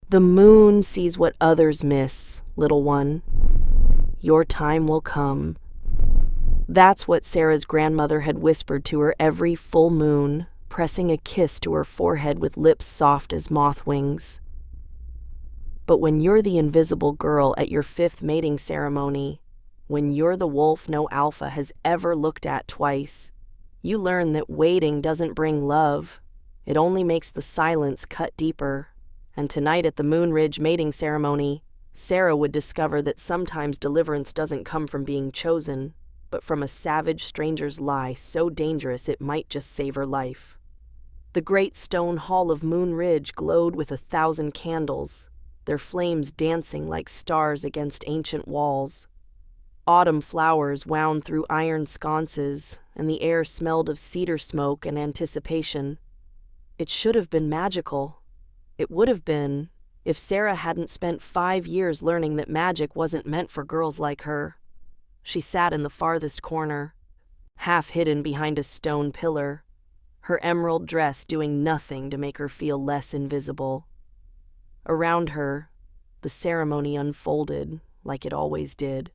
The moon sees what others miss, little one. Your time will come. That's what Sarah's grandmother had whispered to her every full moon, pressing a kiss to her forehead with lips soft as moth wings. But when you're the invisible girl at your 5th mating ceremony, when you're the wolf no alpha has ever looked at twice, you learn that waiting doesn't bring love. It only makes the silence cut deeper. And tonight at the Moonridge mating ceremony, Sarah would discover that sometimes deliverance doesn't come from being chosen, but from a savage stranger's lie so dangerous it might just save her life. The great stone hall of Moonridge glowed with 1,000 candles, their flames dancing like stars against ancient walls. Autumn flowers wound through iron sconces, and the air smelled of cedar smoke and anticipation. It should have been magical. It would have been, if Sarah hadn't spent 5 years learning that magic wasn't meant for girls like her. She sat in the farthest corner, half hidden behind a stone pillar, her emerald dress doing nothing to make her feel less invisible. Around her, the ceremony unfolded like it always did.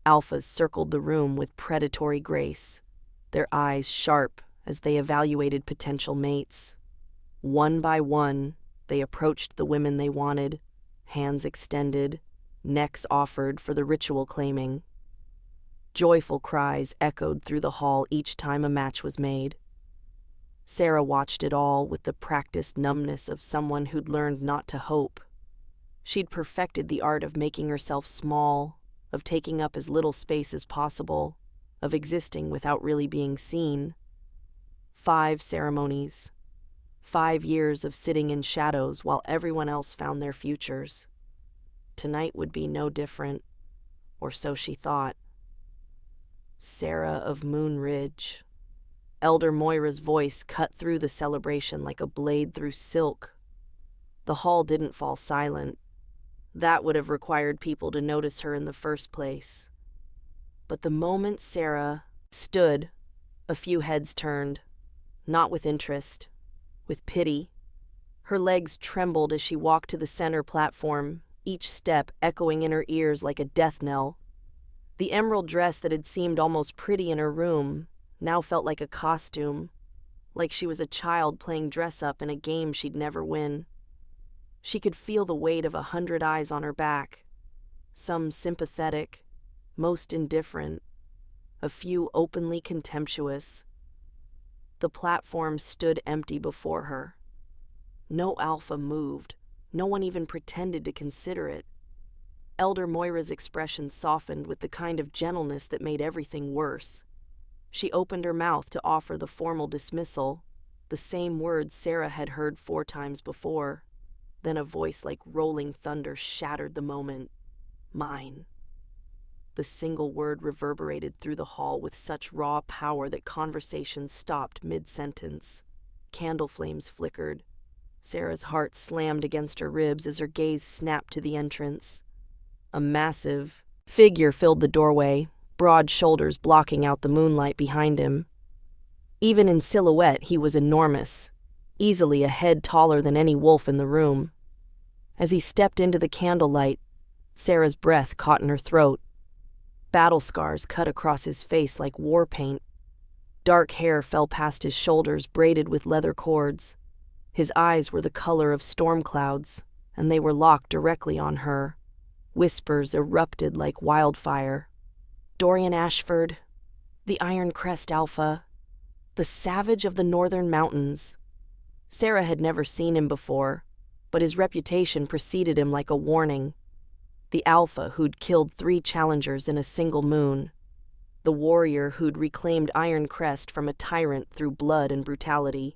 Alphas circled the room with predatory grace, their eyes sharp as they evaluated potential mates. One by one, they approached the women they wanted, hands extended, necks offered for the ritual claiming. Joyful cries echoed through the hall each time a match was made. Sarah watched it all with the practiced numbness of someone who'd learned not to hope. She'd perfected the art of making herself small, of taking up as little space as possible, of existing without really being seen. 5 ceremonies. 5 years of sitting in shadows while everyone else found their futures. Tonight would be no different, or so she thought. Sarah of Moonridge. Elder Moira's voice cut through the celebration like a blade through silk. The hall didn't fall silent. That would have required people to notice her in the first place. But the moment Sarah stood, a few heads turned, not with interest, with pity. Her legs trembled as she walked to the center platform, each step echoing in her ears like a death knell. The emerald dress that had seemed almost pretty in her room now felt like a costume, like she was a child playing dress-up in a game she'd never win. She could feel the weight of 100 eyes on her back, some sympathetic, most indifferent, a few openly contemptuous. The platform stood empty before her. No alpha moved. No one even pretended to consider it. Elder Moira's expression softened with the kind of gentleness that made everything worse. She opened her mouth to offer the formal dismissal, the same words Sarah had heard 4 times before. Then a voice like rolling thunder shattered the moment. Mine. The single word reverberated through the hall with such raw power that conversation stopped mid-sentence. Candle flames flickered. Sarah's heart slammed against her ribs as her gaze snapped to the entrance. A massive figure filled the doorway, broad shoulders blocking out the moonlight behind him. Even in silhouette, he was enormous, easily a head taller than any wolf in the room. As he stepped into the candlelight, Sarah's breath caught in her throat. Battle scars cut across his face like war paint. Dark hair fell past his shoulders, braided with leather cords. His eyes were the color of storm clouds, and they were locked directly on her. Whispers erupted like wildfire. Dorian Ashford, the Iron Crest Alpha, the savage of the northern mountains. Sarah had never seen him before, but his reputation preceded him like a warning. The Alpha who'd killed 3 challengers in a single moon. The warrior who'd reclaimed Iron Crest from a tyrant through blood and brutality.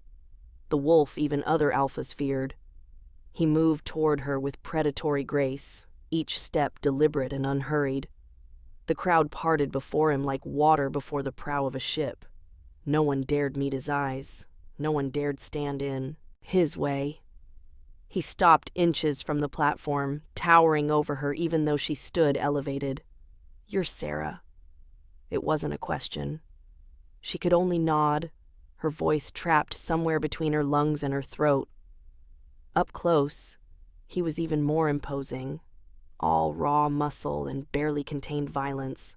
The wolf even other Alphas feared. He moved toward her with predatory grace, each step deliberate and unhurried. The crowd parted before him like water before the prow of a ship. No one dared meet his eyes. No one dared stand in his way. He stopped inches from the platform, towering over her even though she stood elevated. "You're Sarah." It wasn't a question. She could only nod, her voice trapped somewhere between her lungs and her throat. Up close, He was even more imposing, all raw muscle and barely contained violence.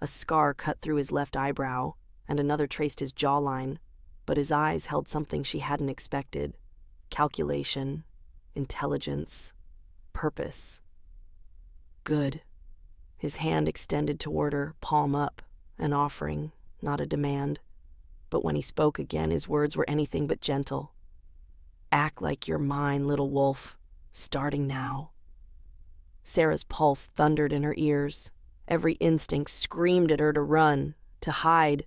A scar cut through his left eyebrow, and another traced his jawline, but his eyes held something she hadn't expected: calculation, intelligence, purpose. Good. His hand extended toward her, palm up, an offering, not a demand. But when he spoke again, his words were anything but gentle. Act like you're mine, little wolf, starting now. Sarah's pulse thundered in her ears. Every instinct screamed at her to run, to hide,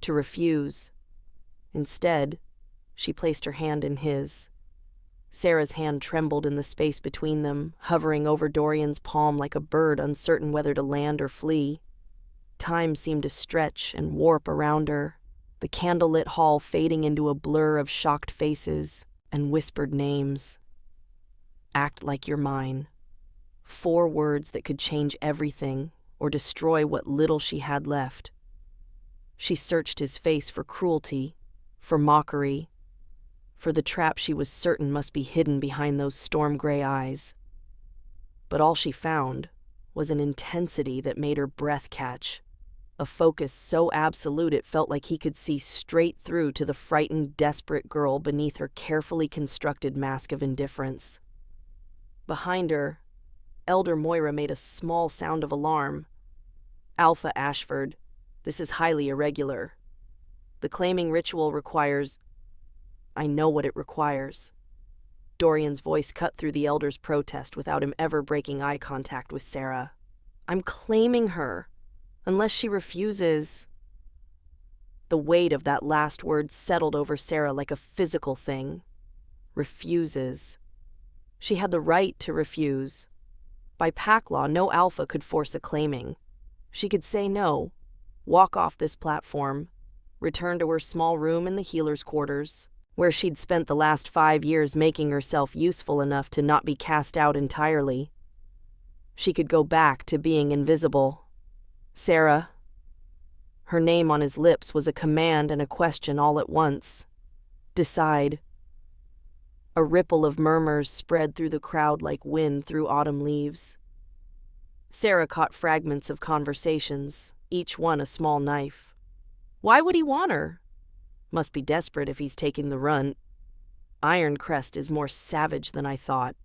to refuse. Instead, she placed her hand in his. Sarah's hand trembled in the space between them, hovering over Dorian's palm like a bird uncertain whether to land or flee. Time seemed to stretch and warp around her, the candlelit hall fading into a blur of shocked faces and whispered names. Act like you're mine. 4 words that could change everything or destroy what little she had left. She searched his face for cruelty, for mockery, for the trap she was certain must be hidden behind those storm-gray eyes. But all she found was an intensity that made her breath catch, a focus so absolute it felt like he could see straight through to the frightened, desperate girl beneath her carefully constructed mask of indifference. Behind her, Elder Moira made a small sound of alarm. Alpha Ashford, this is highly irregular. The claiming ritual requires... I know what it requires. Dorian's voice cut through the elder's protest without him ever breaking eye contact with Sarah. I'm claiming her. Unless she refuses... The weight of that last word settled over Sarah like a physical thing. Refuses. She had the right to refuse. By pack law, no alpha could force a claiming. She could say no, walk off this platform, return to her small room in the healer's quarters, where she'd spent the last 5 years making herself useful enough to not be cast out entirely. She could go back to being invisible. Sarah. Her name on his lips was a command and a question all at once. Decide. A ripple of murmurs spread through the crowd like wind through autumn leaves. Sarah caught fragments of conversations, each one a small knife. Why would he want her? Must be desperate if he's taking the runt. Ironcrest is more savage than I thought.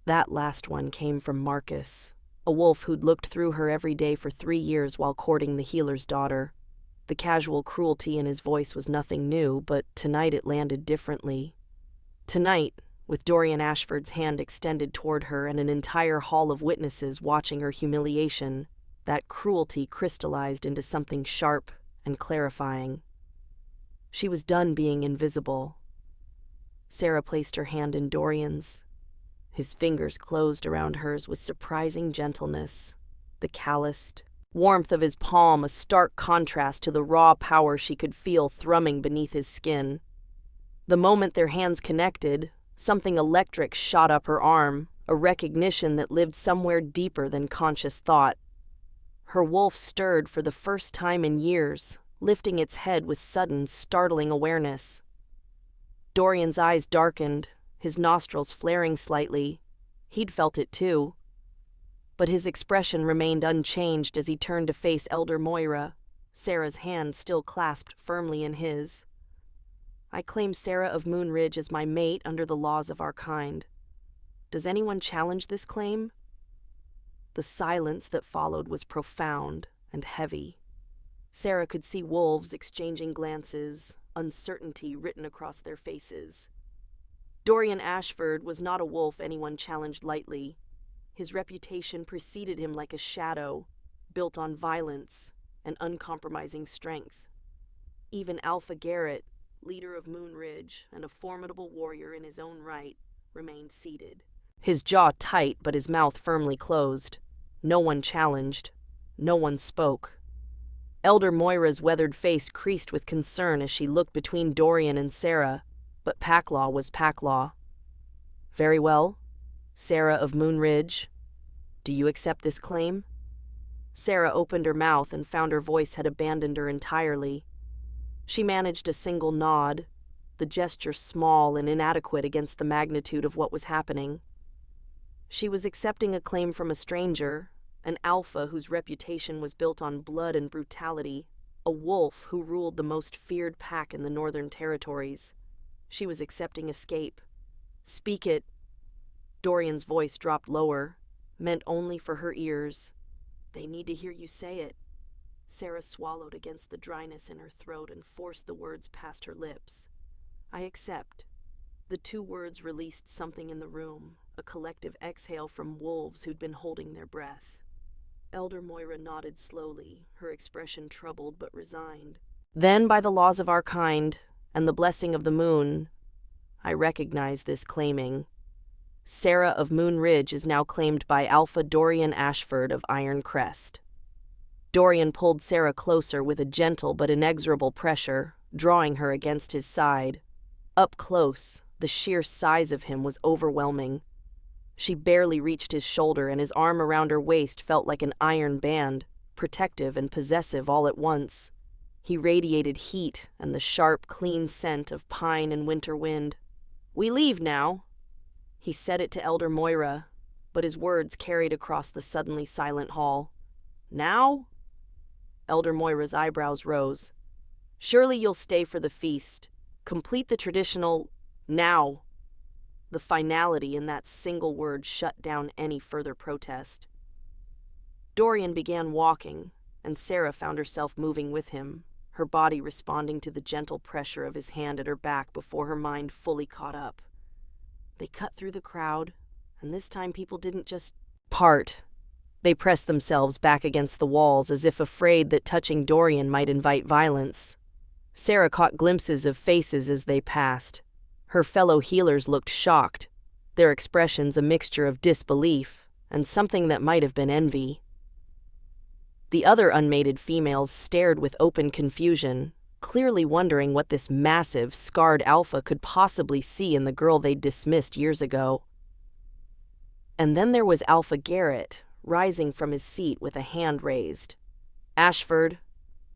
That last one came from Marcus, a wolf who'd looked through her every day for 3 years while courting the healer's daughter. The casual cruelty in his voice was nothing new, but tonight it landed differently. Tonight, with Dorian Ashford's hand extended toward her and an entire hall of witnesses watching her humiliation, that cruelty crystallized into something sharp and clarifying. She was done being invisible. Sarah placed her hand in Dorian's. His fingers closed around hers with surprising gentleness. The calloused warmth of his palm, a stark contrast to the raw power she could feel thrumming beneath his skin. The moment their hands connected, something electric shot up her arm, a recognition that lived somewhere deeper than conscious thought. Her wolf stirred for the first time in years, lifting its head with sudden, startling awareness. Dorian's eyes darkened, his nostrils flaring slightly. He'd felt it too. But his expression remained unchanged as he turned to face Elder Moira, Sarah's hand still clasped firmly in his. I claim Sarah of Moon Ridge as my mate under the laws of our kind. Does anyone challenge this claim? The silence that followed was profound and heavy. Sarah could see wolves exchanging glances, uncertainty written across their faces. Dorian Ashford was not a wolf anyone challenged lightly. His reputation preceded him like a shadow, built on violence and uncompromising strength. Even Alpha Garrett, leader of Moon Ridge and a formidable warrior in his own right, remained seated. His jaw tight but his mouth firmly closed. No one challenged. No one spoke. Elder Moira's weathered face creased with concern as she looked between Dorian and Sarah, but pack law was pack law. Very well. Sarah of Moon Ridge, do you accept this claim? Sarah opened her mouth and found her voice had abandoned her entirely. She managed a single nod, the gesture small and inadequate against the magnitude of what was happening. She was accepting a claim from a stranger, an alpha whose reputation was built on blood and brutality, a wolf who ruled the most feared pack in the Northern Territories. She was accepting escape. "Speak it." Dorian's voice dropped lower, meant only for her ears. "They need to hear you say it." Sarah swallowed against the dryness in her throat and forced the words past her lips. "I accept." The two words released something in the room, a collective exhale from wolves who'd been holding their breath. Elder Moira nodded slowly, her expression troubled but resigned. "Then, by the laws of our kind, and the blessing of the moon, I recognize this claiming. Sarah of Moon Ridge is now claimed by Alpha Dorian Ashford of Iron Crest." Dorian pulled Sarah closer with a gentle but inexorable pressure, drawing her against his side. Up close, the sheer size of him was overwhelming. She barely reached his shoulder, and his arm around her waist felt like an iron band, protective and possessive all at once. He radiated heat and the sharp, clean scent of pine and winter wind. "We leave now." He said it to Elder Moira, but his words carried across the suddenly silent hall. "Now?" Elder Moira's eyebrows rose. "Surely you'll stay for the feast. Complete the traditional now." The finality in that single word shut down any further protest. Dorian began walking, and Sarah found herself moving with him, her body responding to the gentle pressure of his hand at her back before her mind fully caught up. They cut through the crowd, and this time people didn't just part. They pressed themselves back against the walls as if afraid that touching Dorian might invite violence. Sarah caught glimpses of faces as they passed. Her fellow healers looked shocked, their expressions a mixture of disbelief and something that might have been envy. The other unmated females stared with open confusion, clearly wondering what this massive, scarred alpha could possibly see in the girl they'd dismissed years ago. And then there was Alpha Garrett, rising from his seat with a hand raised. "Ashford,"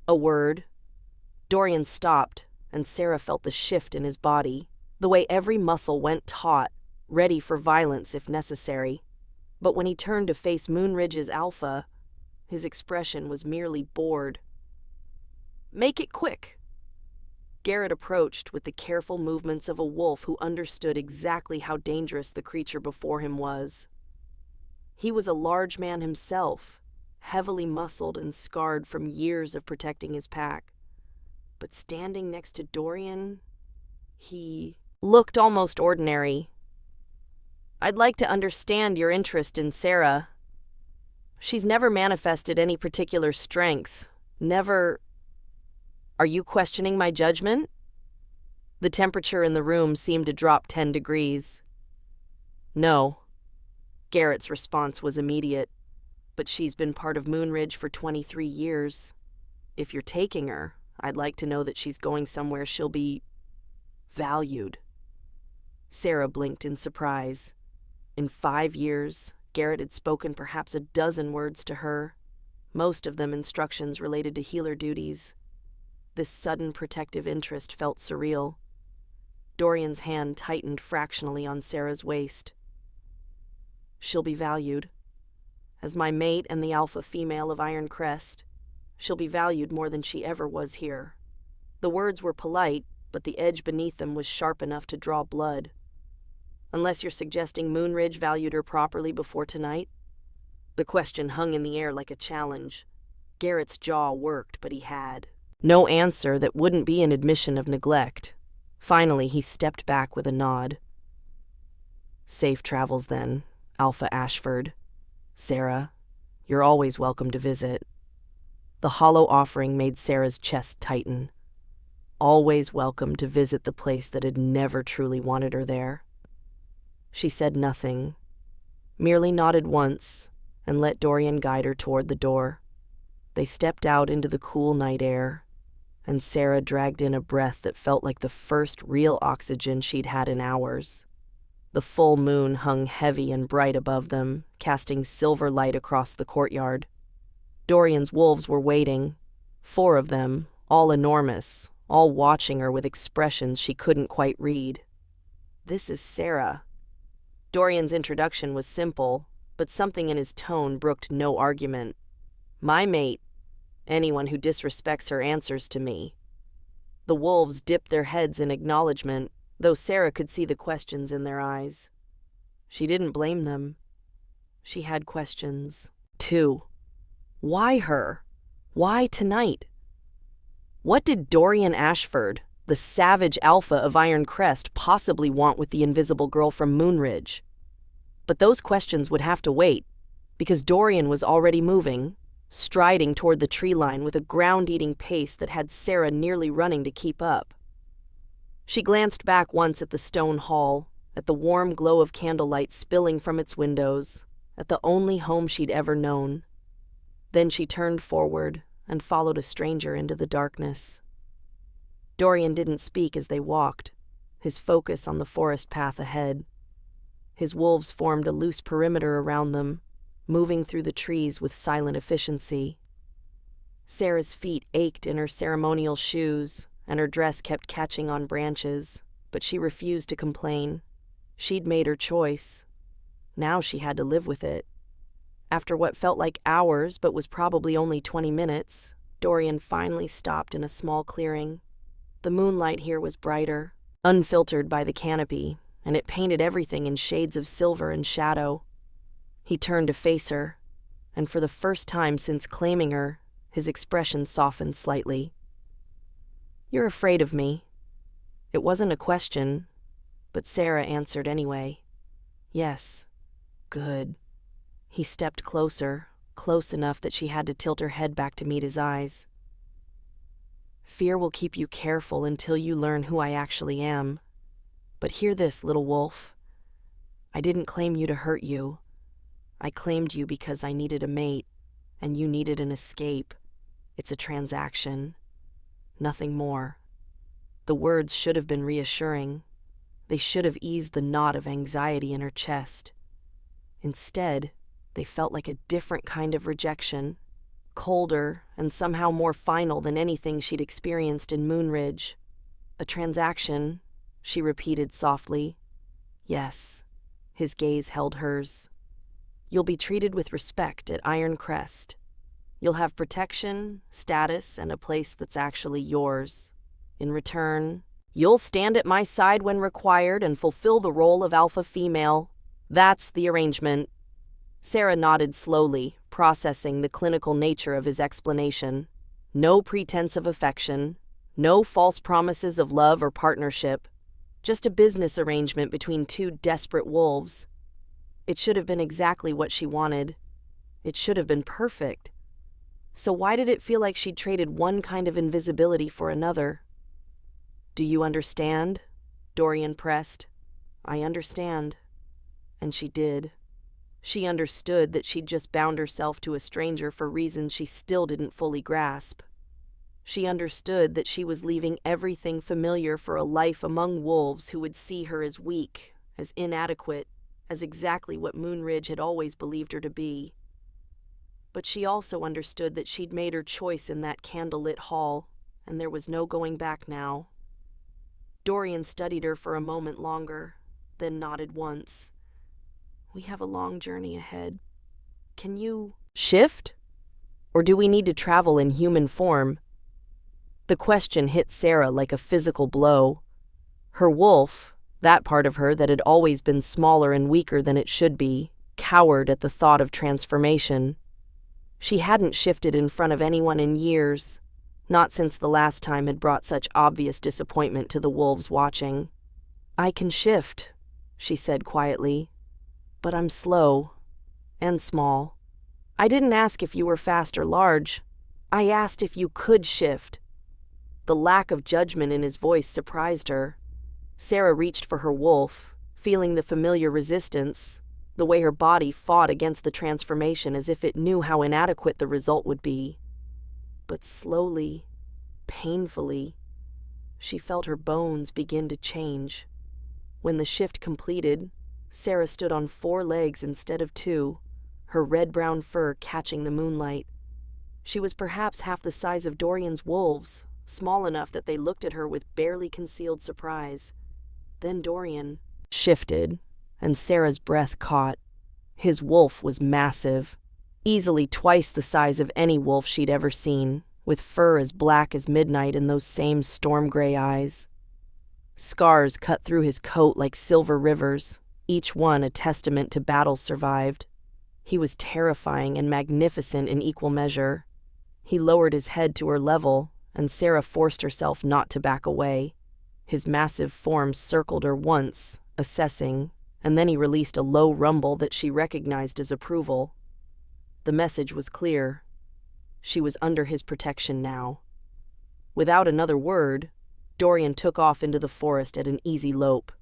a word. Dorian stopped, and Sarah felt the shift in his body, the way every muscle went taut, ready for violence if necessary. But when he turned to face Moonridge's alpha, his expression was merely bored. "Make it quick." Garrett approached with the careful movements of a wolf who understood exactly how dangerous the creature before him was. He was a large man himself, heavily muscled and scarred from years of protecting his pack. But standing next to Dorian, he looked almost ordinary. "I'd like to understand your interest in Sarah. She's never manifested any particular strength. Never. Are you questioning my judgment?" The temperature in the room seemed to drop 10 degrees. "No." Garrett's response was immediate. "But she's been part of Moonridge for 23 years. If you're taking her, I'd like to know that she's going somewhere she'll be valued." Sarah blinked in surprise. In 5 years, Garrett had spoken perhaps a dozen words to her, most of them instructions related to healer duties. This sudden protective interest felt surreal. Dorian's hand tightened fractionally on Sarah's waist. "She'll be valued. As my mate and the alpha female of Iron Crest, she'll be valued more than she ever was here." The words were polite, but the edge beneath them was sharp enough to draw blood. "Unless you're suggesting Moonridge valued her properly before tonight?" The question hung in the air like a challenge. Garrett's jaw worked, but he had no answer that wouldn't be an admission of neglect. Finally, he stepped back with a nod. "Safe travels, then, Alpha Ashford. Sarah, you're always welcome to visit." The hollow offering made Sarah's chest tighten. Always welcome to visit the place that had never truly wanted her there. She said nothing, merely nodded once, and let Dorian guide her toward the door. They stepped out into the cool night air, and Sarah dragged in a breath that felt like the first real oxygen she'd had in hours. The full moon hung heavy and bright above them, casting silver light across the courtyard. Dorian's wolves were waiting, 4 of them, all enormous, all watching her with expressions she couldn't quite read. "This is Sarah." Dorian's introduction was simple, but something in his tone brooked no argument. My mate. Anyone who disrespects her answers to me. The wolves dipped their heads in acknowledgement, though Sarah could see the questions in their eyes. She didn't blame them. She had questions, too. Why her? Why tonight? What did Dorian Ashford, the savage alpha of Iron Crest, possibly want with the invisible girl from Moonridge? But those questions would have to wait, because Dorian was already moving, striding toward the tree line with a ground-eating pace that had Sarah nearly running to keep up. She glanced back once at the stone hall, at the warm glow of candlelight spilling from its windows, at the only home she'd ever known. Then she turned forward and followed a stranger into the darkness. Dorian didn't speak as they walked, his focus on the forest path ahead. His wolves formed a loose perimeter around them, moving through the trees with silent efficiency. Sarah's feet ached in her ceremonial shoes, and her dress kept catching on branches, but she refused to complain. She'd made her choice. Now she had to live with it. After what felt like hours but was probably only 20 minutes, Dorian finally stopped in a small clearing. The moonlight here was brighter, unfiltered by the canopy, and it painted everything in shades of silver and shadow. He turned to face her, and for the first time since claiming her, his expression softened slightly. "You're afraid of me." It wasn't a question, but Sarah answered anyway. "Yes." "Good." He stepped closer, close enough that she had to tilt her head back to meet his eyes. "Fear will keep you careful until you learn who I actually am. But hear this, little wolf. I didn't claim you to hurt you. I claimed you because I needed a mate, and you needed an escape. It's a transaction. Nothing more." The words should have been reassuring. They should have eased the knot of anxiety in her chest. Instead, they felt like a different kind of rejection, colder and somehow more final than anything she'd experienced in Moonridge. "A transaction," she repeated softly. "Yes." His gaze held hers. "You'll be treated with respect at Iron Crest. You'll have protection, status, and a place that's actually yours. In return, you'll stand at my side when required and fulfill the role of alpha female. That's the arrangement." Sarah nodded slowly, processing the clinical nature of his explanation. No pretense of affection, no false promises of love or partnership, just a business arrangement between two desperate wolves. It should have been exactly what she wanted. It should have been perfect. So why did it feel like she'd traded one kind of invisibility for another? "Do you understand?" Dorian pressed. "I understand." And she did. She understood that she'd just bound herself to a stranger for reasons she still didn't fully grasp. She understood that she was leaving everything familiar for a life among wolves who would see her as weak, as inadequate, as exactly what Moonridge had always believed her to be. But she also understood that she'd made her choice in that candlelit hall, and there was no going back now. Dorian studied her for a moment longer, then nodded once. "We have a long journey ahead. Can you shift? Or do we need to travel in human form?" The question hit Sarah like a physical blow. Her wolf, that part of her that had always been smaller and weaker than it should be, cowered at the thought of transformation. She hadn't shifted in front of anyone in years, not since the last time had brought such obvious disappointment to the wolves watching. "I can shift," she said quietly. "But I'm slow. And small. I didn't ask if you were fast or large. I asked if you could shift." The lack of judgment in his voice surprised her. Sarah reached for her wolf, feeling the familiar resistance, the way her body fought against the transformation as if it knew how inadequate the result would be. But slowly, painfully, she felt her bones begin to change. When the shift completed, Sarah stood on 4 legs instead of 2, her red-brown fur catching the moonlight. She was perhaps half the size of Dorian's wolves, small enough that they looked at her with barely concealed surprise. Then Dorian shifted, and Sarah's breath caught. His wolf was massive, easily twice the size of any wolf she'd ever seen, with fur as black as midnight and those same storm-gray eyes. Scars cut through his coat like silver rivers, each one a testament to battles survived. He was terrifying and magnificent in equal measure. He lowered his head to her level, and Sarah forced herself not to back away. His massive form circled her once, assessing, and then he released a low rumble that she recognized as approval. The message was clear. She was under his protection now. Without another word, Dorian took off into the forest at an easy lope.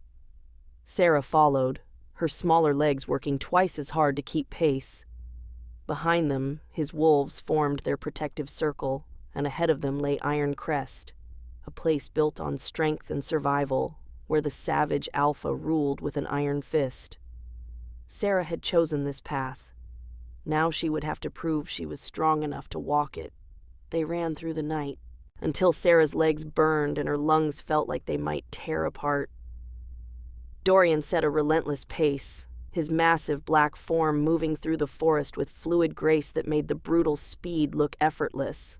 Sarah followed, her smaller legs working twice as hard to keep pace. Behind them, his wolves formed their protective circle, and ahead of them lay Iron Crest, a place built on strength and survival, where the savage alpha ruled with an iron fist. Sarah had chosen this path. Now she would have to prove she was strong enough to walk it. They ran through the night, until Sarah's legs burned and her lungs felt like they might tear apart. Dorian set a relentless pace, his massive black form moving through the forest with fluid grace that made the brutal speed look effortless.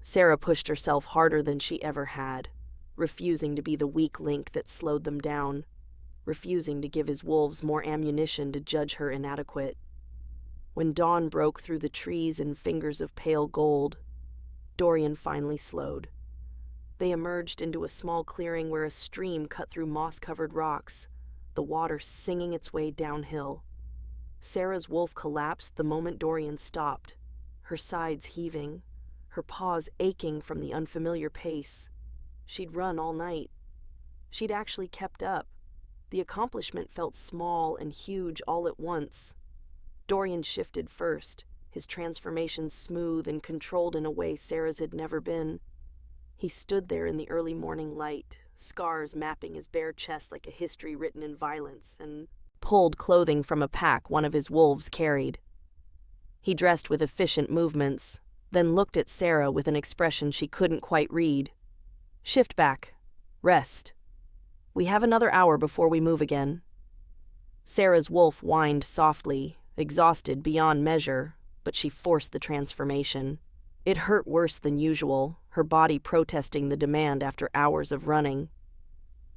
Sarah pushed herself harder than she ever had, refusing to be the weak link that slowed them down, refusing to give his wolves more ammunition to judge her inadequate. When dawn broke through the trees in fingers of pale gold, Dorian finally slowed. They emerged into a small clearing where a stream cut through moss-covered rocks, the water singing its way downhill. Sarah's wolf collapsed the moment Dorian stopped, her sides heaving, her paws aching from the unfamiliar pace. She'd run all night. She'd actually kept up. The accomplishment felt small and huge all at once. Dorian shifted first, his transformation smooth and controlled in a way Sarah's had never been. He stood there in the early morning light, scars mapping his bare chest like a history written in violence, and pulled clothing from a pack one of his wolves carried. He dressed with efficient movements, then looked at Sarah with an expression she couldn't quite read. "Shift back. Rest. We have another hour before we move again." Sarah's wolf whined softly, exhausted beyond measure, but she forced the transformation. It hurt worse than usual, her body protesting the demand after hours of running.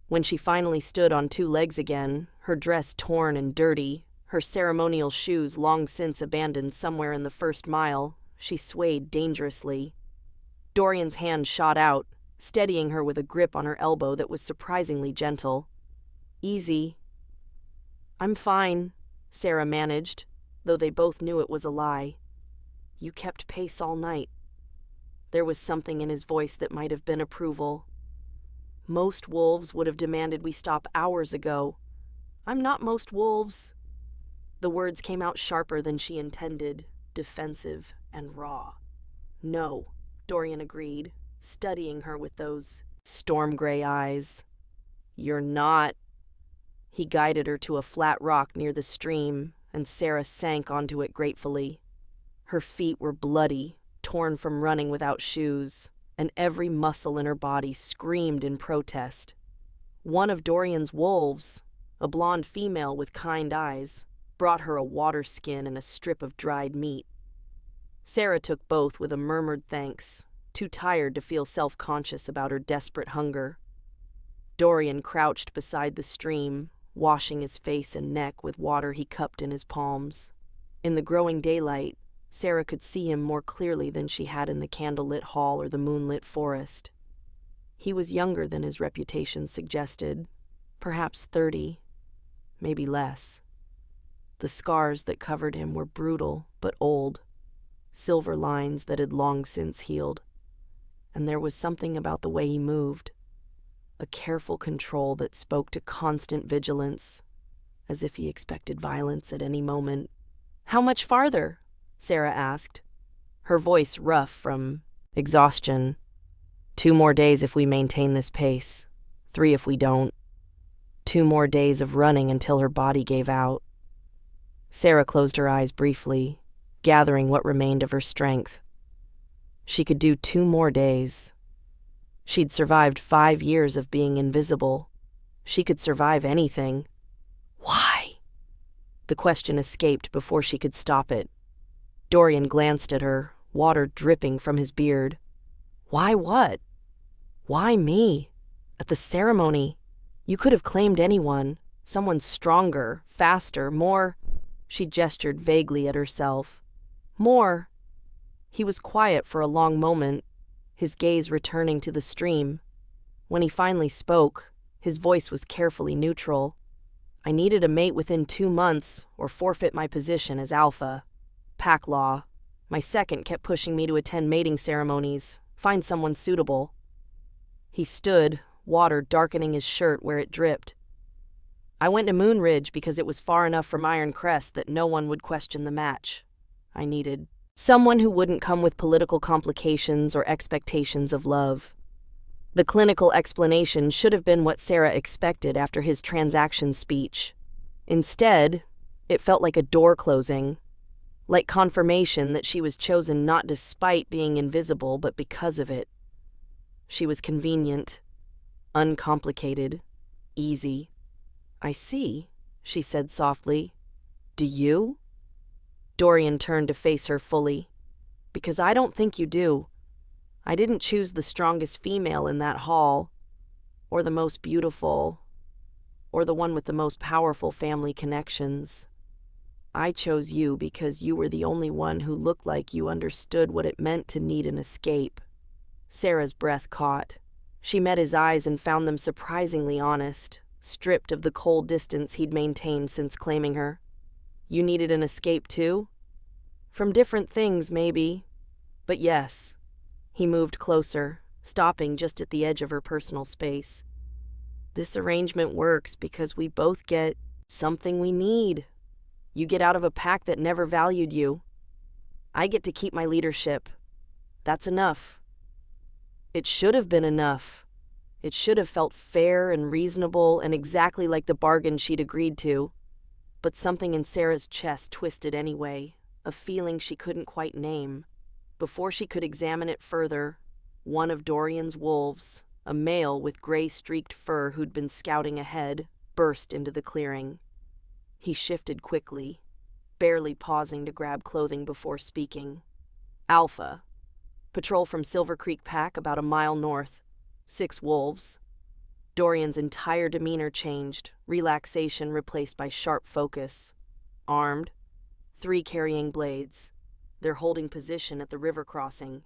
When she finally stood on two legs again, her dress torn and dirty, her ceremonial shoes long since abandoned somewhere in the first mile, she swayed dangerously. Dorian's hand shot out, steadying her with a grip on her elbow that was surprisingly gentle. "Easy." "I'm fine," Sarah managed, though they both knew it was a lie. "You kept pace all night." There was something in his voice that might have been approval. "Most wolves would have demanded we stop hours ago. I'm not most wolves." The words came out sharper than she intended, defensive and raw. "No," Dorian agreed, studying her with those storm-gray eyes. "You're not." He guided her to a flat rock near the stream, and Sarah sank onto it gratefully. Her feet were bloody, torn from running without shoes, and every muscle in her body screamed in protest. One of Dorian's wolves, a blonde female with kind eyes, brought her a water skin and a strip of dried meat. Sarah took both with a murmured thanks, too tired to feel self-conscious about her desperate hunger. Dorian crouched beside the stream, washing his face and neck with water he cupped in his palms. In the growing daylight, Sarah could see him more clearly than she had in the candlelit hall or the moonlit forest. He was younger than his reputation suggested, perhaps 30, maybe less. The scars that covered him were brutal but old, silver lines that had long since healed. And there was something about the way he moved, a careful control that spoke to constant vigilance, as if he expected violence at any moment. "How much farther?" Sarah asked, her voice rough from exhaustion. 2 more days if we maintain this pace, 3 if we don't. 2 more days of running until her body gave out. Sarah closed her eyes briefly, gathering what remained of her strength. She could do 2 more days. She'd survived 5 years of being invisible. She could survive anything. The question escaped before she could stop it. Dorian glanced at her, water dripping from his beard. Why what? Why me? At the ceremony? You could have claimed anyone. Someone stronger, faster, more. She gestured vaguely at herself. More. He was quiet for a long moment, his gaze returning to the stream. When he finally spoke, his voice was carefully neutral. I needed a mate within 2 months, or forfeit my position as alpha. Pack law. My second kept pushing me to attend mating ceremonies, find someone suitable. He stood, water darkening his shirt where it dripped. I went to Moonridge because it was far enough from Iron Crest that no one would question the match. I needed someone who wouldn't come with political complications or expectations of love. The clinical explanation should have been what Sarah expected after his transaction speech. Instead, it felt like a door closing, like confirmation that she was chosen not despite being invisible, but because of it. She was convenient, uncomplicated, easy. I see, she said softly. Do you? Dorian turned to face her fully. Because I don't think you do. I didn't choose the strongest female in that hall, or the most beautiful, or the one with the most powerful family connections. I chose you because you were the only one who looked like you understood what it meant to need an escape. Sarah's breath caught. She met his eyes and found them surprisingly honest, stripped of the cold distance he'd maintained since claiming her. You needed an escape too? From different things, maybe. But yes. He moved closer, stopping just at the edge of her personal space. This arrangement works because we both get something we need. You get out of a pack that never valued you. I get to keep my leadership. That's enough. It should have been enough. It should have felt fair and reasonable and exactly like the bargain she'd agreed to. But something in Sarah's chest twisted anyway, a feeling she couldn't quite name. Before she could examine it further, one of Dorian's wolves, a male with gray-streaked fur who'd been scouting ahead, burst into the clearing. He shifted quickly, barely pausing to grab clothing before speaking. Alpha. Patrol from Silver Creek Pack about a mile north. 6 wolves. Dorian's entire demeanor changed, relaxation replaced by sharp focus. Armed. 3 carrying blades. They're holding position at the river crossing.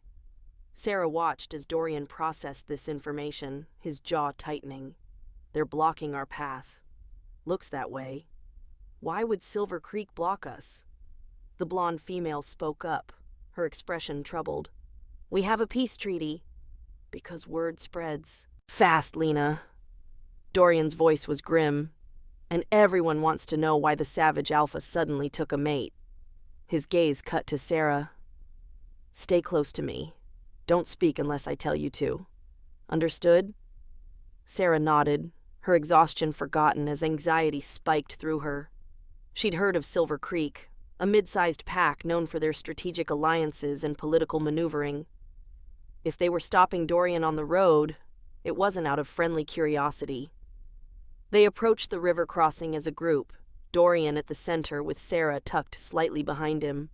Sarah watched as Dorian processed this information, his jaw tightening. They're blocking our path. Looks that way. Why would Silver Creek block us? The blonde female spoke up, her expression troubled. We have a peace treaty. Because word spreads. Fast, Lena. Dorian's voice was grim, and everyone wants to know why the savage alpha suddenly took a mate. His gaze cut to Sarah. Stay close to me. Don't speak unless I tell you to. Understood? Sarah nodded, her exhaustion forgotten as anxiety spiked through her. She'd heard of Silver Creek, a mid-sized pack known for their strategic alliances and political maneuvering. If they were stopping Dorian on the road, it wasn't out of friendly curiosity. They approached the river crossing as a group, Dorian at the center with Sarah tucked slightly behind him.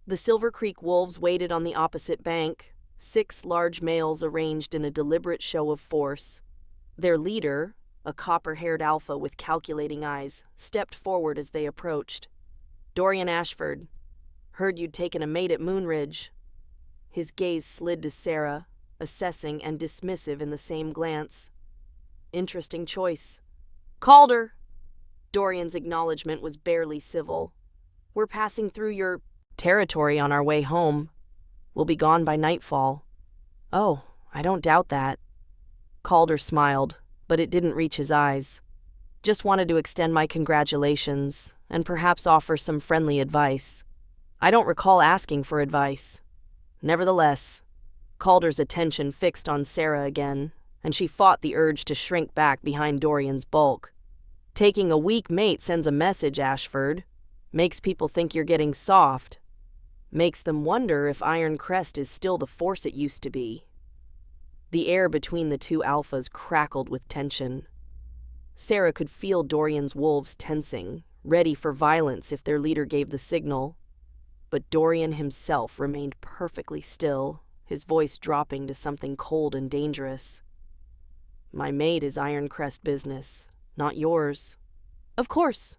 The Silver Creek wolves waited on the opposite bank, 6 large males arranged in a deliberate show of force. Their leader, a copper-haired alpha with calculating eyes, stepped forward as they approached. Dorian Ashford. Heard you'd taken a mate at Moonridge. His gaze slid to Sarah, assessing and dismissive in the same glance. Interesting choice. Calder! Dorian's acknowledgement was barely civil. We're passing through your territory on our way home. We'll be gone by nightfall. Oh, I don't doubt that. Calder smiled, but it didn't reach his eyes. Just wanted to extend my congratulations and perhaps offer some friendly advice. I don't recall asking for advice. Nevertheless, Calder's attention fixed on Sarah again, and she fought the urge to shrink back behind Dorian's bulk. Taking a weak mate sends a message, Ashford. Makes people think you're getting soft. Makes them wonder if Iron Crest is still the force it used to be. The air between the 2 alphas crackled with tension. Sarah could feel Dorian's wolves tensing, ready for violence if their leader gave the signal. But Dorian himself remained perfectly still, his voice dropping to something cold and dangerous. "My mate is Ironcrest business, not yours." Of course.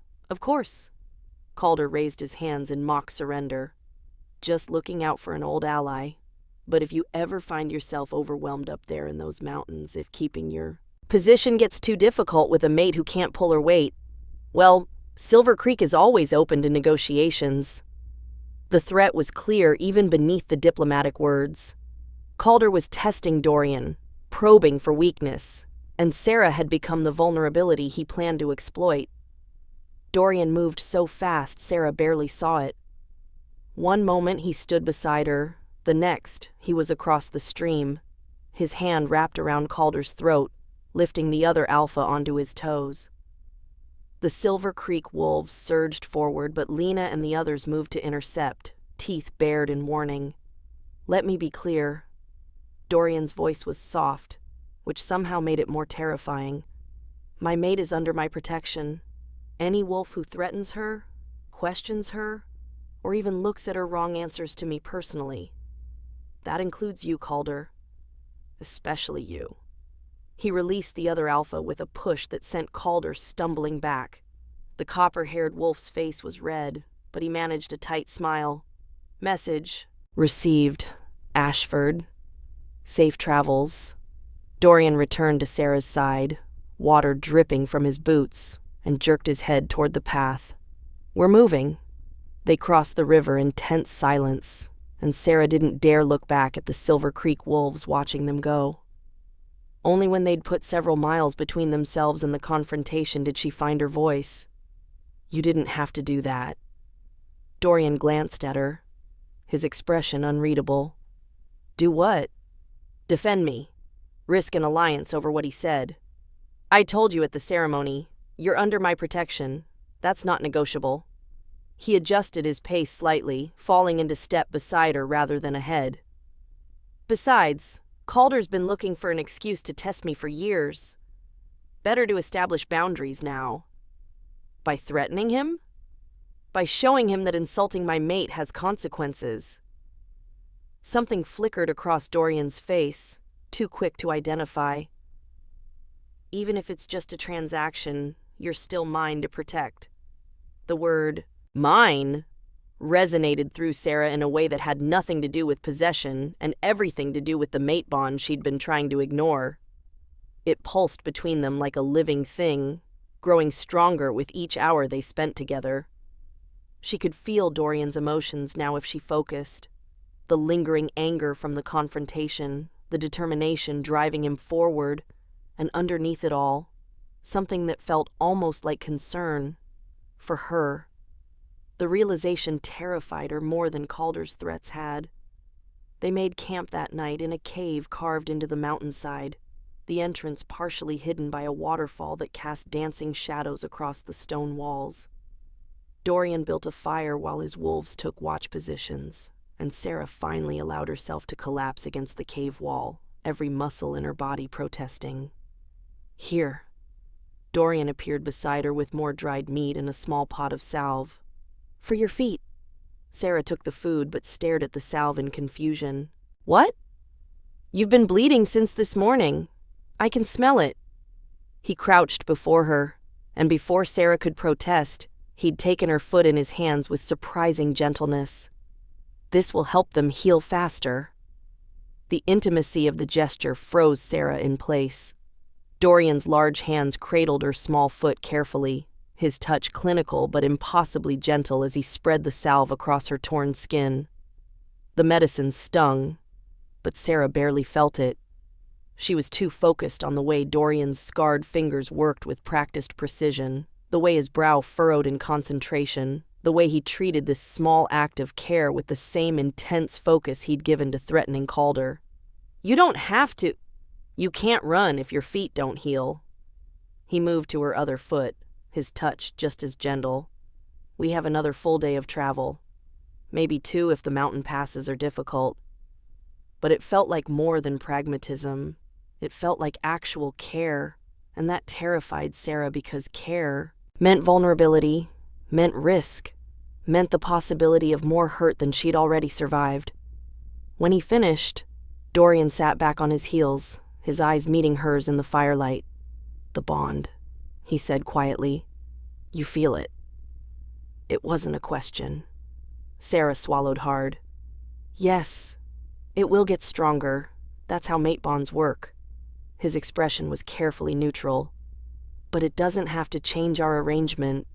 Calder raised his hands in mock surrender. "Just looking out for an old ally. But if you ever find yourself overwhelmed up there in those mountains, if keeping your position gets too difficult with a mate who can't pull her weight, well, Silver Creek is always open to negotiations." The threat was clear even beneath the diplomatic words. Calder was testing Dorian, probing for weakness, and Sarah had become the vulnerability he planned to exploit. Dorian moved so fast Sarah barely saw it. One moment he stood beside her, the next he was across the stream, his hand wrapped around Calder's throat, lifting the other alpha onto his toes. The Silver Creek wolves surged forward, but Lena and the others moved to intercept, teeth bared in warning. "Let me be clear." Dorian's voice was soft, which somehow made it more terrifying. "My mate is under my protection. Any wolf who threatens her, questions her, or even looks at her wrong answers to me personally. That includes you, Calder. Especially you." He released the other alpha with a push that sent Calder stumbling back. The copper-haired wolf's face was red, but he managed a tight smile. "Message received, Ashford. Safe travels." Dorian returned to Sarah's side, water dripping from his boots, and jerked his head toward the path. "We're moving." They crossed the river in tense silence, and Sarah didn't dare look back at the Silver Creek wolves watching them go. Only when they'd put several miles between themselves and the confrontation did she find her voice. "You didn't have to do that." Dorian glanced at her, his expression unreadable. "Do what?" "Defend me. Risk an alliance over what he said. I told you at the ceremony, you're under my protection. That's not negotiable." He adjusted his pace slightly, falling into step beside her rather than ahead. "Besides, Calder's been looking for an excuse to test me for years. Better to establish boundaries now." "By threatening him?" "By showing him that insulting my mate has consequences." Something flickered across Dorian's face, too quick to identify. "Even if it's just a transaction, you're still mine to protect." The word "mine" resonated through Sarah in a way that had nothing to do with possession and everything to do with the mate bond she'd been trying to ignore. It pulsed between them like a living thing, growing stronger with each hour they spent together. She could feel Dorian's emotions now if she focused. The lingering anger from the confrontation, the determination driving him forward, and underneath it all, something that felt almost like concern for her. The realization terrified her more than Calder's threats had. They made camp that night in a cave carved into the mountainside, the entrance partially hidden by a waterfall that cast dancing shadows across the stone walls. Dorian built a fire while his wolves took watch positions, and Sarah finally allowed herself to collapse against the cave wall, every muscle in her body protesting. "Here." Dorian appeared beside her with more dried meat and a small pot of salve. "For your feet." Sarah took the food but stared at the salve in confusion. "What?" "You've been bleeding since this morning. I can smell it." He crouched before her, and before Sarah could protest, he'd taken her foot in his hands with surprising gentleness. "This will help them heal faster." The intimacy of the gesture froze Sarah in place. Dorian's large hands cradled her small foot carefully, his touch clinical but impossibly gentle as he spread the salve across her torn skin. The medicine stung, but Sarah barely felt it. She was too focused on the way Dorian's scarred fingers worked with practiced precision, the way his brow furrowed in concentration, the way he treated this small act of care with the same intense focus he'd given to threatening Calder. "You don't have to. You can't run if your feet don't heal." He moved to her other foot, his touch just as gentle. "We have another full day of travel. Maybe 2 if the mountain passes are difficult." But it felt like more than pragmatism. It felt like actual care, and that terrified Sarah because care meant vulnerability, meant risk, meant the possibility of more hurt than she'd already survived. When he finished, Dorian sat back on his heels, his eyes meeting hers in the firelight. "The bond," he said quietly. "You feel it." It wasn't a question. Sarah swallowed hard. "Yes, it will get stronger. That's how mate bonds work." His expression was carefully neutral. "But it doesn't have to change our arrangement.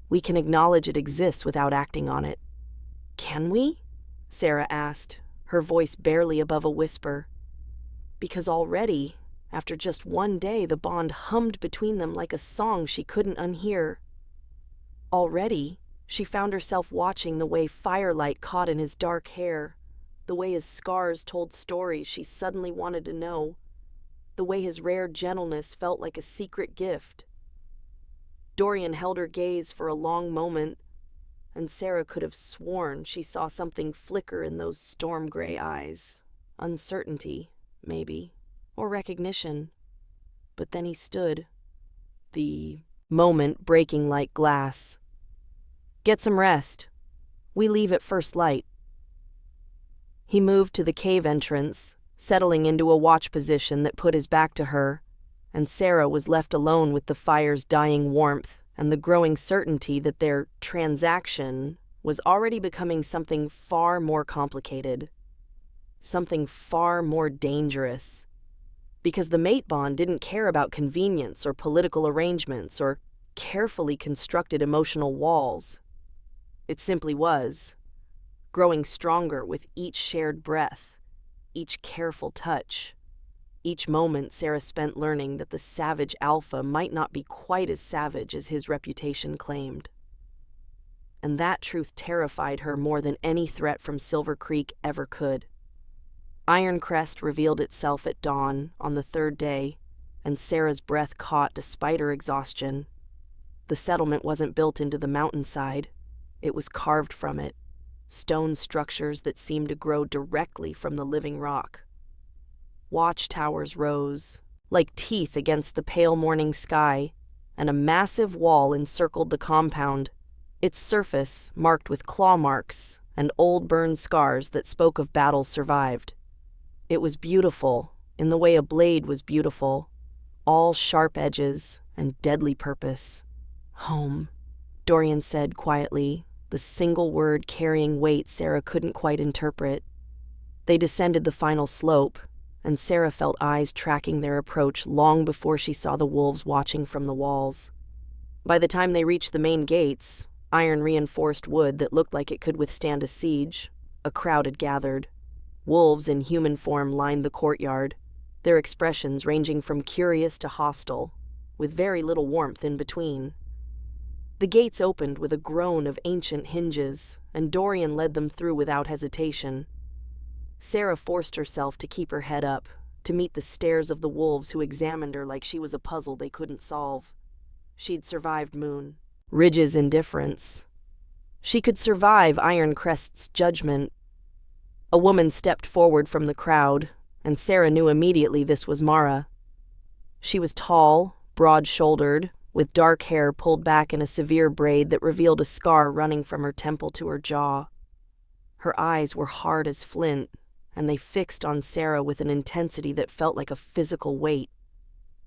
We can acknowledge it exists without acting on it." "Can we?" Sarah asked, her voice barely above a whisper. Because already, after just one day, the bond hummed between them like a song she couldn't unhear. Already, she found herself watching the way firelight caught in his dark hair, the way his scars told stories she suddenly wanted to know, the way his rare gentleness felt like a secret gift. Dorian held her gaze for a long moment, and Sarah could have sworn she saw something flicker in those storm-gray eyes. Uncertainty, maybe, or recognition. But then he stood, the moment breaking like glass. "Get some rest. We leave at first light." He moved to the cave entrance, settling into a watch position that put his back to her, and Sarah was left alone with the fire's dying warmth and the growing certainty that their transaction was already becoming something far more complicated, something far more dangerous. Because the mate bond didn't care about convenience or political arrangements or carefully constructed emotional walls. It simply was, growing stronger with each shared breath, each careful touch, each moment Sarah spent learning that the savage alpha might not be quite as savage as his reputation claimed. And that truth terrified her more than any threat from Silver Creek ever could. Ironcrest revealed itself at dawn on the third day, and Sarah's breath caught despite her exhaustion. The settlement wasn't built into the mountainside. It was carved from it, stone structures that seemed to grow directly from the living rock. Watchtowers rose, like teeth against the pale morning sky, and a massive wall encircled the compound, its surface marked with claw marks and old burned scars that spoke of battles survived. It was beautiful, in the way a blade was beautiful, all sharp edges and deadly purpose. "Home," Dorian said quietly, the single word carrying weight Sarah couldn't quite interpret. They descended the final slope, and Sarah felt eyes tracking their approach long before she saw the wolves watching from the walls. By the time they reached the main gates, iron-reinforced wood that looked like it could withstand a siege, a crowd had gathered. Wolves in human form lined the courtyard, their expressions ranging from curious to hostile, with very little warmth in between. The gates opened with a groan of ancient hinges, and Dorian led them through without hesitation. Sarah forced herself to keep her head up, to meet the stares of the wolves who examined her like she was a puzzle they couldn't solve. She'd survived Moon, Ridge's indifference. She could survive Ironcrest's judgment. A woman stepped forward from the crowd, and Sarah knew immediately this was Mara. She was tall, broad-shouldered, with dark hair pulled back in a severe braid that revealed a scar running from her temple to her jaw. Her eyes were hard as flint, and they fixed on Sarah with an intensity that felt like a physical weight.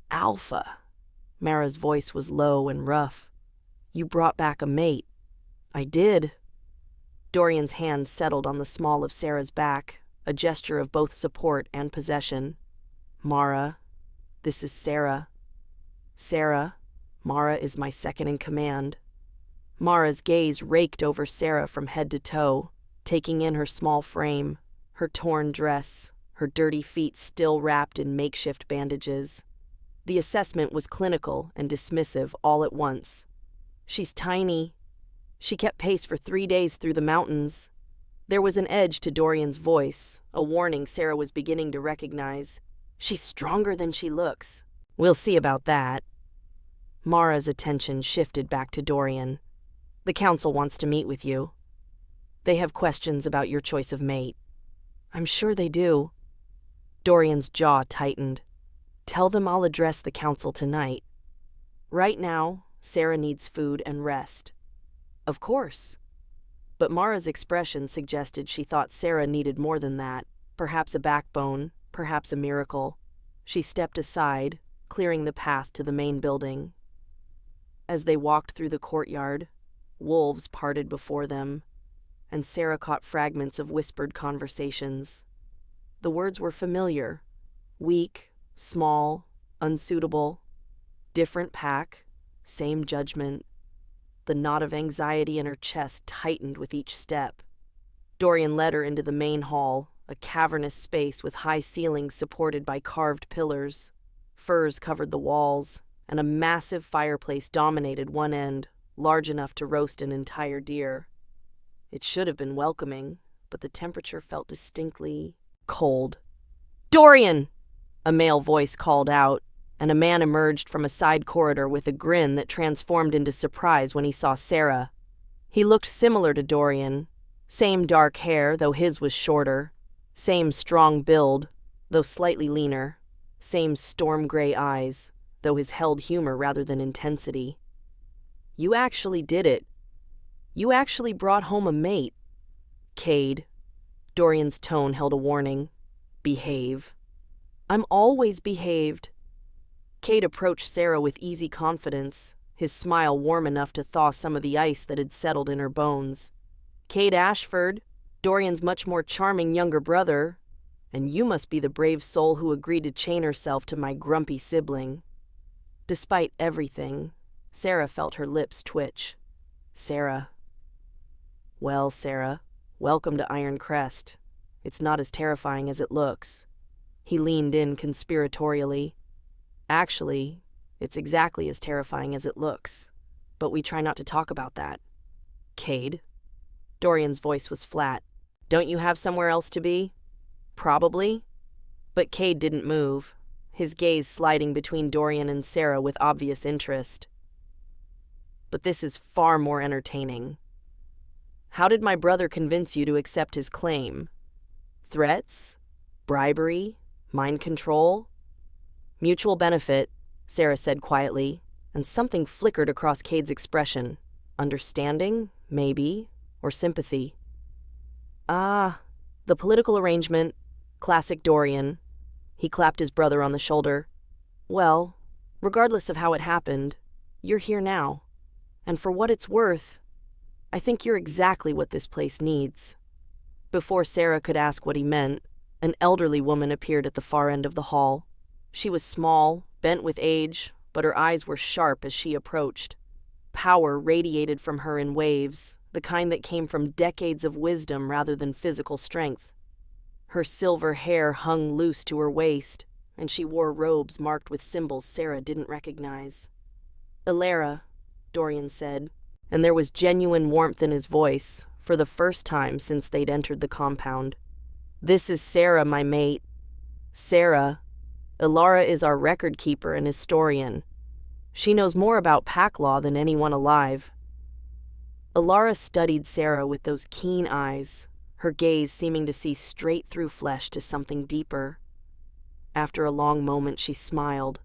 "Alpha." Mara's voice was low and rough. "You brought back a mate." "I did." Dorian's hand settled on the small of Sarah's back, a gesture of both support and possession. "Mara, this is Sarah." "Sarah, Mara is my second in command." Mara's gaze raked over Sarah from head to toe, taking in her small frame, her torn dress, her dirty feet still wrapped in makeshift bandages. The assessment was clinical and dismissive all at once. "She's tiny. She kept pace for 3 days through the mountains." There was an edge to Dorian's voice, a warning Sarah was beginning to recognize. "She's stronger than she looks." "We'll see about that." Mara's attention shifted back to Dorian. "The council wants to meet with you. They have questions about your choice of mate." "I'm sure they do." Dorian's jaw tightened. "Tell them I'll address the council tonight. Right now, Sarah needs food and rest. Of course. But Mara's expression suggested she thought Sarah needed more than that, perhaps a backbone, perhaps a miracle. She stepped aside, clearing the path to the main building. As they walked through the courtyard, wolves parted before them, and Sarah caught fragments of whispered conversations. The words were familiar: weak, small, unsuitable, different pack, same judgment. The knot of anxiety in her chest tightened with each step. Dorian led her into the main hall, a cavernous space with high ceilings supported by carved pillars. Furs covered the walls, and a massive fireplace dominated one end, large enough to roast an entire deer. It should have been welcoming, but the temperature felt distinctly cold. "Dorian!" a male voice called out, and a man emerged from a side corridor with a grin that transformed into surprise when he saw Sarah. He looked similar to Dorian. Same dark hair, though his was shorter. Same strong build, though slightly leaner. Same storm gray eyes, though his held humor rather than intensity. "You actually did it. You actually brought home a mate." "Cade." Dorian's tone held a warning. "Behave." "I'm always behaved." Cade approached Sarah with easy confidence, his smile warm enough to thaw some of the ice that had settled in her bones. "Cade Ashford, Dorian's much more charming younger brother, and you must be the brave soul who agreed to chain herself to my grumpy sibling." Despite everything, Sarah felt her lips twitch. Sarah. "Well, Sarah, welcome to Iron Crest. It's not as terrifying as it looks." He leaned in conspiratorially. "Actually, it's exactly as terrifying as it looks, but we try not to talk about that." "Cade?" Dorian's voice was flat. "Don't you have somewhere else to be?" "Probably." But Cade didn't move, his gaze sliding between Dorian and Sarah with obvious interest. "But this is far more entertaining. How did my brother convince you to accept his claim? Threats? Bribery? Mind control?" "Mutual benefit," Sarah said quietly, and something flickered across Cade's expression. Understanding, maybe, or sympathy. "Ah, the political arrangement. Classic Dorian." He clapped his brother on the shoulder. "Well, regardless of how it happened, you're here now. And for what it's worth, I think you're exactly what this place needs." Before Sarah could ask what he meant, an elderly woman appeared at the far end of the hall. She was small, bent with age, but her eyes were sharp as she approached. Power radiated from her in waves, the kind that came from decades of wisdom rather than physical strength. Her silver hair hung loose to her waist, and she wore robes marked with symbols Sarah didn't recognize. "Ilara," Dorian said, and there was genuine warmth in his voice, for the first time since they'd entered the compound. "This is Sarah, my mate. Sarah. Ilara is our record keeper and historian. She knows more about pack law than anyone alive." Ilara studied Sarah with those keen eyes, her gaze seeming to see straight through flesh to something deeper. After a long moment, she smiled,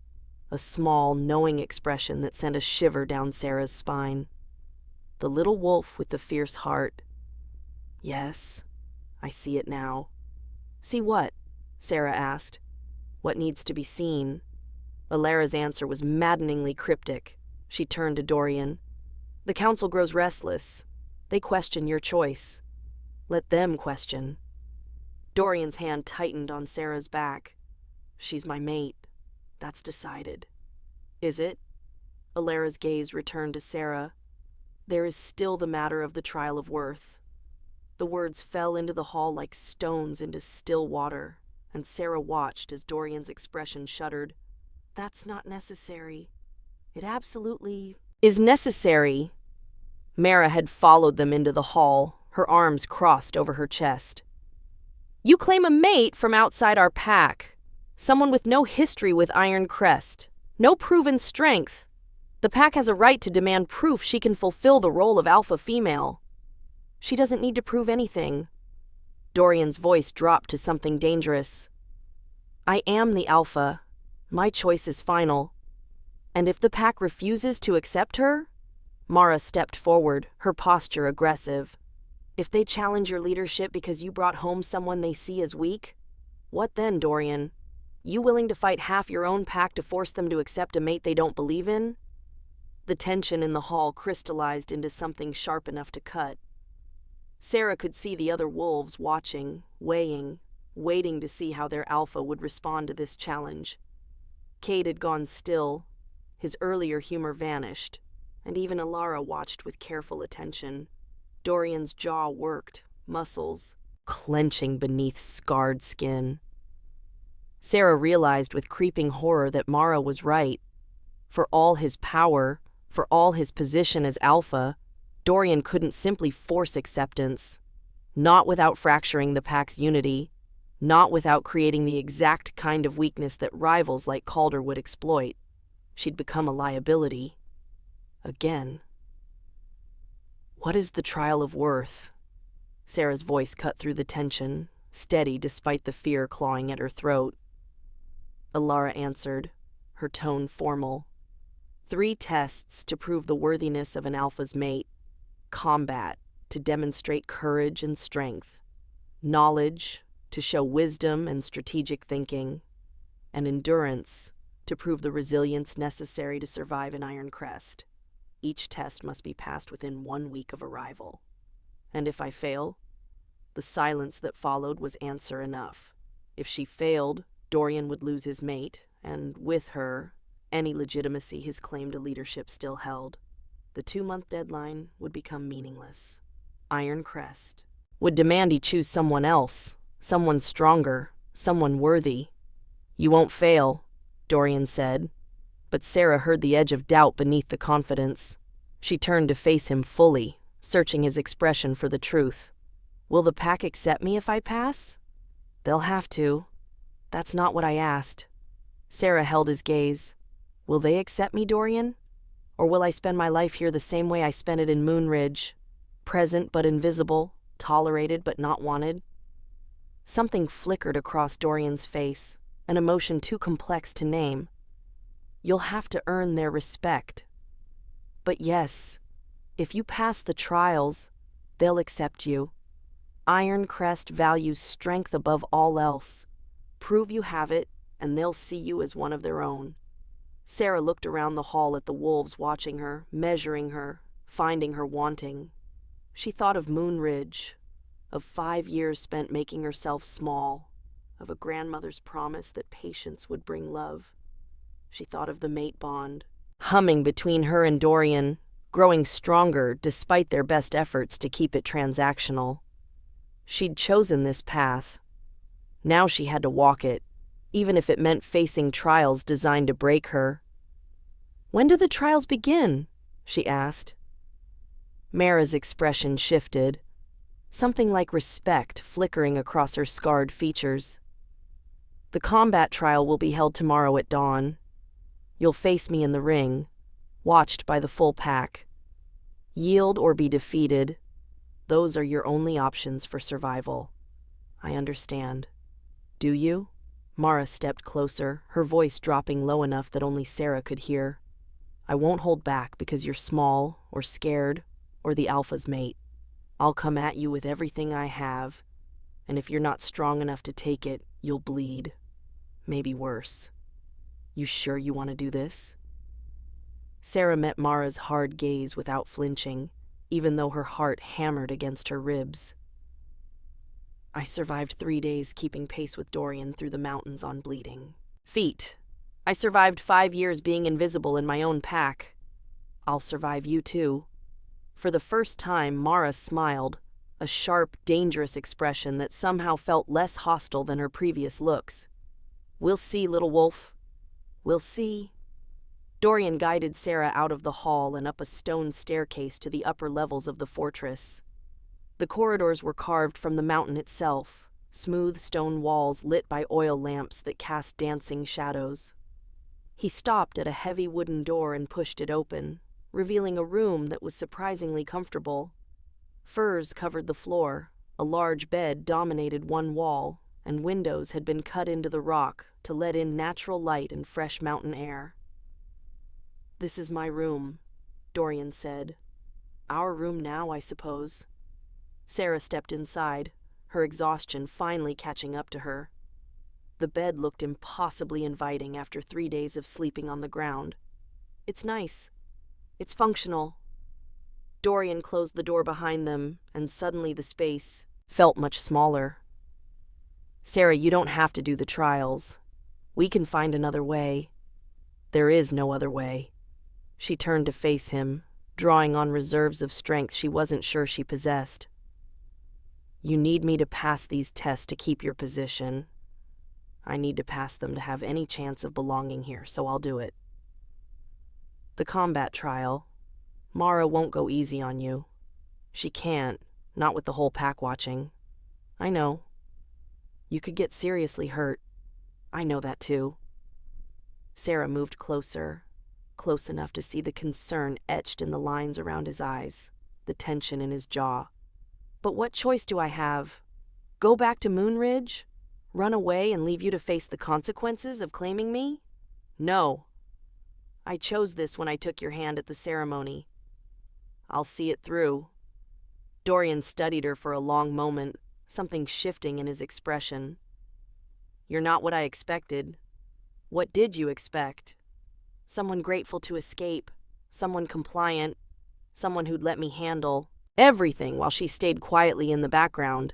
a small, knowing expression that sent a shiver down Sarah's spine. The little wolf with the fierce heart. "Yes, I see it now." "See what?" Sarah asked. "What needs to be seen?" Ilara's answer was maddeningly cryptic. She turned to Dorian. "The council grows restless. They question your choice. Let them question." Dorian's hand tightened on Sarah's back. "She's my mate. That's decided." "Is it?" Ilara's gaze returned to Sarah. "There is still the matter of the trial of worth." The words fell into the hall like stones into still water, and Sarah watched as Dorian's expression shuddered. "That's not necessary. It absolutely is necessary." Mara had followed them into the hall, her arms crossed over her chest. "You claim a mate from outside our pack, someone with no history with Iron Crest, no proven strength. The pack has a right to demand proof she can fulfill the role of alpha female." "She doesn't need to prove anything." Dorian's voice dropped to something dangerous. "I am the alpha. My choice is final. And if the pack refuses to accept her, Mara stepped forward, her posture aggressive. If they challenge your leadership because you brought home someone they see as weak, what then, Dorian? You willing to fight half your own pack to force them to accept a mate they don't believe in? The tension in the hall crystallized into something sharp enough to cut. Sarah could see the other wolves watching, weighing, waiting to see how their alpha would respond to this challenge. Cade had gone still, his earlier humor vanished, and even Alara watched with careful attention. Dorian's jaw worked, muscles clenching beneath scarred skin. Sarah realized with creeping horror that Mara was right. For all his power, for all his position as alpha, Dorian couldn't simply force acceptance, not without fracturing the pack's unity, not without creating the exact kind of weakness that rivals like Calder would exploit. She'd become a liability. Again. What is the trial of worth? Sarah's voice cut through the tension, steady despite the fear clawing at her throat. Alara answered, her tone formal. 3 tests to prove the worthiness of an alpha's mate. Combat, to demonstrate courage and strength. Knowledge, to show wisdom and strategic thinking. And endurance, to prove the resilience necessary to survive an Iron Crest. Each test must be passed within 1 week of arrival. And if I fail, the silence that followed was answer enough. If she failed, Dorian would lose his mate, and with her, any legitimacy his claim to leadership still held. The 2-month deadline would become meaningless. Iron Crest would demand he choose someone else, someone stronger, someone worthy. You won't fail, Dorian said, but Sarah heard the edge of doubt beneath the confidence. She turned to face him fully, searching his expression for the truth. Will the pack accept me if I pass? They'll have to. That's not what I asked. Sarah held his gaze. Will they accept me, Dorian? Or will I spend my life here the same way I spent it in Moonridge? Present but invisible, tolerated but not wanted? Something flickered across Dorian's face, an emotion too complex to name. You'll have to earn their respect. But yes, if you pass the trials, they'll accept you. Iron Crest values strength above all else. Prove you have it, and they'll see you as one of their own. Sarah looked around the hall at the wolves watching her, measuring her, finding her wanting. She thought of Moonridge, of 5 years spent making herself small, of a grandmother's promise that patience would bring love. She thought of the mate bond, humming between her and Dorian, growing stronger despite their best efforts to keep it transactional. She'd chosen this path. Now she had to walk it, even if it meant facing trials designed to break her. When do the trials begin? She asked. Mara's expression shifted, something like respect flickering across her scarred features. The combat trial will be held tomorrow at dawn. You'll face me in the ring, watched by the full pack. Yield or be defeated. Those are your only options for survival. I understand. Do you? Mara stepped closer, her voice dropping low enough that only Sarah could hear. I won't hold back because you're small, or scared, or the alpha's mate. I'll come at you with everything I have, and if you're not strong enough to take it, you'll bleed. Maybe worse. You sure you want to do this? Sarah met Mara's hard gaze without flinching, even though her heart hammered against her ribs. I survived 3 days keeping pace with Dorian through the mountains on bleeding feet. I survived 5 years being invisible in my own pack. I'll survive you too. For the first time, Mara smiled, a sharp, dangerous expression that somehow felt less hostile than her previous looks. We'll see, little wolf. We'll see. Dorian guided Sarah out of the hall and up a stone staircase to the upper levels of the fortress. The corridors were carved from the mountain itself, smooth stone walls lit by oil lamps that cast dancing shadows. He stopped at a heavy wooden door and pushed it open, revealing a room that was surprisingly comfortable. Furs covered the floor, a large bed dominated one wall, and windows had been cut into the rock to let in natural light and fresh mountain air. This is my room, Dorian said. Our room now, I suppose. Sarah stepped inside, her exhaustion finally catching up to her. The bed looked impossibly inviting after 3 days of sleeping on the ground. It's nice. It's functional. Dorian closed the door behind them, and suddenly the space felt much smaller. Sarah, you don't have to do the trials. We can find another way. There is no other way. She turned to face him, drawing on reserves of strength she wasn't sure she possessed. You need me to pass these tests to keep your position. I need to pass them to have any chance of belonging here, so I'll do it. The combat trial. Mara won't go easy on you. She can't, not with the whole pack watching. I know. You could get seriously hurt. I know that too. Sarah moved closer, close enough to see the concern etched in the lines around his eyes, the tension in his jaw. But what choice do I have? Go back to Moonridge? Run away and leave you to face the consequences of claiming me? No. I chose this when I took your hand at the ceremony. I'll see it through. Dorian studied her for a long moment, something shifting in his expression. You're not what I expected. What did you expect? Someone grateful to escape, someone compliant, someone who'd let me handle everything while she stayed quietly in the background.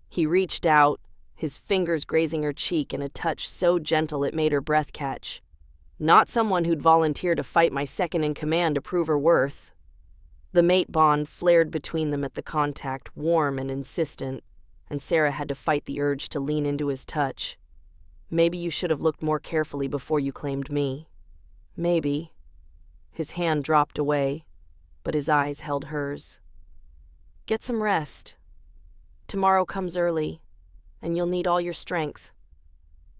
He reached out, his fingers grazing her cheek in a touch so gentle it made her breath catch. Not someone who'd volunteer to fight my second-in-command to prove her worth. The mate bond flared between them at the contact, warm and insistent, and Sarah had to fight the urge to lean into his touch. Maybe you should have looked more carefully before you claimed me. Maybe. His hand dropped away, but his eyes held hers. Get some rest. Tomorrow comes early, and you'll need all your strength.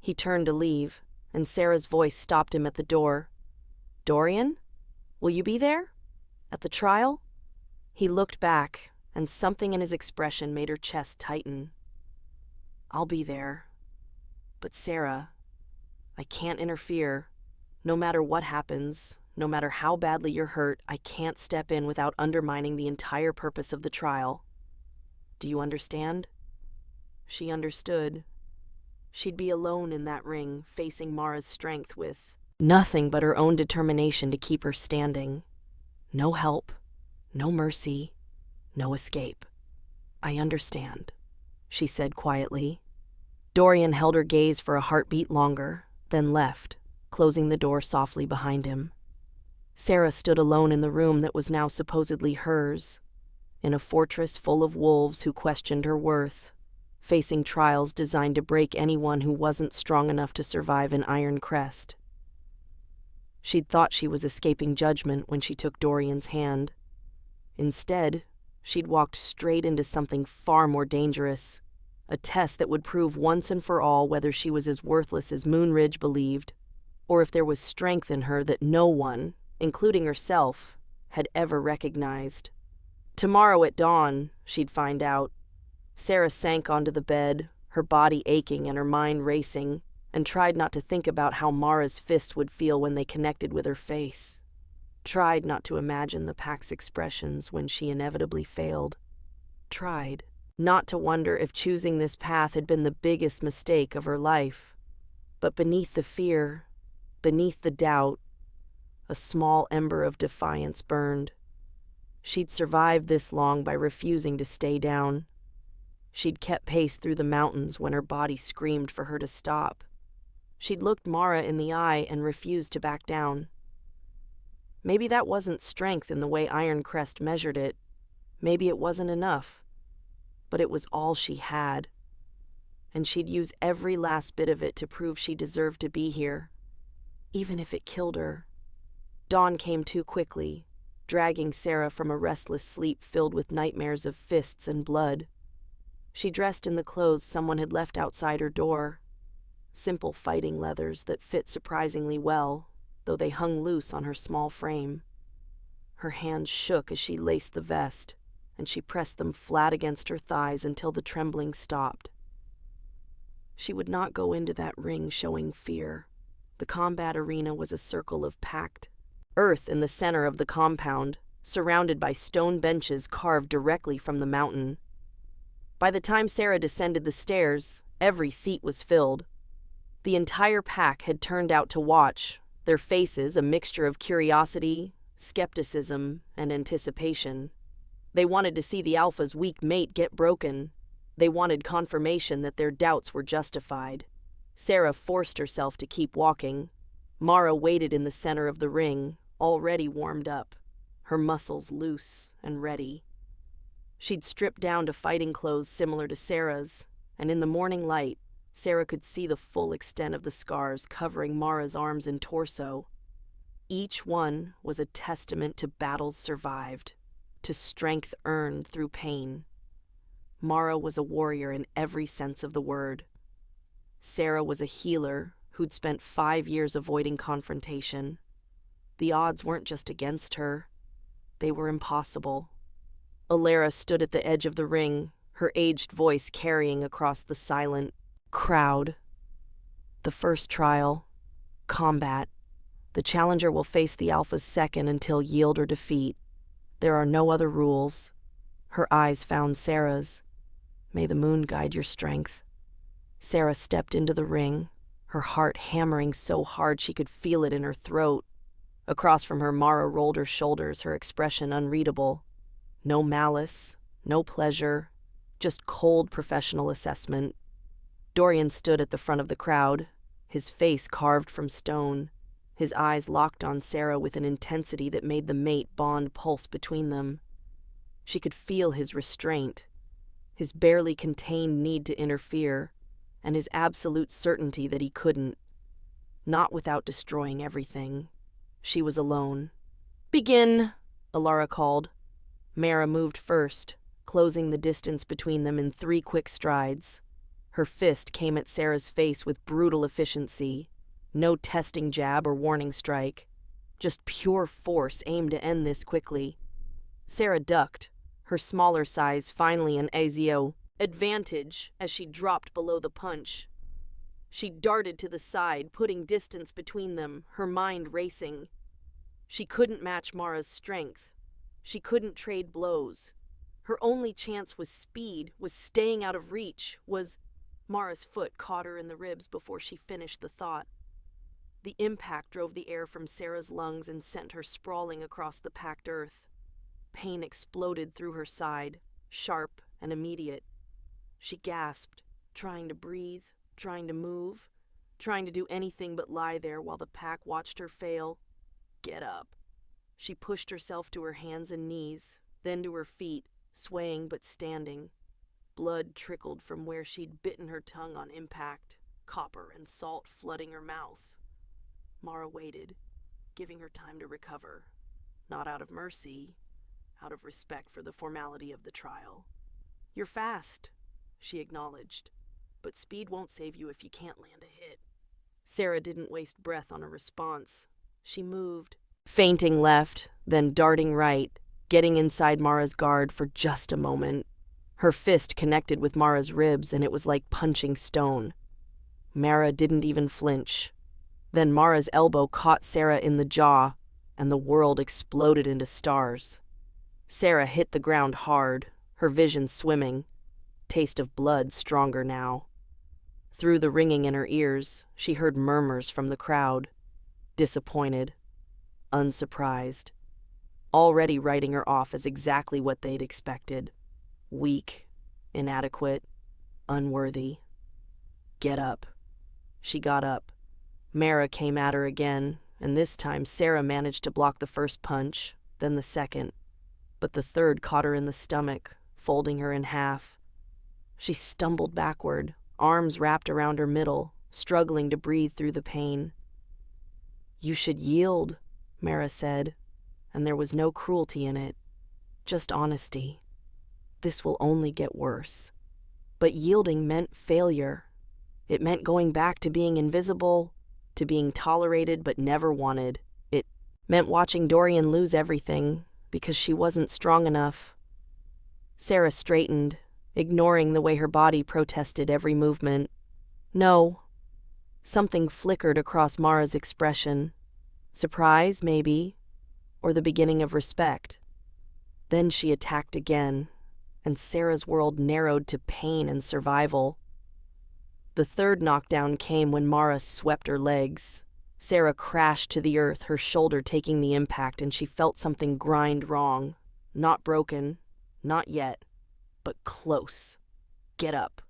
He turned to leave, and Sarah's voice stopped him at the door. Dorian? Will you be there? At the trial? He looked back, and something in his expression made her chest tighten. I'll be there. But Sarah, I can't interfere. No matter what happens, no matter how badly you're hurt, I can't step in without undermining the entire purpose of the trial. Do you understand? She understood. She'd be alone in that ring, facing Mara's strength with nothing but her own determination to keep her standing. No help, no mercy, no escape. I understand, she said quietly. Dorian held her gaze for a heartbeat longer, then left, closing the door softly behind him. Sarah stood alone in the room that was now supposedly hers, in a fortress full of wolves who questioned her worth, facing trials designed to break anyone who wasn't strong enough to survive an Iron Crest. She'd thought she was escaping judgment when she took Dorian's hand. Instead, she'd walked straight into something far more dangerous, a test that would prove once and for all whether she was as worthless as Moonridge believed, or if there was strength in her that no one, including herself, had ever recognized. Tomorrow at dawn, she'd find out. Sarah sank onto the bed, her body aching and her mind racing, and tried not to think about how Mara's fists would feel when they connected with her face. Tried not to imagine the pack's expressions when she inevitably failed. Tried not to wonder if choosing this path had been the biggest mistake of her life. But beneath the fear, beneath the doubt, a small ember of defiance burned. She'd survived this long by refusing to stay down. She'd kept pace through the mountains when her body screamed for her to stop. She'd looked Mara in the eye and refused to back down. Maybe that wasn't strength in the way Ironcrest measured it. Maybe it wasn't enough. But it was all she had. And she'd use every last bit of it to prove she deserved to be here, even if it killed her. Dawn came too quickly, dragging Sarah from a restless sleep filled with nightmares of fists and blood. She dressed in the clothes someone had left outside her door. Simple fighting leathers that fit surprisingly well, though they hung loose on her small frame. Her hands shook as she laced the vest, and she pressed them flat against her thighs until the trembling stopped. She would not go into that ring showing fear. The combat arena was a circle of packed, Earth in the center of the compound, surrounded by stone benches carved directly from the mountain. By the time Sarah descended the stairs, every seat was filled. The entire pack had turned out to watch, their faces a mixture of curiosity, skepticism, and anticipation. They wanted to see the alpha's weak mate get broken. They wanted confirmation that their doubts were justified. Sarah forced herself to keep walking. Mara waited in the center of the ring, already warmed up, her muscles loose and ready. She'd stripped down to fighting clothes similar to Sarah's, and in the morning light, Sarah could see the full extent of the scars covering Mara's arms and torso. Each one was a testament to battles survived, to strength earned through pain. Mara was a warrior in every sense of the word. Sarah was a healer who'd spent 5 years avoiding confrontation. The odds weren't just against her. They were impossible. Alara stood at the edge of the ring, her aged voice carrying across the silent crowd. The first trial, combat. The challenger will face the alpha's second until yield or defeat. There are no other rules. Her eyes found Sarah's. May the moon guide your strength. Sarah stepped into the ring, her heart hammering so hard she could feel it in her throat. Across from her, Mara rolled her shoulders, her expression unreadable. No malice, no pleasure, just cold professional assessment. Dorian stood at the front of the crowd, his face carved from stone, his eyes locked on Sarah with an intensity that made the mate bond pulse between them. She could feel his restraint, his barely contained need to interfere, and his absolute certainty that he couldn't. Not without destroying everything. She was alone. "Begin," Alara called. Mara moved first, closing the distance between them in 3 quick strides. Her fist came at Sarah's face with brutal efficiency. No testing jab or warning strike. Just pure force aimed to end this quickly. Sarah ducked, her smaller size finally an Azio advantage as she dropped below the punch. She darted to the side, putting distance between them, her mind racing. She couldn't match Mara's strength. She couldn't trade blows. Her only chance was speed, was staying out of reach, was... Mara's foot caught her in the ribs before she finished the thought. The impact drove the air from Sarah's lungs and sent her sprawling across the packed earth. Pain exploded through her side, sharp and immediate. She gasped, trying to breathe, trying to move, trying to do anything but lie there while the pack watched her fail. "Get up." She pushed herself to her hands and knees, then to her feet, swaying but standing. Blood trickled from where she'd bitten her tongue on impact, copper and salt flooding her mouth. Mara waited, giving her time to recover, not out of mercy, out of respect for the formality of the trial. "You're fast," she acknowledged, "but speed won't save you if you can't land a hit." Sarah didn't waste breath on a response. She moved, feinting left, then darting right, getting inside Mara's guard for just a moment. Her fist connected with Mara's ribs, and it was like punching stone. Mara didn't even flinch. Then Mara's elbow caught Sarah in the jaw, and the world exploded into stars. Sarah hit the ground hard, her vision swimming. Taste of blood stronger now. Through the ringing in her ears, she heard murmurs from the crowd. Disappointed, unsurprised, already writing her off as exactly what they'd expected. Weak, inadequate, unworthy. "Get up." She got up. Mara came at her again, and this time Sarah managed to block the first punch, then the second. But the third caught her in the stomach, folding her in half. She stumbled backward, arms wrapped around her middle, struggling to breathe through the pain. "You should yield," Mara said, and there was no cruelty in it, just honesty. This will only get worse. But yielding meant failure. It meant going back to being invisible, to being tolerated but never wanted. It meant watching Dorian lose everything because she wasn't strong enough. Sarah straightened, ignoring the way her body protested every movement. "No." Something flickered across Mara's expression. Surprise, maybe, or the beginning of respect. Then she attacked again, and Sarah's world narrowed to pain and survival. The third knockdown came when Mara swept her legs. Sarah crashed to the earth, her shoulder taking the impact, and she felt something grind wrong. Not broken, not yet, but close. Get up.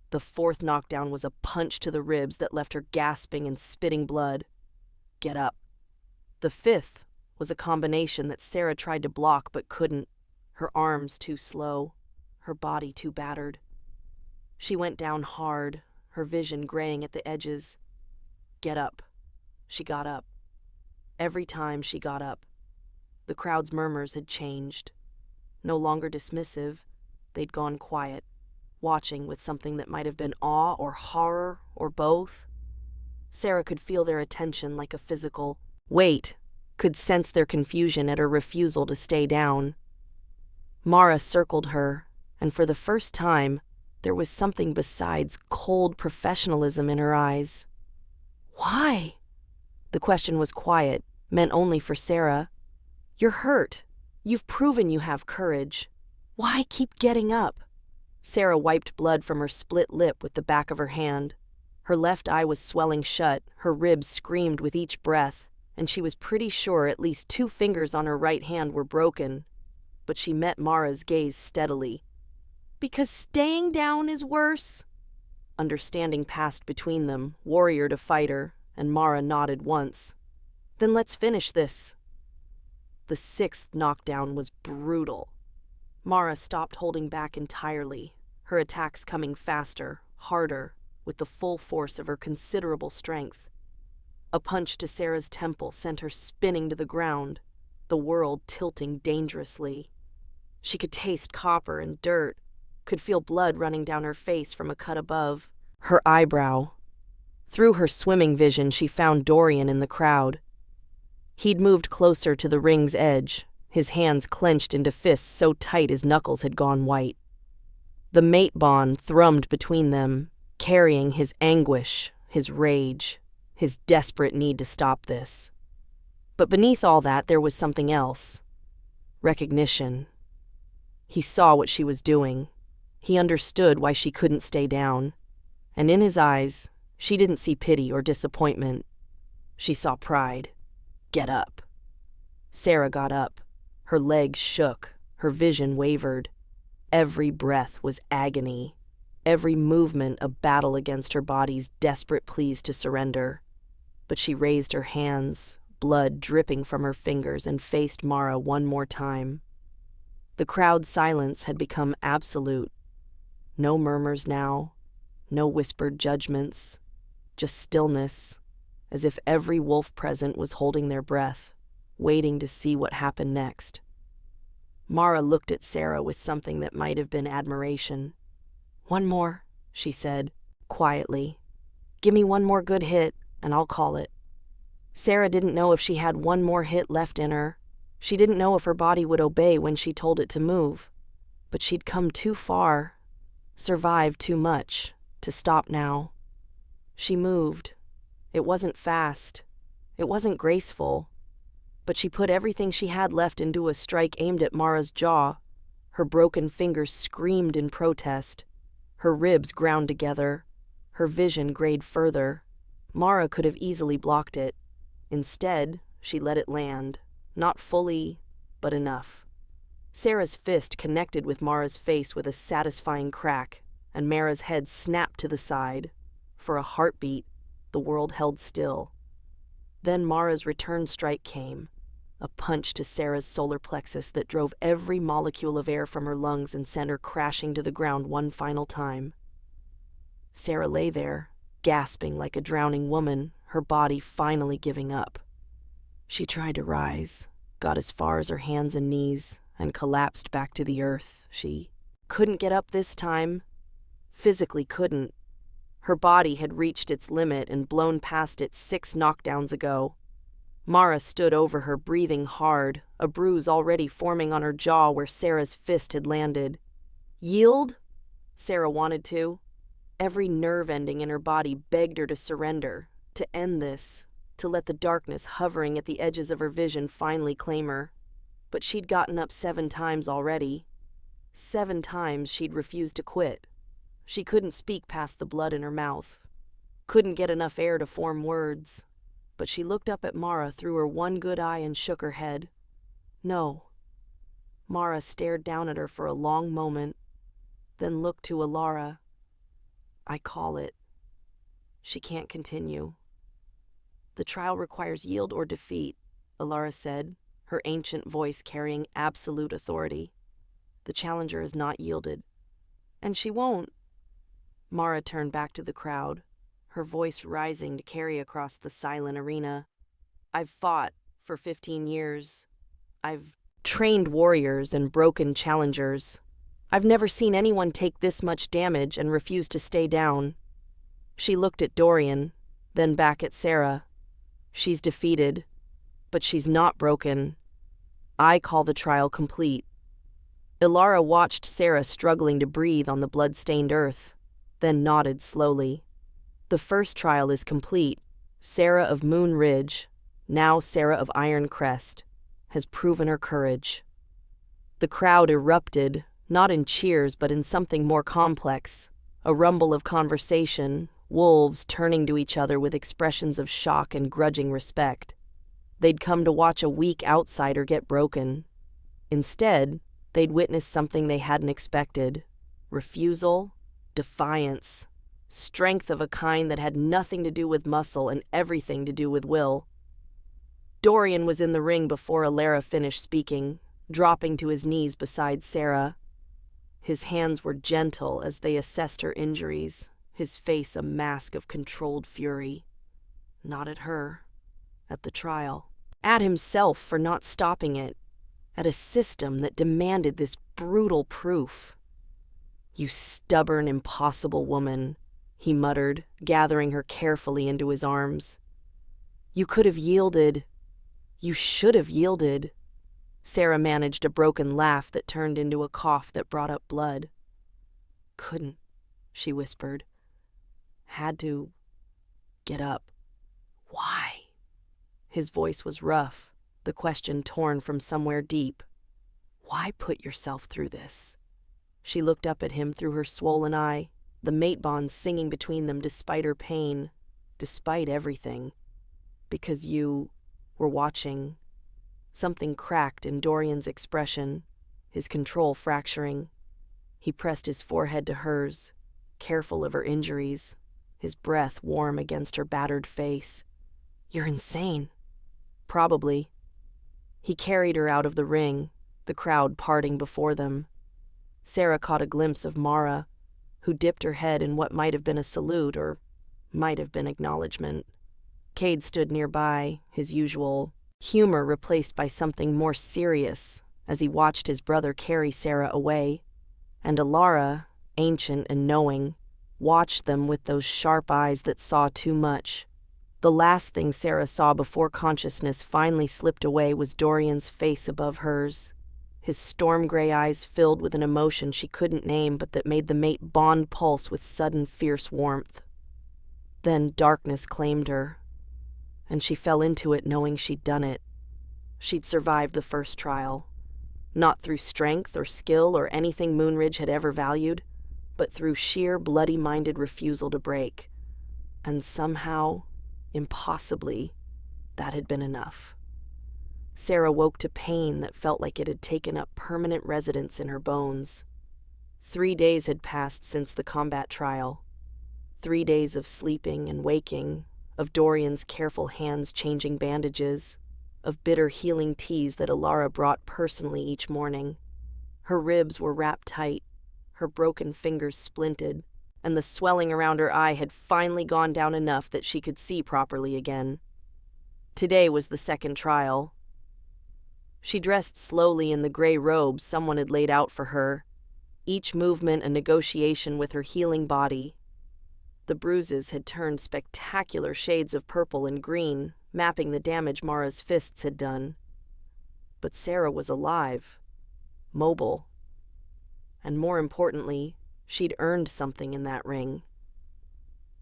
The fourth knockdown was a punch to the ribs that left her gasping and spitting blood. Get up. The fifth was a combination that Sarah tried to block but couldn't. Her arms too slow, her body too battered. She went down hard, her vision graying at the edges. Get up. She got up. Every time she got up, the crowd's murmurs had changed. No longer dismissive, they'd gone quiet, watching with something that might have been awe or horror or both. Sarah could feel their attention like a physical weight, could sense their confusion at her refusal to stay down. Mara circled her, and for the first time, there was something besides cold professionalism in her eyes. Why? The question was quiet, meant only for Sarah. You're hurt. You've proven you have courage. Why keep getting up? Sarah wiped blood from her split lip with the back of her hand. Her left eye was swelling shut, her ribs screamed with each breath, and she was pretty sure at least 2 fingers on her right hand were broken. But she met Mara's gaze steadily. Because staying down is worse? Understanding passed between them, warrior to fighter, and Mara nodded once. Then let's finish this. The 6th knockdown was brutal. Mara stopped holding back entirely, her attacks coming faster, harder, with the full force of her considerable strength. A punch to Sarah's temple sent her spinning to the ground, the world tilting dangerously. She could taste copper and dirt, could feel blood running down her face from a cut above, her eyebrow. Through her swimming vision, she found Dorian in the crowd. He'd moved closer to the ring's edge, his hands clenched into fists so tight his knuckles had gone white. The mate bond thrummed between them, carrying his anguish, his rage, his desperate need to stop this. But beneath all that, there was something else. Recognition. He saw what she was doing. He understood why she couldn't stay down. And in his eyes, she didn't see pity or disappointment. She saw pride. Get up. Sarah got up. Her legs shook. Her vision wavered. Every breath was agony. Every movement a battle against her body's desperate pleas to surrender. But she raised her hands, blood dripping from her fingers, and faced Mara one more time. The crowd's silence had become absolute. No murmurs now, no whispered judgments, just stillness, as if every wolf present was holding their breath, waiting to see what happened next. Mara looked at Sarah with something that might have been admiration. "One more," she said, quietly. "Give me one more good hit, and I'll call it." Sarah didn't know if she had one more hit left in her. She didn't know if her body would obey when she told it to move. But she'd come too far, survived too much, to stop now. She moved. It wasn't fast. It wasn't graceful. But she put everything she had left into a strike aimed at Mara's jaw. Her broken fingers screamed in protest. Her ribs ground together. Her vision grayed further. Mara could have easily blocked it. Instead, she let it land. Not fully, but enough. Sarah's fist connected with Mara's face with a satisfying crack, and Mara's head snapped to the side. For a heartbeat, the world held still. Then Mara's return strike came, a punch to Sarah's solar plexus that drove every molecule of air from her lungs and sent her crashing to the ground one final time. Sarah lay there, gasping like a drowning woman, her body finally giving up. She tried to rise, got as far as her hands and knees, and collapsed back to the earth. She couldn't get up this time. Physically couldn't. Her body had reached its limit and blown past it 6 knockdowns ago. Mara stood over her, breathing hard, a bruise already forming on her jaw where Sarah's fist had landed. Yield? Sarah wanted to. Every nerve ending in her body begged her to surrender, to end this, to let the darkness hovering at the edges of her vision finally claim her. But she'd gotten up 7 times already. 7 times she'd refused to quit. She couldn't speak past the blood in her mouth. Couldn't get enough air to form words. But she looked up at Mara through her one good eye and shook her head. No. Mara stared down at her for a long moment, then looked to Alara. I call it. She can't continue. The trial requires yield or defeat, Alara said, her ancient voice carrying absolute authority. The challenger has not yielded. And she won't. Mara turned back to the crowd, her voice rising to carry across the silent arena. I've fought for 15 years. I've trained warriors and broken challengers. I've never seen anyone take this much damage and refuse to stay down. She looked at Dorian, then back at Sarah. She's defeated, but she's not broken. I call the trial complete. Ilara watched Sarah struggling to breathe on the blood-stained earth, then nodded slowly. The first trial is complete. Sarah of Moon Ridge, now Sarah of Iron Crest, has proven her courage. The crowd erupted, not in cheers but in something more complex, a rumble of conversation, wolves turning to each other with expressions of shock and grudging respect. They'd come to watch a weak outsider get broken. Instead, they'd witness something they hadn't expected: refusal, defiance, strength of a kind that had nothing to do with muscle and everything to do with will. Dorian was in the ring before Alara finished speaking, dropping to his knees beside Sarah. His hands were gentle as they assessed her injuries, his face a mask of controlled fury. Not at her, at the trial. At himself for not stopping it, at a system that demanded this brutal proof. You stubborn, impossible woman, he muttered, gathering her carefully into his arms. You could have yielded. You should have yielded. Sarah managed a broken laugh that turned into a cough that brought up blood. Couldn't, she whispered. Had to get up. Why? His voice was rough, the question torn from somewhere deep. Why put yourself through this? She looked up at him through her swollen eye, the mate bond singing between them despite her pain, despite everything. Because you were watching. Something cracked in Dorian's expression, his control fracturing. He pressed his forehead to hers, careful of her injuries, his breath warm against her battered face. You're insane. Probably. He carried her out of the ring, the crowd parting before them. Sarah caught a glimpse of Mara, who dipped her head in what might have been a salute or might have been acknowledgement. Cade stood nearby, his usual humor replaced by something more serious as he watched his brother carry Sarah away, and Alara, ancient and knowing, watched them with those sharp eyes that saw too much. The last thing Sarah saw before consciousness finally slipped away was Dorian's face above hers, his storm-gray eyes filled with an emotion she couldn't name but that made the mate bond pulse with sudden fierce warmth. Then darkness claimed her, and she fell into it knowing she'd done it. She'd survived the first trial, not through strength or skill or anything Moonridge had ever valued, but through sheer bloody-minded refusal to break. And somehow, impossibly, that had been enough. Sarah woke to pain that felt like it had taken up permanent residence in her bones. 3 days had passed since the combat trial. 3 days of sleeping and waking, of Dorian's careful hands changing bandages, of bitter healing teas that Alara brought personally each morning. Her ribs were wrapped tight, her broken fingers splinted, and the swelling around her eye had finally gone down enough that she could see properly again. Today was the second trial. She dressed slowly in the gray robes someone had laid out for her, each movement a negotiation with her healing body. The bruises had turned spectacular shades of purple and green, mapping the damage Mara's fists had done. But Sarah was alive, mobile, and more importantly, she'd earned something in that ring.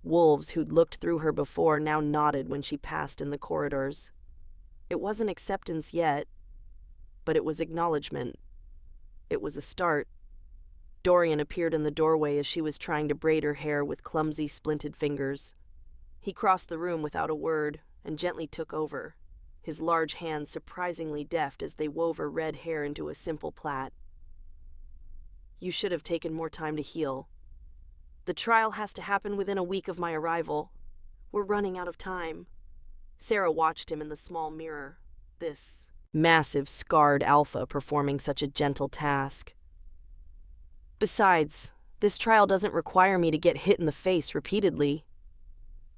Wolves who'd looked through her before now nodded when she passed in the corridors. It wasn't acceptance yet, but it was acknowledgement. It was a start. Dorian appeared in the doorway as she was trying to braid her hair with clumsy, splinted fingers. He crossed the room without a word and gently took over, his large hands surprisingly deft as they wove her red hair into a simple plait. "You should have taken more time to heal. The trial has to happen within a week of my arrival. We're running out of time." Sarah watched him in the small mirror, this massive, scarred alpha performing such a gentle task. "Besides, this trial doesn't require me to get hit in the face repeatedly.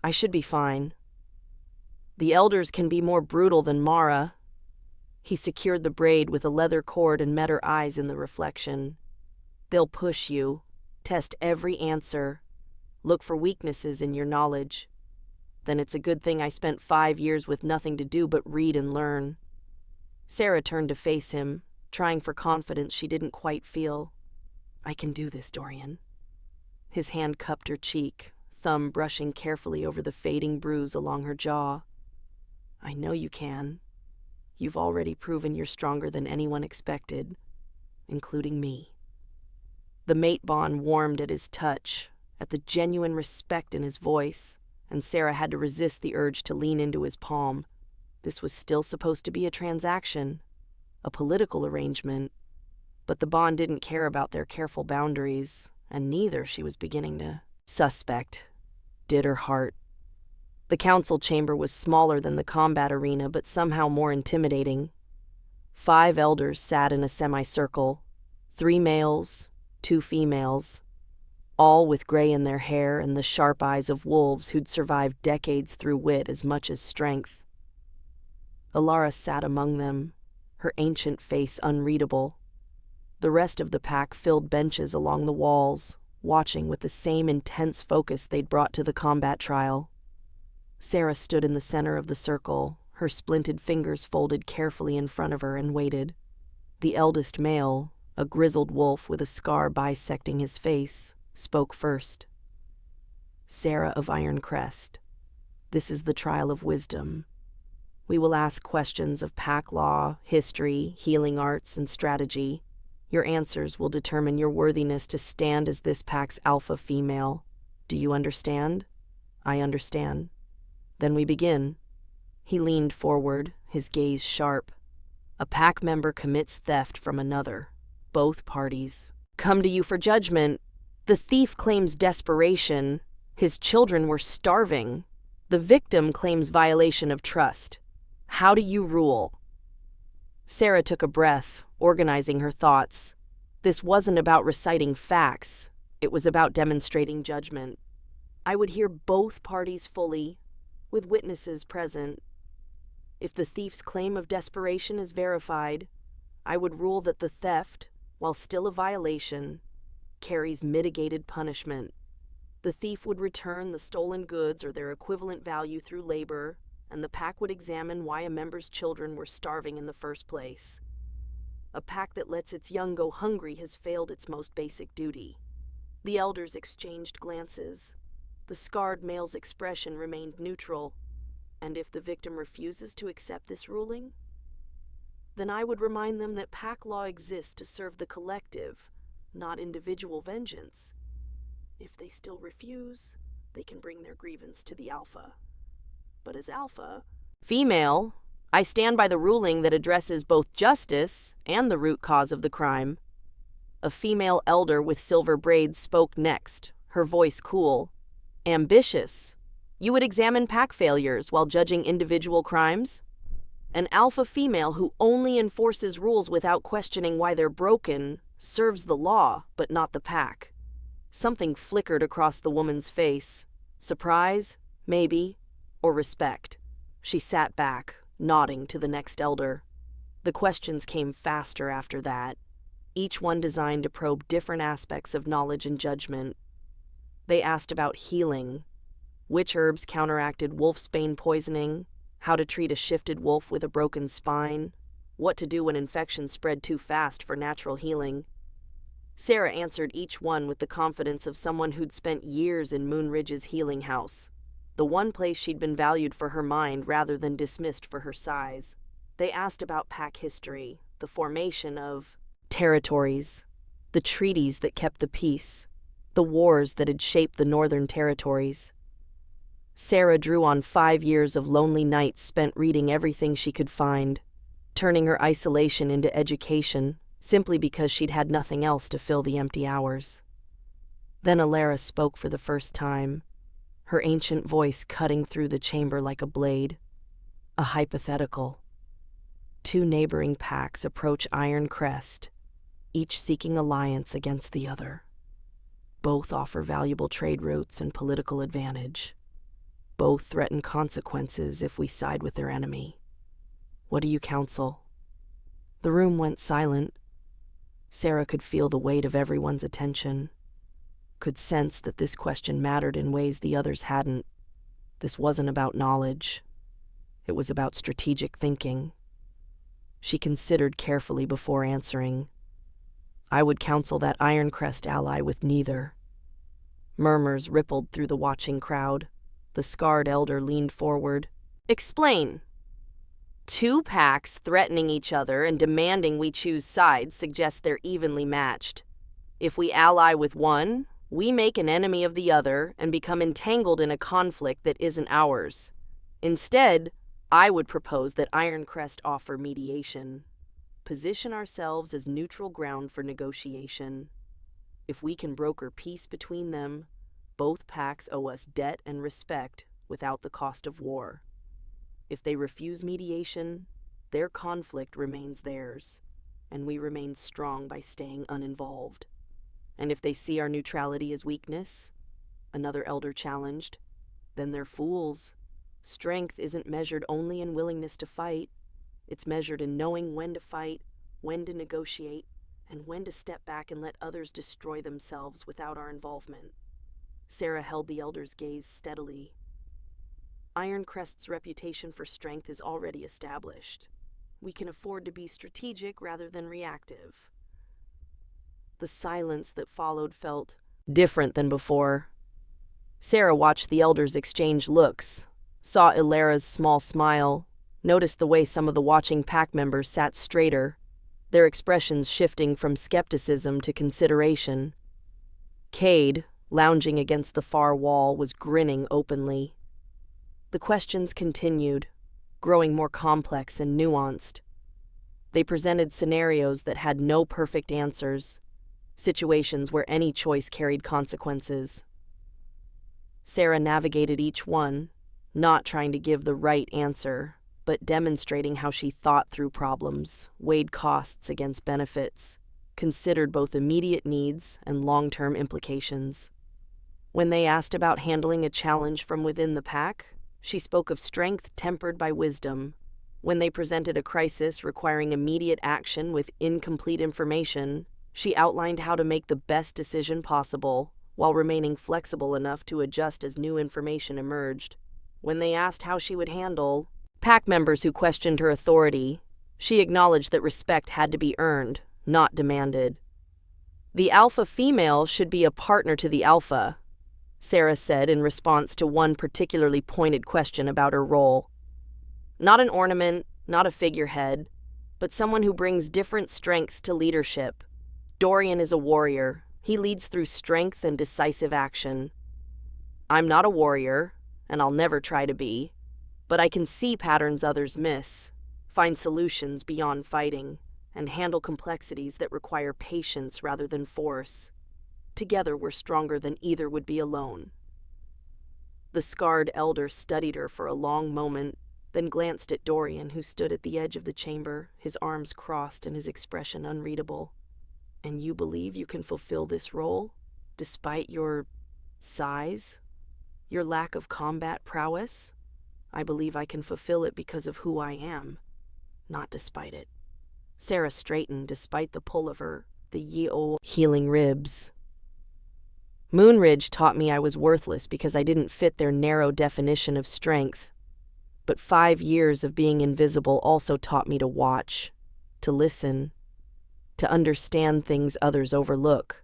I should be fine. The elders can be more brutal than Mara." He secured the braid with a leather cord and met her eyes in the reflection. "They'll push you, test every answer, look for weaknesses in your knowledge. Then it's a good thing I spent 5 years with nothing to do but read and learn." Sarah turned to face him, trying for confidence she didn't quite feel. "I can do this, Dorian." His hand cupped her cheek, thumb brushing carefully over the fading bruise along her jaw. "I know you can. You've already proven you're stronger than anyone expected, including me." The mate bond warmed at his touch, at the genuine respect in his voice, and Sarah had to resist the urge to lean into his palm. This was still supposed to be a transaction, a political arrangement, but the bond didn't care about their careful boundaries, and neither, she was beginning to suspect, did her heart. The council chamber was smaller than the combat arena, but somehow more intimidating. 5 elders sat in a semicircle, 3 males, 2 females, all with gray in their hair and the sharp eyes of wolves who'd survived decades through wit as much as strength. Alara sat among them, her ancient face unreadable. The rest of the pack filled benches along the walls, watching with the same intense focus they'd brought to the combat trial. Sarah stood in the center of the circle, her splinted fingers folded carefully in front of her, and waited. The eldest male, a grizzled wolf with a scar bisecting his face, spoke first. "Sarah of Iron Crest, this is the trial of wisdom. We will ask questions of pack law, history, healing arts, and strategy. Your answers will determine your worthiness to stand as this pack's alpha female. Do you understand?" "I understand." "Then we begin." He leaned forward, his gaze sharp. "A pack member commits theft from another. Both parties come to you for judgment. The thief claims desperation. His children were starving. The victim claims violation of trust. How do you rule?" Sarah took a breath, organizing her thoughts. This wasn't about reciting facts. It was about demonstrating judgment. "I would hear both parties fully, with witnesses present. If the thief's claim of desperation is verified, I would rule that the theft, while still a violation, carries mitigated punishment. The thief would return the stolen goods or their equivalent value through labor, and the pack would examine why a member's children were starving in the first place. A pack that lets its young go hungry has failed its most basic duty." The elders exchanged glances. The scarred male's expression remained neutral. "And if the victim refuses to accept this ruling? Then I would remind them that pack law exists to serve the collective, not individual vengeance. If they still refuse, they can bring their grievance to the alpha. But as alpha, female, I stand by the ruling that addresses both justice and the root cause of the crime." A female elder with silver braids spoke next, her voice cool. "Ambitious. You would examine pack failures while judging individual crimes? An alpha female who only enforces rules without questioning why they're broken serves the law, but not the pack." Something flickered across the woman's face. Surprise, maybe, or respect. She sat back, nodding to the next elder. The questions came faster after that, each one designed to probe different aspects of knowledge and judgment. They asked about healing, which herbs counteracted wolfsbane poisoning, how to treat a shifted wolf with a broken spine, what to do when infections spread too fast for natural healing. Sarah answered each one with the confidence of someone who'd spent years in Moonridge's healing house, the one place she'd been valued for her mind rather than dismissed for her size. They asked about pack history, the formation of territories, the treaties that kept the peace, the wars that had shaped the northern territories. Sarah drew on 5 years of lonely nights spent reading everything she could find, turning her isolation into education, simply because she'd had nothing else to fill the empty hours. Then Alara spoke for the first time, her ancient voice cutting through the chamber like a blade. A hypothetical. 2 neighboring packs approach Iron Crest, each seeking alliance against the other. Both offer valuable trade routes and political advantage. Both threaten consequences if we side with their enemy. What do you counsel? The room went silent. Sarah could feel the weight of everyone's attention, could sense that this question mattered in ways the others hadn't. This wasn't about knowledge. It was about strategic thinking. She considered carefully before answering. I would counsel that Ironcrest ally with neither. Murmurs rippled through the watching crowd. The scarred elder leaned forward. Explain. 2 packs threatening each other and demanding we choose sides suggests they're evenly matched. If we ally with one, we make an enemy of the other and become entangled in a conflict that isn't ours. Instead, I would propose that Ironcrest offer mediation. Position ourselves as neutral ground for negotiation. If we can broker peace between them, both packs owe us debt and respect without the cost of war. If they refuse mediation, their conflict remains theirs, and we remain strong by staying uninvolved. And if they see our neutrality as weakness, another elder challenged, then they're fools. Strength isn't measured only in willingness to fight. It's measured in knowing when to fight, when to negotiate, and when to step back and let others destroy themselves without our involvement. Sarah held the elder's gaze steadily. Ironcrest's reputation for strength is already established. We can afford to be strategic rather than reactive. The silence that followed felt different than before. Sarah watched the elders exchange looks, saw Ilara's small smile, noticed the way some of the watching pack members sat straighter, their expressions shifting from skepticism to consideration. Cade, lounging against the far wall, was grinning openly. The questions continued, growing more complex and nuanced. They presented scenarios that had no perfect answers, situations where any choice carried consequences. Sarah navigated each one, not trying to give the right answer, but demonstrating how she thought through problems, weighed costs against benefits, considered both immediate needs and long-term implications. When they asked about handling a challenge from within the pack, she spoke of strength tempered by wisdom. When they presented a crisis requiring immediate action with incomplete information, she outlined how to make the best decision possible, while remaining flexible enough to adjust as new information emerged. When they asked how she would handle pack members who questioned her authority, she acknowledged that respect had to be earned, not demanded. The alpha female should be a partner to the alpha, Sarah said in response to one particularly pointed question about her role. Not an ornament, not a figurehead, but someone who brings different strengths to leadership. Dorian is a warrior. He leads through strength and decisive action. I'm not a warrior, and I'll never try to be, but I can see patterns others miss, find solutions beyond fighting, and handle complexities that require patience rather than force. Together we're stronger than either would be alone. The scarred elder studied her for a long moment, then glanced at Dorian, who stood at the edge of the chamber, his arms crossed and his expression unreadable. And you believe you can fulfill this role, despite your size, your lack of combat prowess? I believe I can fulfill it because of who I am, not despite it. Sarah straightened despite the pull of the ye-o healing ribs. Moonridge taught me I was worthless because I didn't fit their narrow definition of strength. But 5 years of being invisible also taught me to watch, to listen, to understand things others overlook.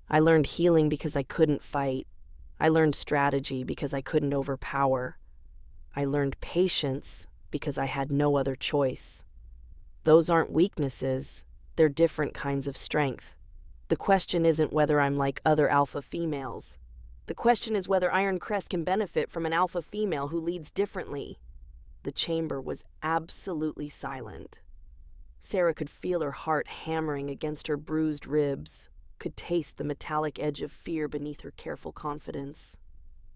I learned healing because I couldn't fight. I learned strategy because I couldn't overpower. I learned patience because I had no other choice. Those aren't weaknesses, they're different kinds of strength. The question isn't whether I'm like other alpha females. The question is whether Iron Crest can benefit from an alpha female who leads differently. The chamber was absolutely silent. Sarah could feel her heart hammering against her bruised ribs, could taste the metallic edge of fear beneath her careful confidence.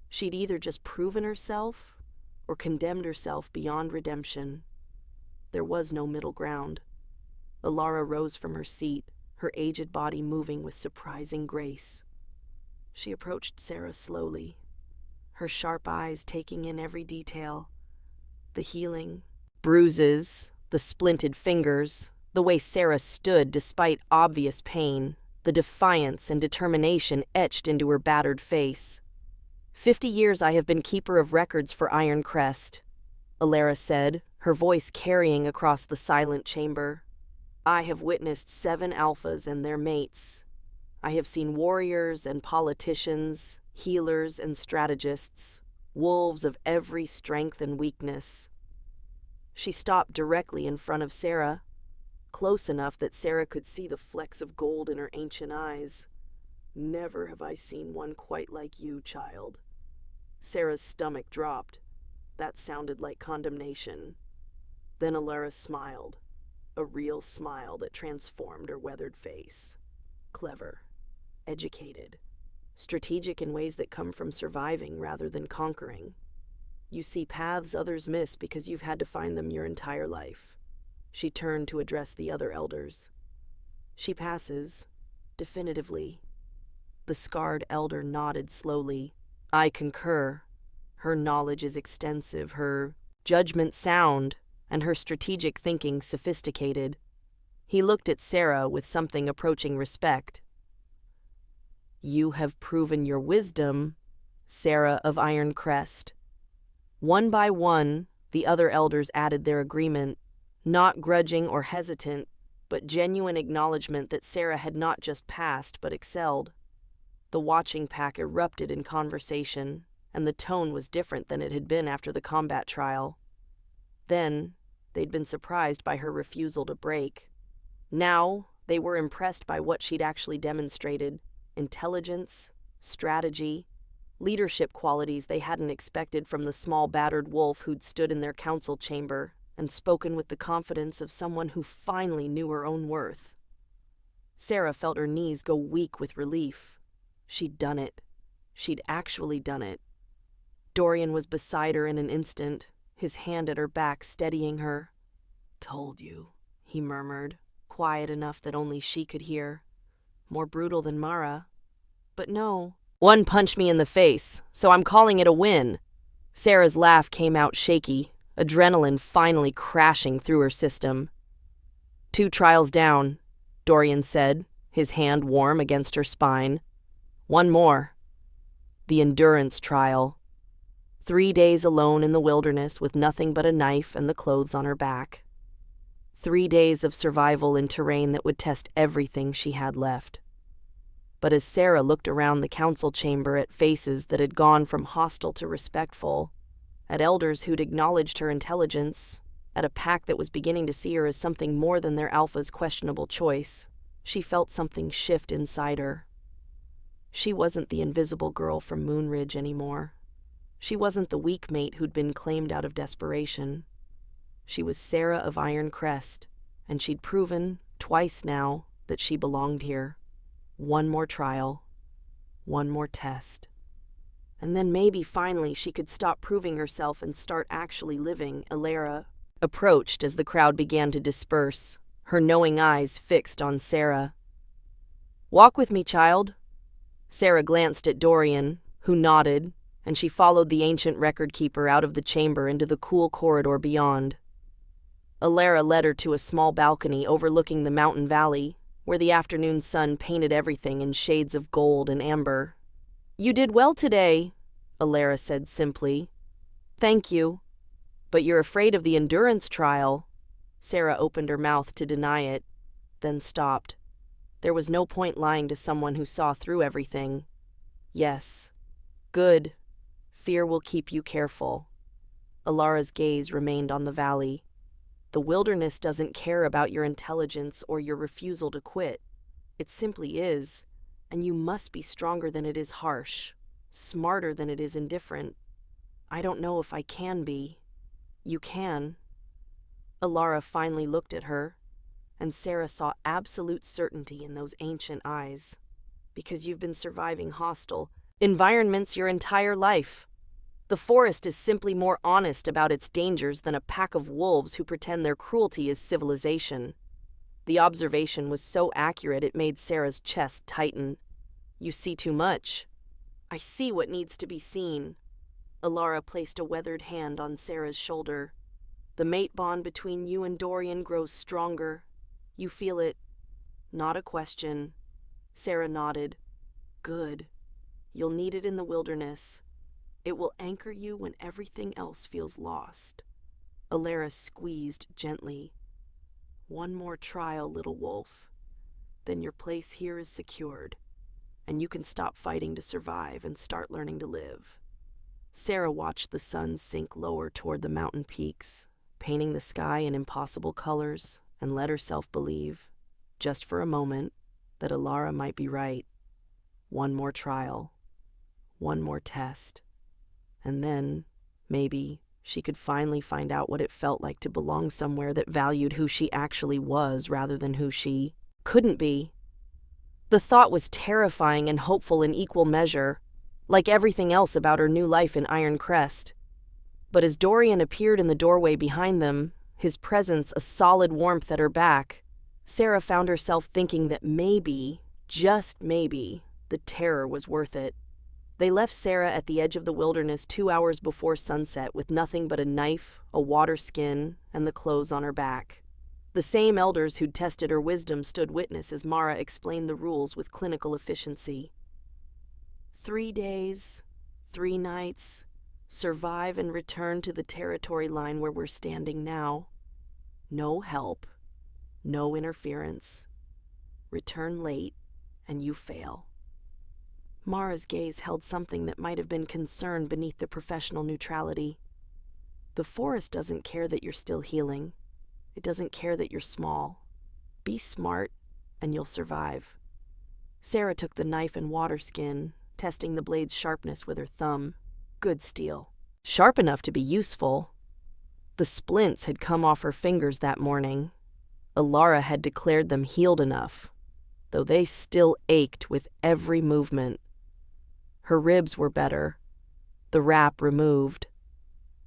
She'd either just proven herself or condemned herself beyond redemption. There was no middle ground. Alara rose from her seat, her aged body moving with surprising grace. She approached Sarah slowly, her sharp eyes taking in every detail. The healing, bruises, the splinted fingers, the way Sarah stood despite obvious pain, the defiance and determination etched into her battered face. 50 years I have been keeper of records for Iron Crest, Alara said, her voice carrying across the silent chamber. I have witnessed 7 alphas and their mates. I have seen warriors and politicians, healers and strategists, wolves of every strength and weakness. She stopped directly in front of Sarah, close enough that Sarah could see the flecks of gold in her ancient eyes. Never have I seen one quite like you, child. Sarah's stomach dropped. That sounded like condemnation. Then Alara smiled, a real smile that transformed her weathered face. Clever, educated, strategic in ways that come from surviving rather than conquering. You see paths others miss because you've had to find them your entire life. She turned to address the other elders. She passes, definitively. The scarred elder nodded slowly. I concur. Her knowledge is extensive, her judgment sound, and her strategic thinking sophisticated. He looked at Sarah with something approaching respect. You have proven your wisdom, Sarah of Iron Crest. One by one, the other elders added their agreement, not grudging or hesitant, but genuine acknowledgement that Sarah had not just passed but excelled. The watching pack erupted in conversation, and the tone was different than it had been after the combat trial. Then, they'd been surprised by her refusal to break. Now, they were impressed by what she'd actually demonstrated: intelligence, strategy, leadership qualities they hadn't expected from the small battered wolf who'd stood in their council chamber and spoken with the confidence of someone who finally knew her own worth. Sarah felt her knees go weak with relief. She'd done it. She'd actually done it. Dorian was beside her in an instant, his hand at her back steadying her. Told you, he murmured, quiet enough that only she could hear. More brutal than Mara. But no. One punched me in the face, so I'm calling it a win. Sarah's laugh came out shaky, adrenaline finally crashing through her system. 2 trials down, Dorian said, his hand warm against her spine. 1 more. The endurance trial. 3 days alone in the wilderness with nothing but a knife and the clothes on her back. 3 days of survival in terrain that would test everything she had left. But as Sarah looked around the council chamber at faces that had gone from hostile to respectful, at elders who'd acknowledged her intelligence, at a pack that was beginning to see her as something more than their alpha's questionable choice, she felt something shift inside her. She wasn't the invisible girl from Moonridge anymore. She wasn't the weak mate who'd been claimed out of desperation. She was Sarah of Iron Crest, and she'd proven, twice now, that she belonged here. 1 more trial, 1 more test. And then maybe finally she could stop proving herself and start actually living. Alara approached as the crowd began to disperse, her knowing eyes fixed on Sarah. Walk with me, child. Sarah glanced at Dorian, who nodded, and she followed the ancient record keeper out of the chamber into the cool corridor beyond. Alara led her to a small balcony overlooking the mountain valley, where the afternoon sun painted everything in shades of gold and amber. You did well today, Alara said simply. Thank you. But you're afraid of the endurance trial. Sarah opened her mouth to deny it. then stopped. There was no point lying to someone who saw through everything. Yes. Good. Fear will keep you careful. Alara's gaze remained on the valley. The wilderness doesn't care about your intelligence or your refusal to quit. It simply is, and you must be stronger than it is harsh, smarter than it is indifferent. I don't know if I can be. You can. Alara finally looked at her, and Sarah saw absolute certainty in those ancient eyes. Because you've been surviving hostile environments your entire life. The forest is simply more honest about its dangers than a pack of wolves who pretend their cruelty is civilization. The observation was so accurate it made Sarah's chest tighten. You see too much. I see what needs to be seen. Alara placed a weathered hand on Sarah's shoulder. The mate bond between you and Dorian grows stronger. You feel it. Not a question. Sarah nodded. Good. You'll need it in the wilderness. It will anchor you when everything else feels lost. Alara squeezed gently. One more trial, little wolf. Then your place here is secured, and you can stop fighting to survive and start learning to live. Sarah watched the sun sink lower toward the mountain peaks, painting the sky in impossible colors, and let herself believe, just for a moment, that Alara might be right. One more trial. One more test. And then, maybe, she could finally find out what it felt like to belong somewhere that valued who she actually was rather than who she couldn't be. The thought was terrifying and hopeful in equal measure, like everything else about her new life in Iron Crest. But as Dorian appeared in the doorway behind them, his presence a solid warmth at her back, Sarah found herself thinking that maybe, just maybe, the terror was worth it. They left Sarah at the edge of the wilderness 2 hours before sunset with nothing but a knife, a water skin, and the clothes on her back. The same elders who'd tested her wisdom stood witness as Mara explained the rules with clinical efficiency. 3 days, 3 nights, survive and return to the territory line where we're standing now. No help, no interference. Return late, and you fail. Mara's gaze held something that might have been concern beneath the professional neutrality. The forest doesn't care that you're still healing. It doesn't care that you're small. Be smart, and you'll survive. Sarah took the knife and water skin, testing the blade's sharpness with her thumb. Good steel. Sharp enough to be useful. The splints had come off her fingers that morning. Alara had declared them healed enough, though they still ached with every movement. Her ribs were better, the wrap removed,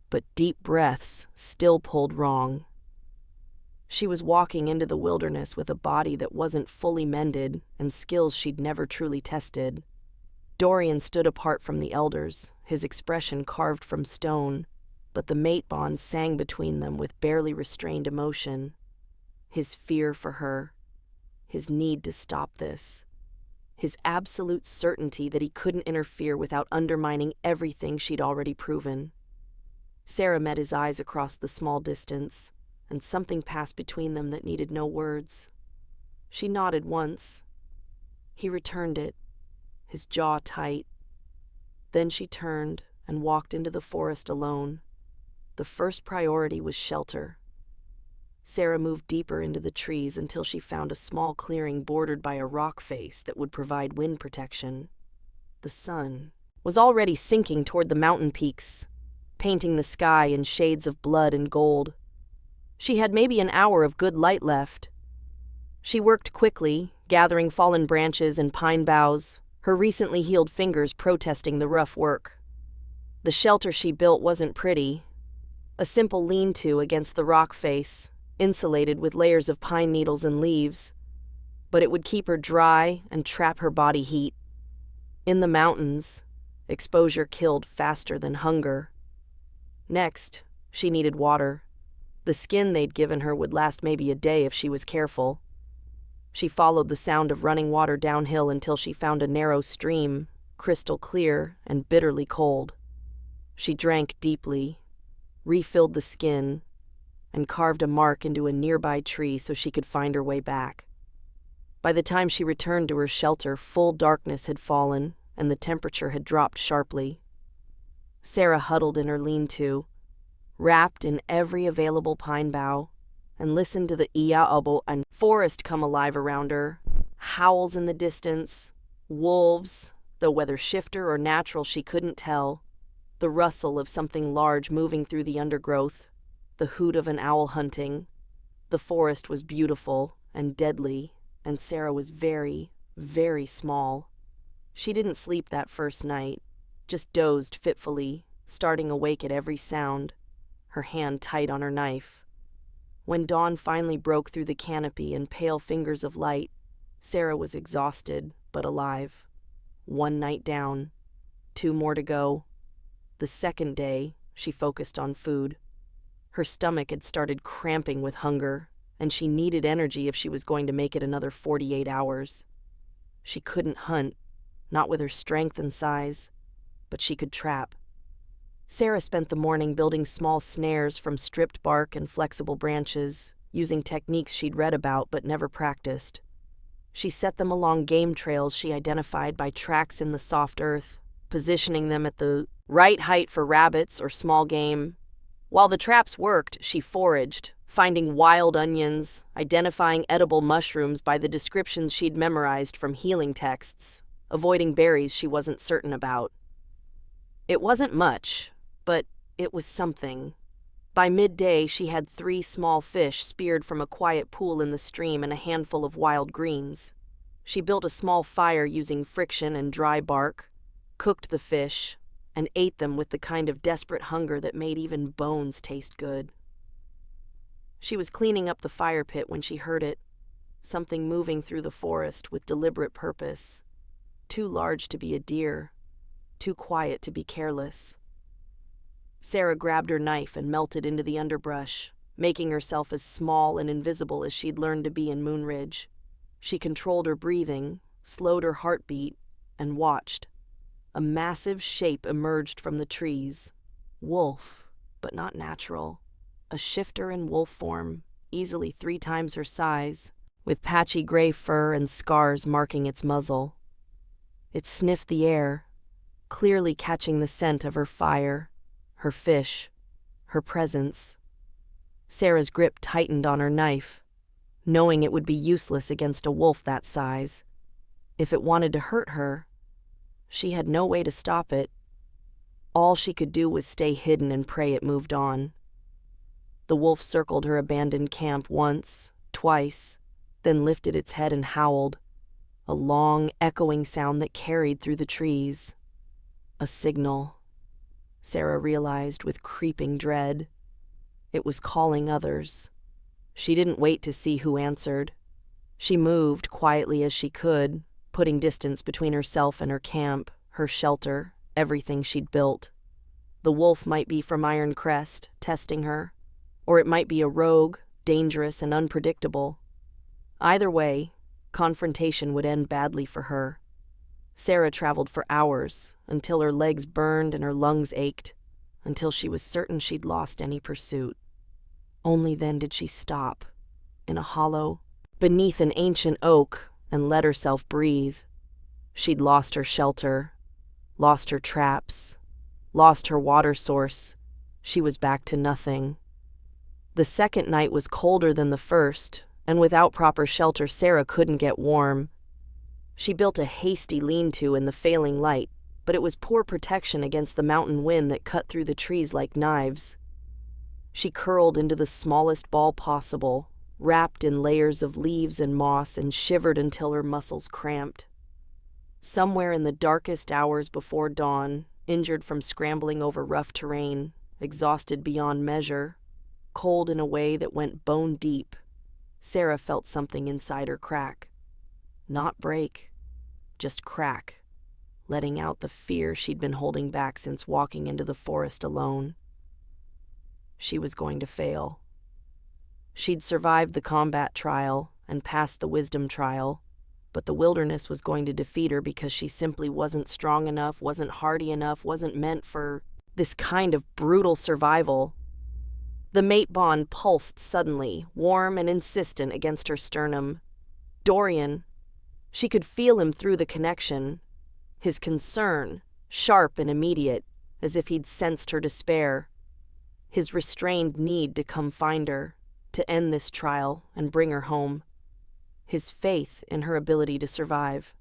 but deep breaths still pulled wrong. She was walking into the wilderness with a body that wasn't fully mended and skills she'd never truly tested. Dorian stood apart from the elders, his expression carved from stone, but the mate bond sang between them with barely restrained emotion. His fear for her, his need to stop this, his absolute certainty that he couldn't interfere without undermining everything she'd already proven. Sarah met his eyes across the small distance, and something passed between them that needed no words. She nodded once. He returned it, his jaw tight. Then she turned and walked into the forest alone. The first priority was shelter. Sarah moved deeper into the trees until she found a small clearing bordered by a rock face that would provide wind protection. The sun was already sinking toward the mountain peaks, painting the sky in shades of blood and gold. She had maybe an hour of good light left. She worked quickly, gathering fallen branches and pine boughs, her recently healed fingers protesting the rough work. The shelter she built wasn't pretty. A simple lean-to against the rock face, insulated with layers of pine needles and leaves, but it would keep her dry and trap her body heat. In the mountains, exposure killed faster than hunger. Next, she needed water. The skin they'd given her would last maybe a day if she was careful. She followed the sound of running water downhill until she found a narrow stream, crystal clear and bitterly cold. She drank deeply, refilled the skin, and carved a mark into a nearby tree so she could find her way back. By the time she returned to her shelter, full darkness had fallen, and the temperature had dropped sharply. Sarah huddled in her lean-to, wrapped in every available pine bough, and listened to the Ia'abo and forest come alive around her. Howls in the distance, wolves, though whether shifter or natural she couldn't tell, the rustle of something large moving through the undergrowth, the hoot of an owl hunting. The forest was beautiful and deadly, and Sarah was very, very small. She didn't sleep that first night, just dozed fitfully, starting awake at every sound, her hand tight on her knife. When dawn finally broke through the canopy in pale fingers of light, Sarah was exhausted but alive. 1 night down, 2 more to go. The second day, she focused on food. Her stomach had started cramping with hunger, and she needed energy if she was going to make it another 48 hours. She couldn't hunt, not with her strength and size, but she could trap. Sarah spent the morning building small snares from stripped bark and flexible branches, using techniques she'd read about but never practiced. She set them along game trails she identified by tracks in the soft earth, positioning them at the right height for rabbits or small game. While the traps worked, she foraged, finding wild onions, identifying edible mushrooms by the descriptions she'd memorized from healing texts, avoiding berries she wasn't certain about. It wasn't much, but it was something. By midday, she had 3 small fish speared from a quiet pool in the stream and a handful of wild greens. She built a small fire using friction and dry bark, cooked the fish, and ate them with the kind of desperate hunger that made even bones taste good. She was cleaning up the fire pit when she heard it, something moving through the forest with deliberate purpose, too large to be a deer, too quiet to be careless. Sarah grabbed her knife and melted into the underbrush, making herself as small and invisible as she'd learned to be in Moonridge. She controlled her breathing, slowed her heartbeat, and watched. A massive shape emerged from the trees. Wolf, but not natural. A shifter in wolf form, easily 3 times her size, with patchy gray fur and scars marking its muzzle. It sniffed the air, clearly catching the scent of her fire, her fish, her presence. Sarah's grip tightened on her knife, knowing it would be useless against a wolf that size. If it wanted to hurt her, she had no way to stop it. All she could do was stay hidden and pray it moved on. The wolf circled her abandoned camp once, twice, then lifted its head and howled, a long, echoing sound that carried through the trees. A signal, Sarah realized with creeping dread. It was calling others. She didn't wait to see who answered. She moved quietly as she could, putting distance between herself and her camp, her shelter, everything she'd built. The wolf might be from Iron Crest, testing her, or it might be a rogue, dangerous and unpredictable. Either way, confrontation would end badly for her. Sarah traveled for hours, until her legs burned and her lungs ached, until she was certain she'd lost any pursuit. Only then did she stop, in a hollow, beneath an ancient oak, and let herself breathe. She'd lost her shelter, lost her traps, lost her water source. She was back to nothing. The second night was colder than the first, and without proper shelter, Sarah couldn't get warm. She built a hasty lean-to in the failing light, but it was poor protection against the mountain wind that cut through the trees like knives. She curled into the smallest ball possible, wrapped in layers of leaves and moss, and shivered until her muscles cramped. Somewhere in the darkest hours before dawn, injured from scrambling over rough terrain, exhausted beyond measure, cold in a way that went bone deep, Sarah felt something inside her crack. Not break, just crack, letting out the fear she'd been holding back since walking into the forest alone. She was going to fail. She'd survived the combat trial and passed the wisdom trial, but the wilderness was going to defeat her because she simply wasn't strong enough, wasn't hardy enough, wasn't meant for this kind of brutal survival. The mate bond pulsed suddenly, warm and insistent against her sternum. Dorian, She could feel him through the connection, his concern, sharp and immediate, as if he'd sensed her despair, his restrained need to come find her, to end this trial and bring her home, his faith in her ability to survive.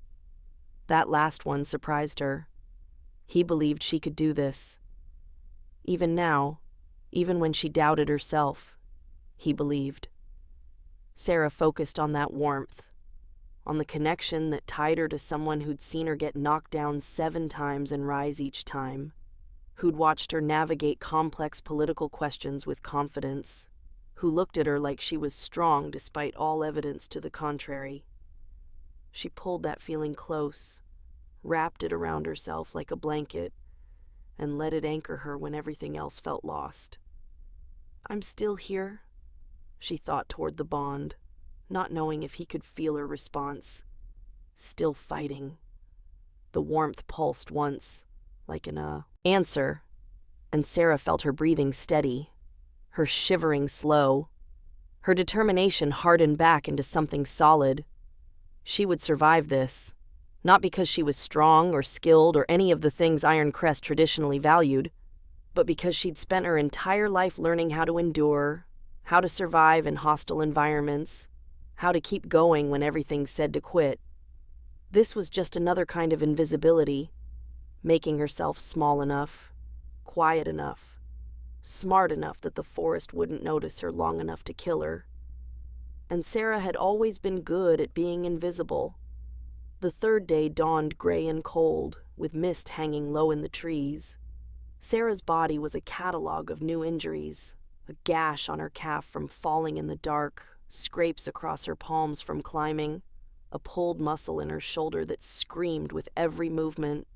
That last one surprised her. He believed she could do this. Even now, even when she doubted herself, he believed. Sarah focused on that warmth, on the connection that tied her to someone who'd seen her get knocked down 7 times and rise each time, who'd watched her navigate complex political questions with confidence, who looked at her like she was strong despite all evidence to the contrary. She pulled that feeling close, wrapped it around herself like a blanket, and let it anchor her when everything else felt lost. I'm still here, she thought toward the bond, not knowing if he could feel her response. Still fighting. The warmth pulsed once, like an answer, and Sarah felt her breathing steady, her shivering slow. Her determination hardened back into something solid. She would survive this, not because she was strong or skilled or any of the things Ironcrest traditionally valued, but because she'd spent her entire life learning how to endure, how to survive in hostile environments, how to keep going when everything said to quit. This was just another kind of invisibility, making herself small enough, quiet enough, smart enough that the forest wouldn't notice her long enough to kill her. And Sarah had always been good at being invisible. The third day dawned gray and cold, with mist hanging low in the trees. Sarah's body was a catalog of new injuries, a gash on her calf from falling in the dark, scrapes across her palms from climbing, a pulled muscle in her shoulder that screamed with every movement.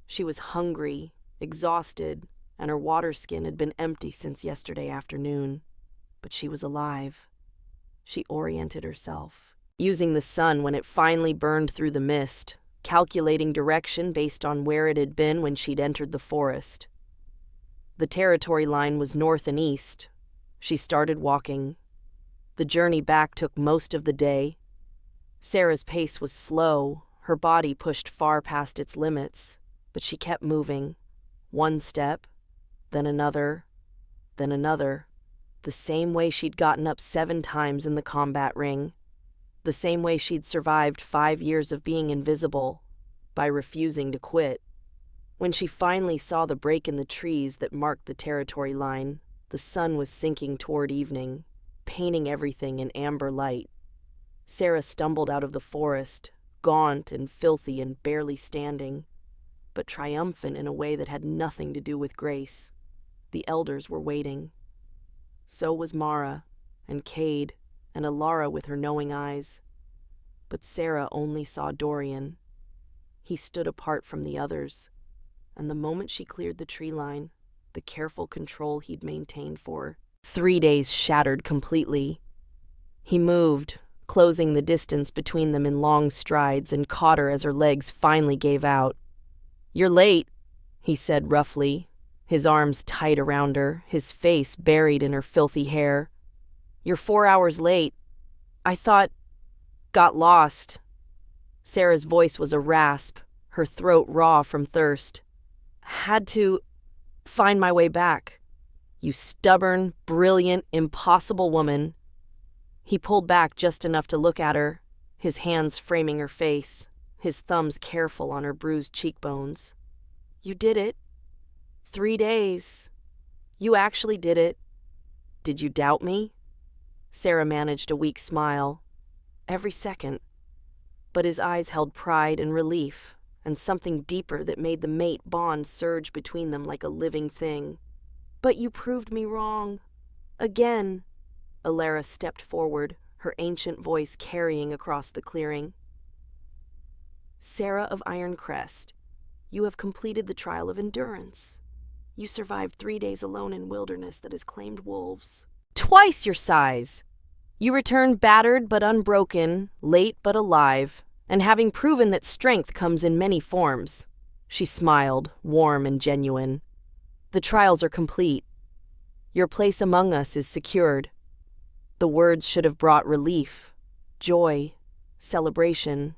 She was hungry, exhausted, and her water skin had been empty since yesterday afternoon. But she was alive. She oriented herself, using the sun when it finally burned through the mist, calculating direction based on where it had been when she'd entered the forest. The territory line was north and east. She started walking. The journey back took most of the day. Sarah's pace was slow, her body pushed far past its limits, but she kept moving. One step, then another, the same way she'd gotten up 7 times in the combat ring, the same way she'd survived 5 years of being invisible, by refusing to quit. When she finally saw the break in the trees that marked the territory line, the sun was sinking toward evening, painting everything in amber light. Sarah stumbled out of the forest, gaunt and filthy and barely standing, but triumphant in a way that had nothing to do with grace. The elders were waiting. So was Mara, and Cade, and Alara with her knowing eyes. But Sarah only saw Dorian. He stood apart from the others, and the moment she cleared the tree line, the careful control he'd maintained for 3 days shattered completely. He moved, closing the distance between them in long strides, and caught her as her legs finally gave out. "You're late," he said roughly, his arms tight around her, his face buried in her filthy hair. "You're 4 hours late. I thought... got lost." Sarah's voice was a rasp, her throat raw from thirst. "Had to find my way back. You stubborn, brilliant, impossible woman." He pulled back just enough to look at her, his hands framing her face, his thumbs careful on her bruised cheekbones. "You did it. 3 days. You actually did it. Did you doubt me?" Sarah managed a weak smile. Every second. But his eyes held pride and relief, and something deeper that made the mate bond surge between them like a living thing. "But you proved me wrong. Again." Alara stepped forward, her ancient voice carrying across the clearing. "Sarah of Ironcrest, you have completed the trial of endurance. You survived 3 days alone in wilderness that has claimed wolves. Twice your size. You returned battered but unbroken, late but alive, and having proven that strength comes in many forms." She smiled, warm and genuine. "The trials are complete. Your place among us is secured." The words should have brought relief, joy, celebration,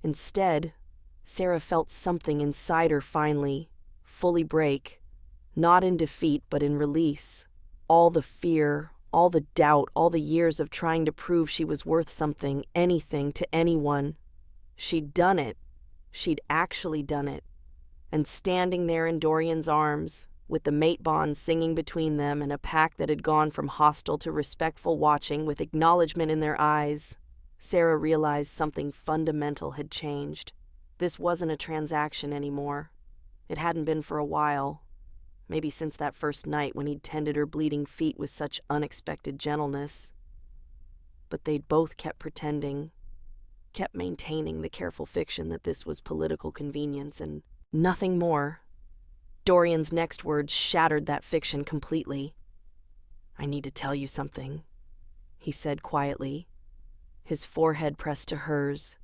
Instead, Sarah felt something inside her finally, fully break, not in defeat but in release. All the fear, all the doubt, all the years of trying to prove she was worth something, anything to anyone. She'd done it. She'd actually done it. And standing there in Dorian's arms, with the mate bond singing between them and a pack that had gone from hostile to respectful watching with acknowledgement in their eyes, Sarah realized something fundamental had changed. This wasn't a transaction anymore. It hadn't been for a while, maybe since that first night when he'd tended her bleeding feet with such unexpected gentleness. But they'd both kept pretending, kept maintaining the careful fiction that this was political convenience and nothing more. Dorian's next words shattered that fiction completely. "I need to tell you something," he said quietly, his forehead pressed to hers,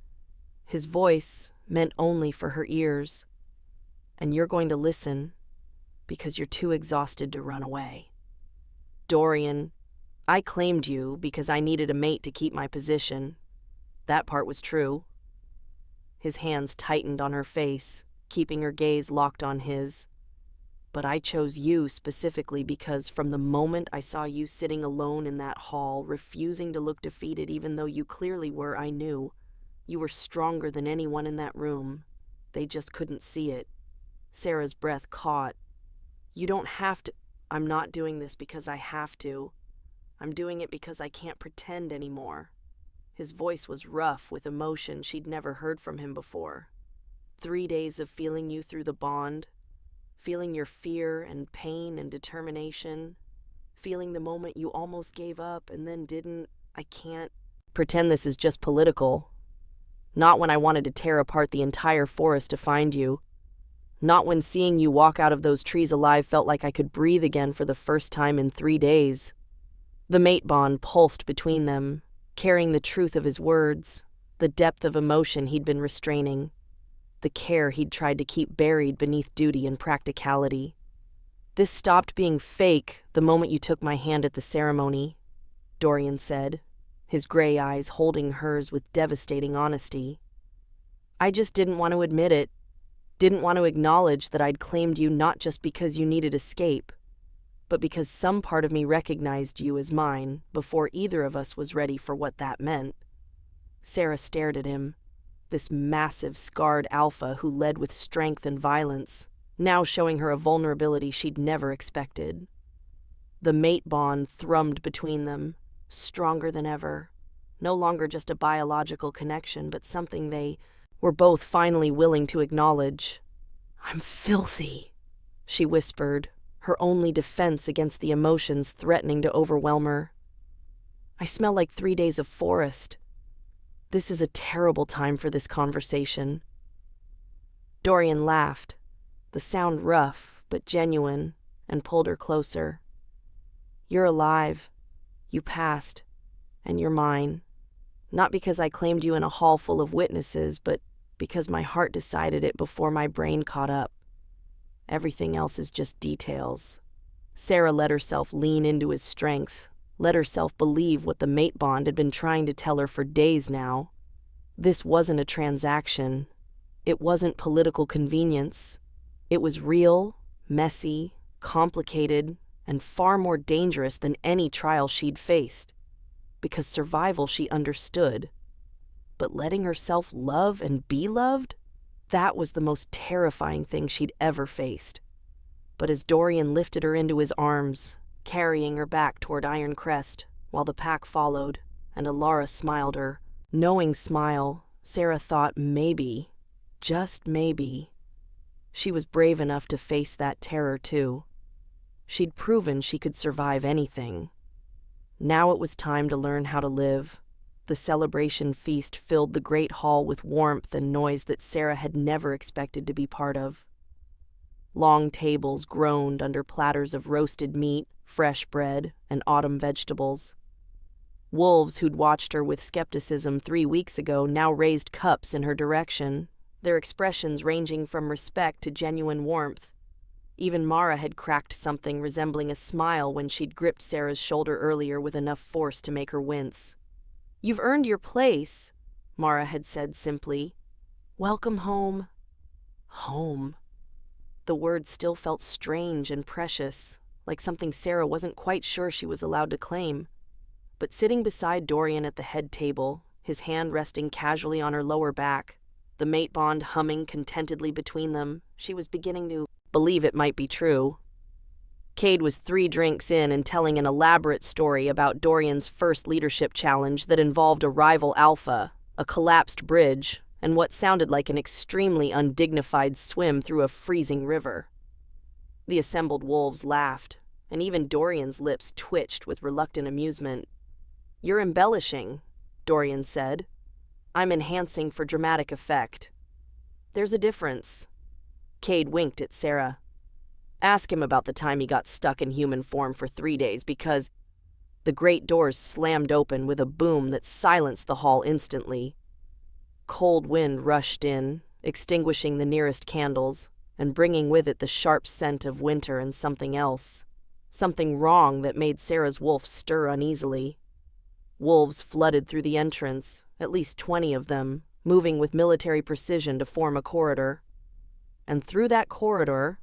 his voice meant only for her ears. "And you're going to listen because you're too exhausted to run away. Dorian, I claimed you because I needed a mate to keep my position. That part was true." His hands tightened on her face, keeping her gaze locked on his. "But I chose you specifically because from the moment I saw you sitting alone in that hall, refusing to look defeated even though you clearly were, I knew. You were stronger than anyone in that room. They just couldn't see it." Sarah's breath caught. "You don't have to. I'm not doing this because I have to. I'm doing it because I can't pretend anymore." His voice was rough with emotion she'd never heard from him before. 3 days of feeling you through the bond, feeling your fear and pain and determination, feeling the moment you almost gave up and then didn't. I can't pretend this is just political. Not when I wanted to tear apart the entire forest to find you. Not when seeing you walk out of those trees alive felt like I could breathe again for the first time in 3 days. The mate bond pulsed between them, carrying the truth of his words, the depth of emotion he'd been restraining, the care he'd tried to keep buried beneath duty and practicality. "This stopped being fake the moment you took my hand at the ceremony," Dorian said, his gray eyes holding hers with devastating honesty. "I just didn't want to admit it, didn't want to acknowledge that I'd claimed you not just because you needed escape, but because some part of me recognized you as mine before either of us was ready for what that meant." Sarah stared at him, this massive, scarred alpha who led with strength and violence, now showing her a vulnerability she'd never expected. The mate bond thrummed between them, stronger than ever, no longer just a biological connection, but something they were both finally willing to acknowledge. "I'm filthy," she whispered, her only defense against the emotions threatening to overwhelm her. "I smell like 3 days of forest. This is a terrible time for this conversation." Dorian laughed, the sound rough but genuine, and pulled her closer. "You're alive. You passed. And you're mine. Not because I claimed you in a hall full of witnesses, but because my heart decided it before my brain caught up. Everything else is just details." Sarah let herself lean into his strength, let herself believe what the mate bond had been trying to tell her for days now. This wasn't a transaction. It wasn't political convenience. It was real, messy, complicated, and far more dangerous than any trial she'd faced. Because survival she understood. But letting herself love and be loved? That was the most terrifying thing she'd ever faced. But as Dorian lifted her into his arms, carrying her back toward Iron Crest, while the pack followed, and Alara smiled her knowing smile, Sarah thought maybe, just maybe, she was brave enough to face that terror too. She'd proven she could survive anything. Now it was time to learn how to live. The celebration feast filled the great hall with warmth and noise that Sarah had never expected to be part of. Long tables groaned under platters of roasted meat, fresh bread, and autumn vegetables. Wolves who'd watched her with skepticism 3 weeks ago now raised cups in her direction, their expressions ranging from respect to genuine warmth. Even Mara had cracked something resembling a smile when she'd gripped Sarah's shoulder earlier with enough force to make her wince. "You've earned your place," Mara had said simply, Welcome home. Home. The word still felt strange and precious, like something Sarah wasn't quite sure she was allowed to claim. But sitting beside Dorian at the head table, his hand resting casually on her lower back, the mate bond humming contentedly between them, she was beginning to believe it might be true. Cade was 3 drinks in and telling an elaborate story about Dorian's first leadership challenge that involved a rival alpha, a collapsed bridge, and what sounded like an extremely undignified swim through a freezing river. The assembled wolves laughed, and even Dorian's lips twitched with reluctant amusement. "You're embellishing," Dorian said. "I'm enhancing for dramatic effect." "There's a difference." Cade winked at Sarah. "Ask him about the time he got stuck in human form for 3 days because—" The great doors slammed open with a boom that silenced the hall instantly. Cold wind rushed in, extinguishing the nearest candles, and bringing with it the sharp scent of winter and something else. Something wrong that made Sarah's wolf stir uneasily. Wolves flooded through the entrance, at least 20 of them, moving with military precision to form a corridor. And through that corridor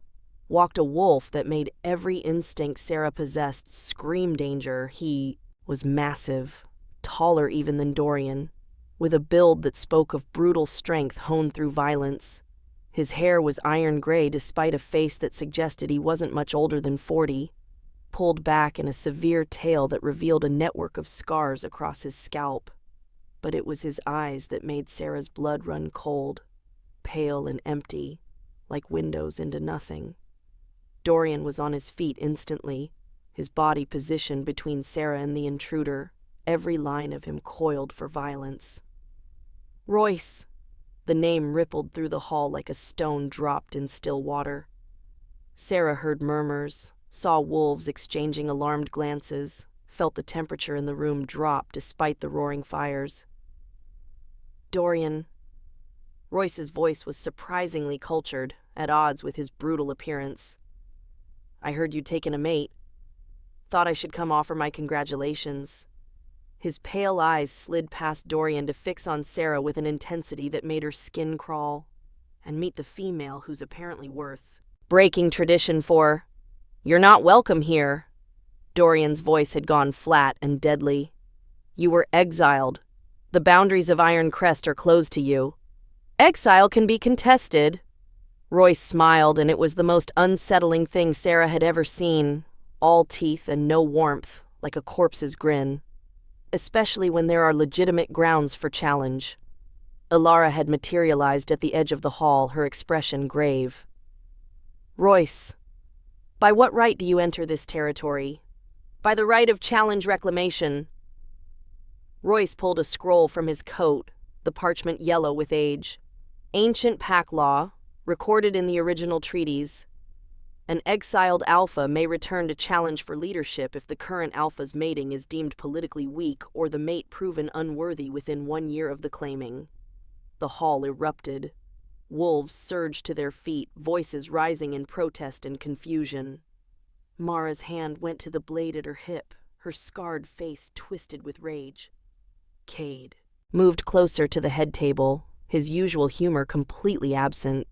walked a wolf that made every instinct Sarah possessed scream danger. He was massive, taller even than Dorian, with a build that spoke of brutal strength honed through violence. His hair was iron gray despite a face that suggested he wasn't much older than 40, pulled back in a severe tail that revealed a network of scars across his scalp. But it was his eyes that made Sarah's blood run cold, pale and empty, like windows into nothing. Dorian was on his feet instantly, his body positioned between Sarah and the intruder, every line of him coiled for violence. "Royce!" The name rippled through the hall like a stone dropped in still water. Sarah heard murmurs, saw wolves exchanging alarmed glances, felt the temperature in the room drop despite the roaring fires. "Dorian." Royce's voice was surprisingly cultured, at odds with his brutal appearance. "I heard you'd taken a mate. Thought I should come offer my congratulations." His pale eyes slid past Dorian to fix on Sarah with an intensity that made her skin crawl. "And meet the female who's apparently worth breaking tradition for." "You're not welcome here." Dorian's voice had gone flat and deadly. "You were exiled. The boundaries of Iron Crest are closed to you." "Exile can be contested." Royce smiled, and it was the most unsettling thing Sarah had ever seen, all teeth and no warmth, like a corpse's grin. Especially when there are legitimate grounds for challenge. Ilara had materialized at the edge of the hall, her expression grave. "Royce, by what right do you enter this territory?" "By the right of challenge reclamation." Royce pulled a scroll from his coat, the parchment yellow with age. "Ancient pack law, recorded in the original treaties. An exiled alpha may return to challenge for leadership if the current alpha's mating is deemed politically weak or the mate proven unworthy within 1 year of the claiming." The hall erupted. Wolves surged to their feet, voices rising in protest and confusion. Mara's hand went to the blade at her hip, her scarred face twisted with rage. Cade moved closer to the head table, his usual humor completely absent.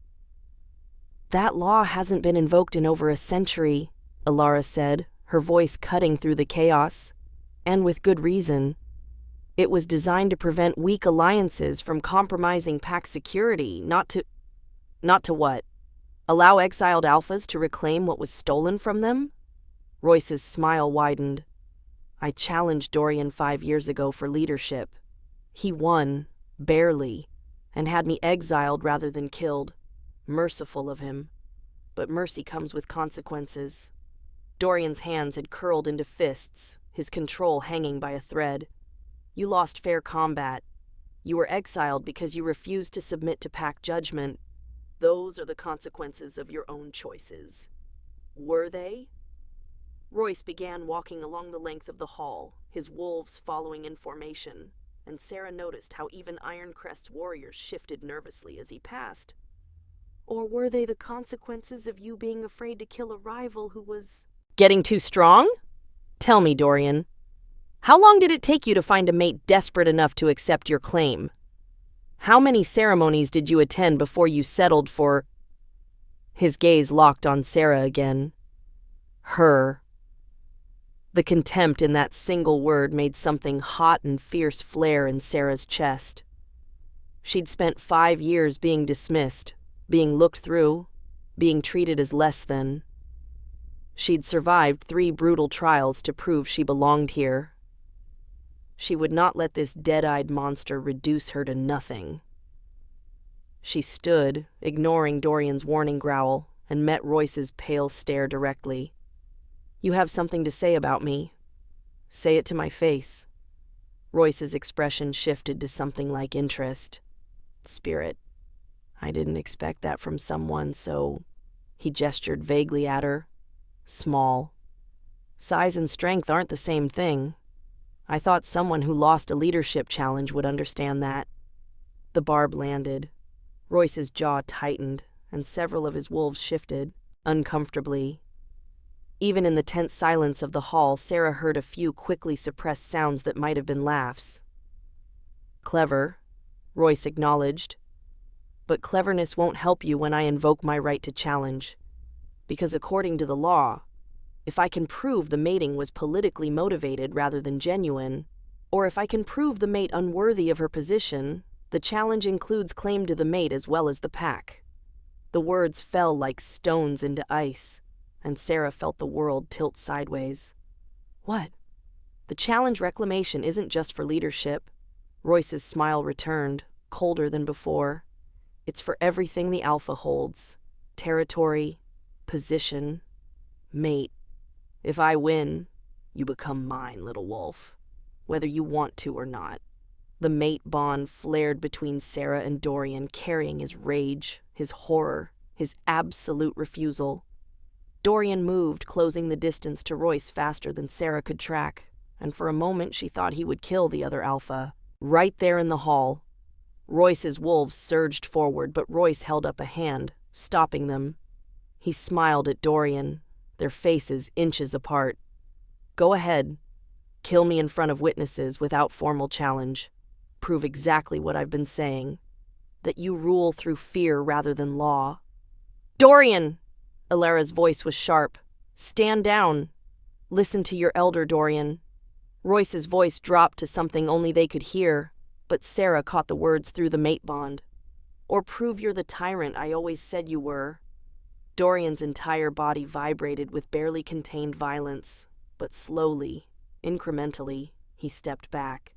"That law hasn't been invoked in over a century," Ilara said, her voice cutting through the chaos. "And with good reason. It was designed to prevent weak alliances from compromising pack security, not to what? Allow exiled alphas to reclaim what was stolen from them?" Royce's smile widened. "I challenged Dorian 5 years ago for leadership. He won, barely, and had me exiled rather than killed. Merciful of him. But mercy comes with consequences." Dorian's hands had curled into fists, his control hanging by a thread. "You lost fair combat. You were exiled because you refused to submit to pack judgment. Those are the consequences of your own choices." "Were they?" Royce began walking along the length of the hall, his wolves following in formation, and Sarah noticed how even Ironcrest's warriors shifted nervously as he passed. "Or were they the consequences of you being afraid to kill a rival who was—" "Getting too strong? Tell me, Dorian. How long did it take you to find a mate desperate enough to accept your claim?" How many ceremonies did you attend before you settled for—" His gaze locked on Sarah again. Her. The contempt in that single word made something hot and fierce flare in Sarah's chest. She'd spent 5 years being dismissed, being looked through, being treated as less than. She'd survived 3 brutal trials to prove she belonged here. She would not let this dead-eyed monster reduce her to nothing. She stood, ignoring Dorian's warning growl, and met Royce's pale stare directly. "You have something to say about me. Say it to my face." Royce's expression shifted to something like interest. "Spirit, I didn't expect that from someone so—" He gestured vaguely at her. "Small. Size and strength aren't the same thing. I thought someone who lost a leadership challenge would understand that." The barb landed. Royce's jaw tightened, and several of his wolves shifted, uncomfortably. Even in the tense silence of the hall, Sarah heard a few quickly suppressed sounds that might have been laughs. "Clever," Royce acknowledged. "But cleverness won't help you when I invoke my right to challenge. Because according to the law, if I can prove the mating was politically motivated rather than genuine, or if I can prove the mate unworthy of her position, the challenge includes claim to the mate as well as the pack." The words fell like stones into ice, and Sarah felt the world tilt sideways. "What?" "The challenge reclamation isn't just for leadership." Royce's smile returned, colder than before. "It's for everything the Alpha holds. Territory, position, mate. If I win, you become mine, little wolf, whether you want to or not." The mate bond flared between Sarah and Dorian, carrying his rage, his horror, his absolute refusal. Dorian moved, closing the distance to Royce faster than Sarah could track, and for a moment she thought he would kill the other alpha. Right there in the hall, Royce's wolves surged forward, but Royce held up a hand, stopping them. He smiled at Dorian, their faces inches apart. "Go ahead. Kill me in front of witnesses without formal challenge. Prove exactly what I've been saying, that you rule through fear rather than law." "Dorian!" Alara's voice was sharp. "Stand down. Listen to your elder, Dorian." Royce's voice dropped to something only they could hear, but Sarah caught the words through the mate bond. "Or prove you're the tyrant I always said you were." Dorian's entire body vibrated with barely contained violence, but slowly, incrementally, he stepped back.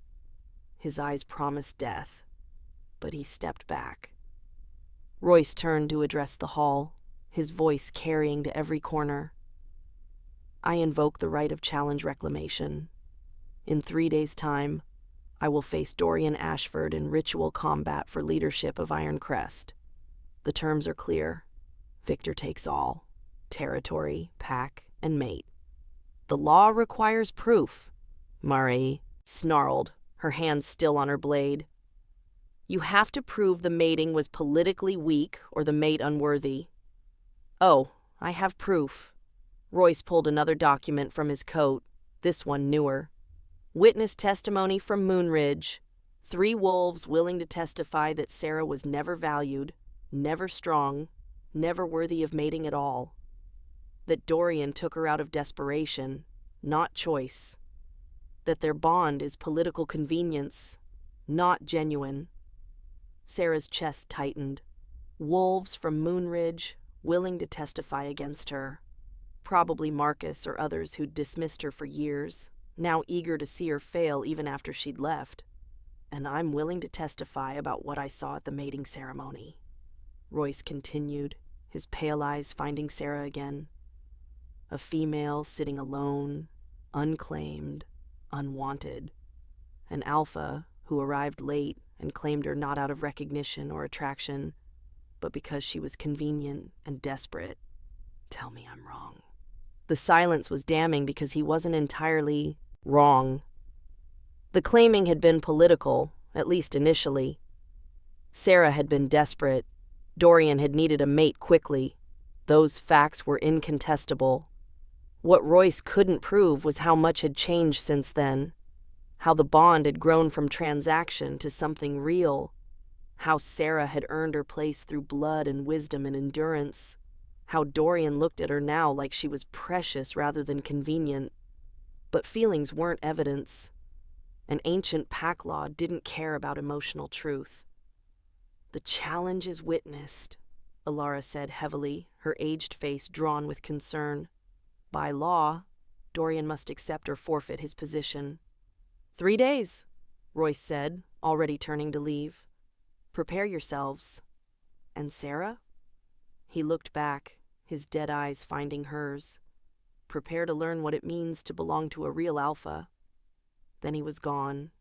His eyes promised death, but he stepped back. Royce turned to address the hall, his voice carrying to every corner. "I invoke the right of challenge reclamation. In 3 days' time, I will face Dorian Ashford in ritual combat for leadership of Iron Crest. The terms are clear. Victor takes all: territory, pack, and mate. The law requires proof." Marie snarled, her hand still on her blade. "You have to prove the mating was politically weak or the mate unworthy." "Oh, I have proof." Royce pulled another document from his coat, this one newer. "Witness testimony from Moonridge. 3 wolves willing to testify that Sarah was never valued, never strong, never worthy of mating at all. That Dorian took her out of desperation, not choice. That their bond is political convenience, not genuine." Sarah's chest tightened. Wolves from Moonridge, willing to testify against her. Probably Marcus or others who'd dismissed her for years, now eager to see her fail even after she'd left. "And I'm willing to testify about what I saw at the mating ceremony," Royce continued, his pale eyes finding Sarah again. "A female sitting alone, unclaimed, unwanted. An alpha who arrived late and claimed her not out of recognition or attraction, but because she was convenient and desperate. Tell me I'm wrong." The silence was damning because he wasn't entirely wrong. The claiming had been political, at least initially. Sarah had been desperate. Dorian had needed a mate quickly. Those facts were incontestable. What Royce couldn't prove was how much had changed since then, how the bond had grown from transaction to something real, How Sarah had earned her place through blood and wisdom and endurance. How Dorian looked at her now like she was precious rather than convenient. But feelings weren't evidence. An ancient pack law didn't care about emotional truth. "The challenge is witnessed," Alara said heavily, her aged face drawn with concern. "By law, Dorian must accept or forfeit his position." 3 days, Royce said, already turning to leave. "Prepare yourselves." "And Sarah?" He looked back, his dead eyes finding hers. "Prepare to learn what it means to belong to a real alpha." Then he was gone,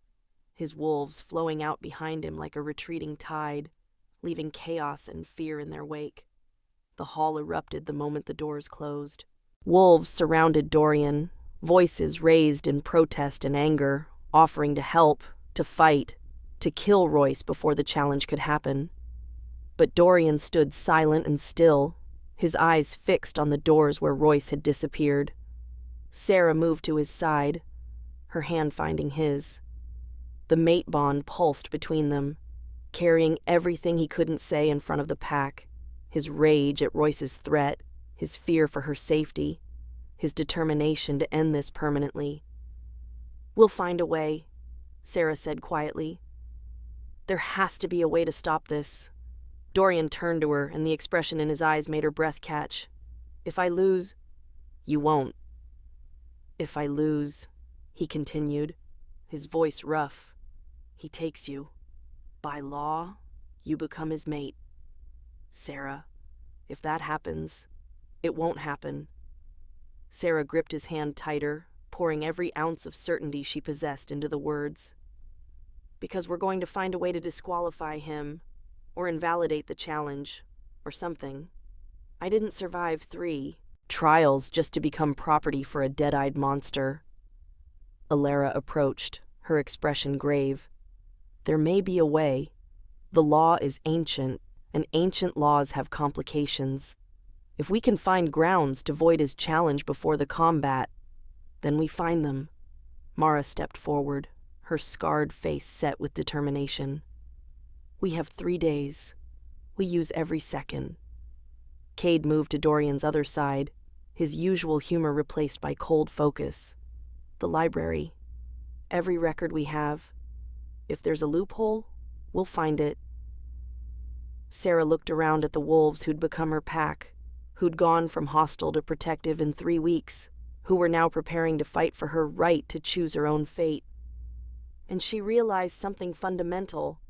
his wolves flowing out behind him like a retreating tide, leaving chaos and fear in their wake. The hall erupted the moment the doors closed. Wolves surrounded Dorian, voices raised in protest and anger, offering to help, to fight, to kill Royce before the challenge could happen. But Dorian stood silent and still, his eyes fixed on the doors where Royce had disappeared. Sarah moved to his side, her hand finding his. The mate bond pulsed between them, carrying everything he couldn't say in front of the pack, his rage at Royce's threat, his fear for her safety, his determination to end this permanently. "We'll find a way," Sarah said quietly. "There has to be a way to stop this." Dorian turned to her, and the expression in his eyes made her breath catch. "If I lose—" "You won't." "If I lose," he continued, his voice rough, "he takes you. By law, you become his mate. Sarah, if that happens, it won't happen." Sarah gripped his hand tighter, pouring every ounce of certainty she possessed into the words. "Because we're going to find a way to disqualify him, or invalidate the challenge, or something. I didn't survive 3 trials just to become property for a dead-eyed monster." Alara approached, her expression grave. "There may be a way. The law is ancient, and ancient laws have complications. If we can find grounds to void his challenge before the combat, then we find them." Mara stepped forward, her scarred face set with determination. "We have 3 days. We use every second." Cade moved to Dorian's other side, his usual humor replaced by cold focus. "The library. Every record we have. If there's a loophole, we'll find it." Sarah looked around at the wolves who'd become her pack, who'd gone from hostile to protective in 3 weeks, who were now preparing to fight for her right to choose her own fate. And she realized something fundamental.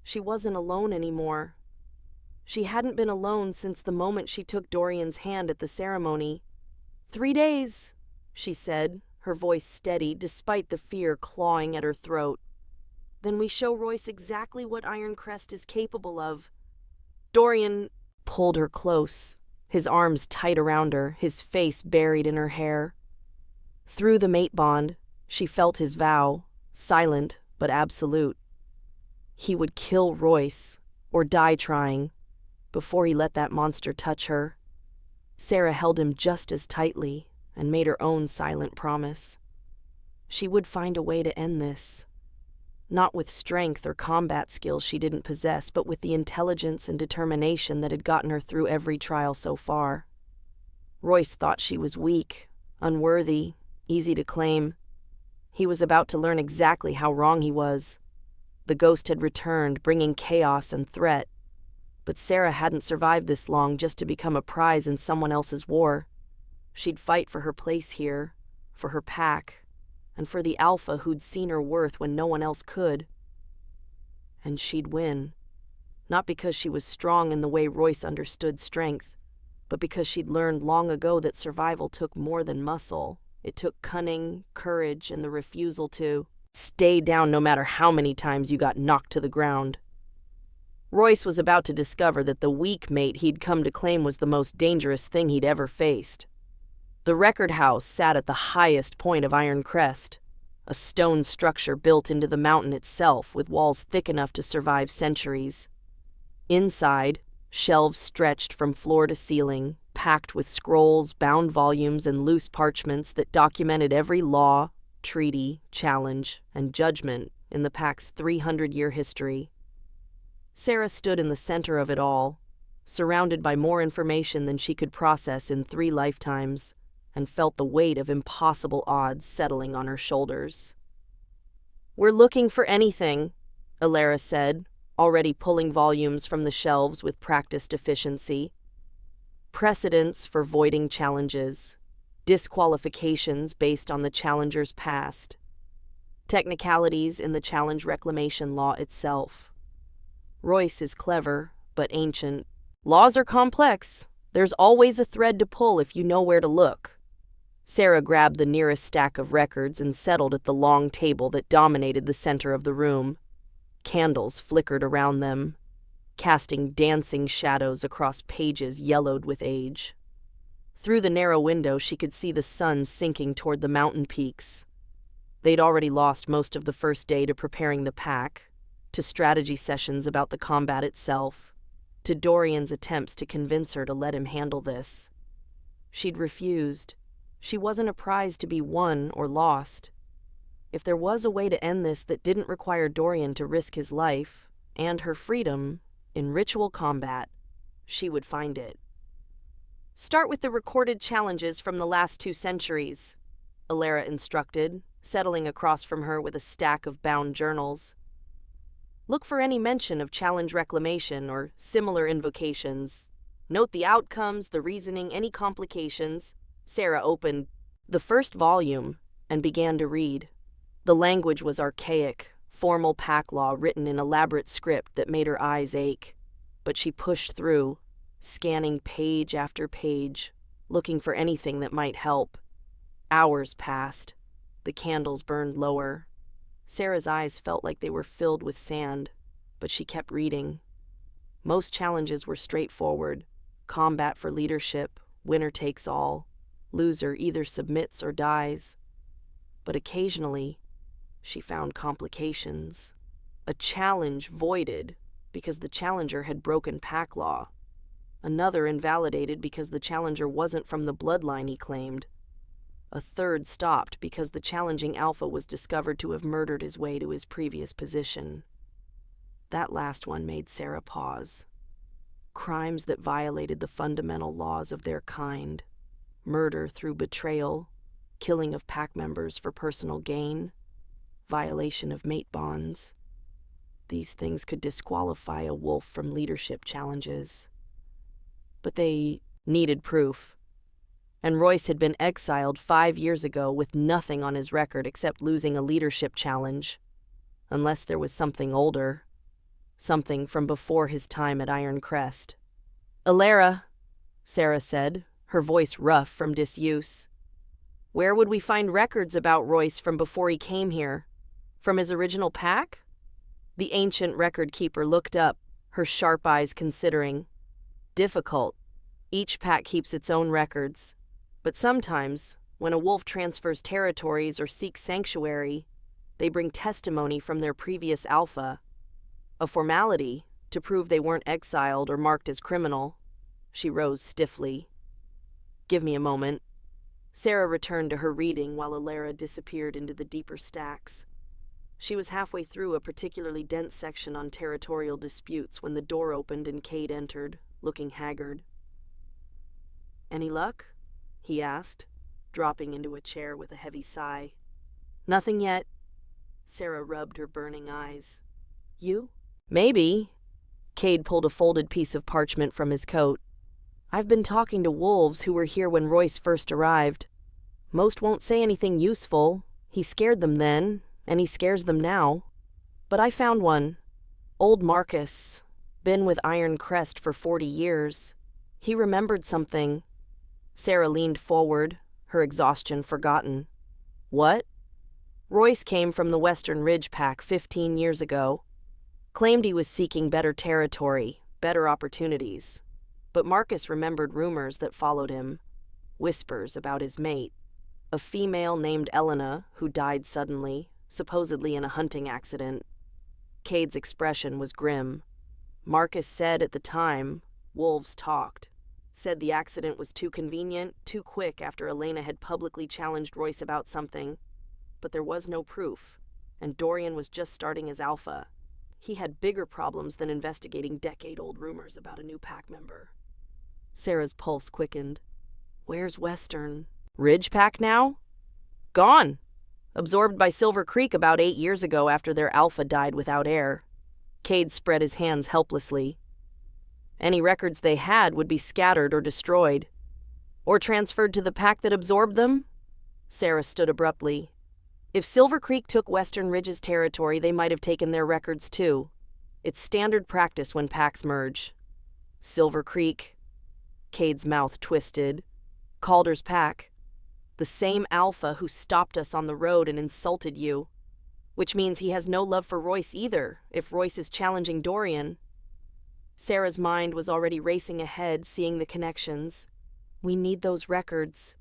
She wasn't alone anymore. She hadn't been alone since the moment she took Dorian's hand at the ceremony. 3 days, she said, her voice steady despite the fear clawing at her throat. "Then we show Royce exactly what Ironcrest is capable of." Dorian pulled her close, his arms tight around her, his face buried in her hair. Through the mate bond, she felt his vow, silent but absolute. He would kill Royce, or die trying, before he let that monster touch her. Sarah held him just as tightly and made her own silent promise. She would find a way to end this. Not with strength or combat skills she didn't possess, but with the intelligence and determination that had gotten her through every trial so far. Royce thought she was weak, unworthy, easy to claim. He was about to learn exactly how wrong he was. The ghost had returned, bringing chaos and threat. But Sarah hadn't survived this long just to become a prize in someone else's war. She'd fight for her place here, for her pack, and for the alpha who'd seen her worth when no one else could. And she'd win. Not because she was strong in the way Royce understood strength, but because she'd learned long ago that survival took more than muscle. It took cunning, courage, and the refusal to stay down no matter how many times you got knocked to the ground. Royce was about to discover that the weak mate he'd come to claim was the most dangerous thing he'd ever faced. The record house sat at the highest point of Ironcrest, a stone structure built into the mountain itself with walls thick enough to survive centuries. Inside, shelves stretched from floor to ceiling, packed with scrolls, bound volumes, and loose parchments that documented every law, treaty, challenge, and judgment in the pack's 300-year history. Sarah stood in the center of it all, surrounded by more information than she could process in 3 lifetimes, and felt the weight of impossible odds settling on her shoulders. "We're looking for anything," Alara said, already pulling volumes from the shelves with practiced efficiency. Precedents for voiding challenges, disqualifications based on the challenger's past, technicalities in the challenge reclamation law itself. Royce is clever, but ancient. Laws are complex. There's always a thread to pull if you know where to look. Sarah grabbed the nearest stack of records and settled at the long table that dominated the center of the room. Candles flickered around them, casting dancing shadows across pages yellowed with age. Through the narrow window, she could see the sun sinking toward the mountain peaks. They'd already lost most of the first day to preparing the pack, to strategy sessions about the combat itself, to Dorian's attempts to convince her to let him handle this. She'd refused. She wasn't a prize to be won or lost. If there was a way to end this that didn't require Dorian to risk his life and her freedom in ritual combat, she would find it. "Start with the recorded challenges from the last 2 centuries, Alara instructed, settling across from her with a stack of bound journals. "Look for any mention of challenge reclamation or similar invocations. Note the outcomes, the reasoning, any complications." Sarah opened the first volume and began to read. The language was archaic, formal pack law written in elaborate script that made her eyes ache. But she pushed through, scanning page after page, looking for anything that might help. Hours passed. The candles burned lower. Sarah's eyes felt like they were filled with sand, but she kept reading. Most challenges were straightforward. Combat for leadership, winner takes all. Loser either submits or dies. But occasionally, she found complications. A challenge voided because the challenger had broken pack law. Another invalidated because the challenger wasn't from the bloodline he claimed. A third stopped because the challenging alpha was discovered to have murdered his way to his previous position. That last one made Sarah pause. Crimes that violated the fundamental laws of their kind. Murder through betrayal, killing of pack members for personal gain, violation of mate bonds. These things could disqualify a wolf from leadership challenges. But they needed proof. And Royce had been exiled 5 years ago with nothing on his record except losing a leadership challenge. Unless there was something older. Something from before his time at Iron Crest. "Alara," Sarah said, her voice rough from disuse. "Where would we find records about Royce from before he came here? From his original pack?" The ancient record keeper looked up, her sharp eyes considering. "Difficult. Each pack keeps its own records. But sometimes, when a wolf transfers territories or seeks sanctuary, they bring testimony from their previous alpha. A formality to prove they weren't exiled or marked as criminal." She rose stiffly. "Give me a moment." Sarah returned to her reading while Alara disappeared into the deeper stacks. She was halfway through a particularly dense section on territorial disputes when the door opened and Cade entered, looking haggard. "Any luck?" he asked, dropping into a chair with a heavy sigh. "Nothing yet." Sarah rubbed her burning eyes. "You?" "Maybe." Cade pulled a folded piece of parchment from his coat. "I've been talking to wolves who were here when Royce first arrived. Most won't say anything useful. He scared them then, and he scares them now. But I found one. Old Marcus. Been with Iron Crest for 40 years. He remembered something." Sarah leaned forward, her exhaustion forgotten. "What?" "Royce came from the Western Ridge Pack 15 years ago. Claimed he was seeking better territory, better opportunities. But Marcus remembered rumors that followed him. Whispers about his mate. A female named Elena who died suddenly, supposedly in a hunting accident. Cade's expression was grim. Marcus said at the time, wolves talked. Said the accident was too convenient, too quick after Elena had publicly challenged Royce about something. But there was no proof, and Dorian was just starting his alpha. He had bigger problems than investigating decade-old rumors about a new pack member. Sarah's pulse quickened. Where's Western Ridge Pack now? Gone. Absorbed by Silver Creek about 8 years ago after their alpha died without heir. Cade spread his hands helplessly. Any records they had would be scattered or destroyed. Or transferred to the pack that absorbed them? Sarah stood abruptly. If Silver Creek took Western Ridge's territory, they might have taken their records too. It's standard practice when packs merge. Silver Creek. Cade's mouth twisted. Calder's pack. The same alpha who stopped us on the road and insulted you. Which means he has no love for Royce either, if Royce is challenging Dorian. Sarah's mind was already racing ahead, seeing the connections. We need those records.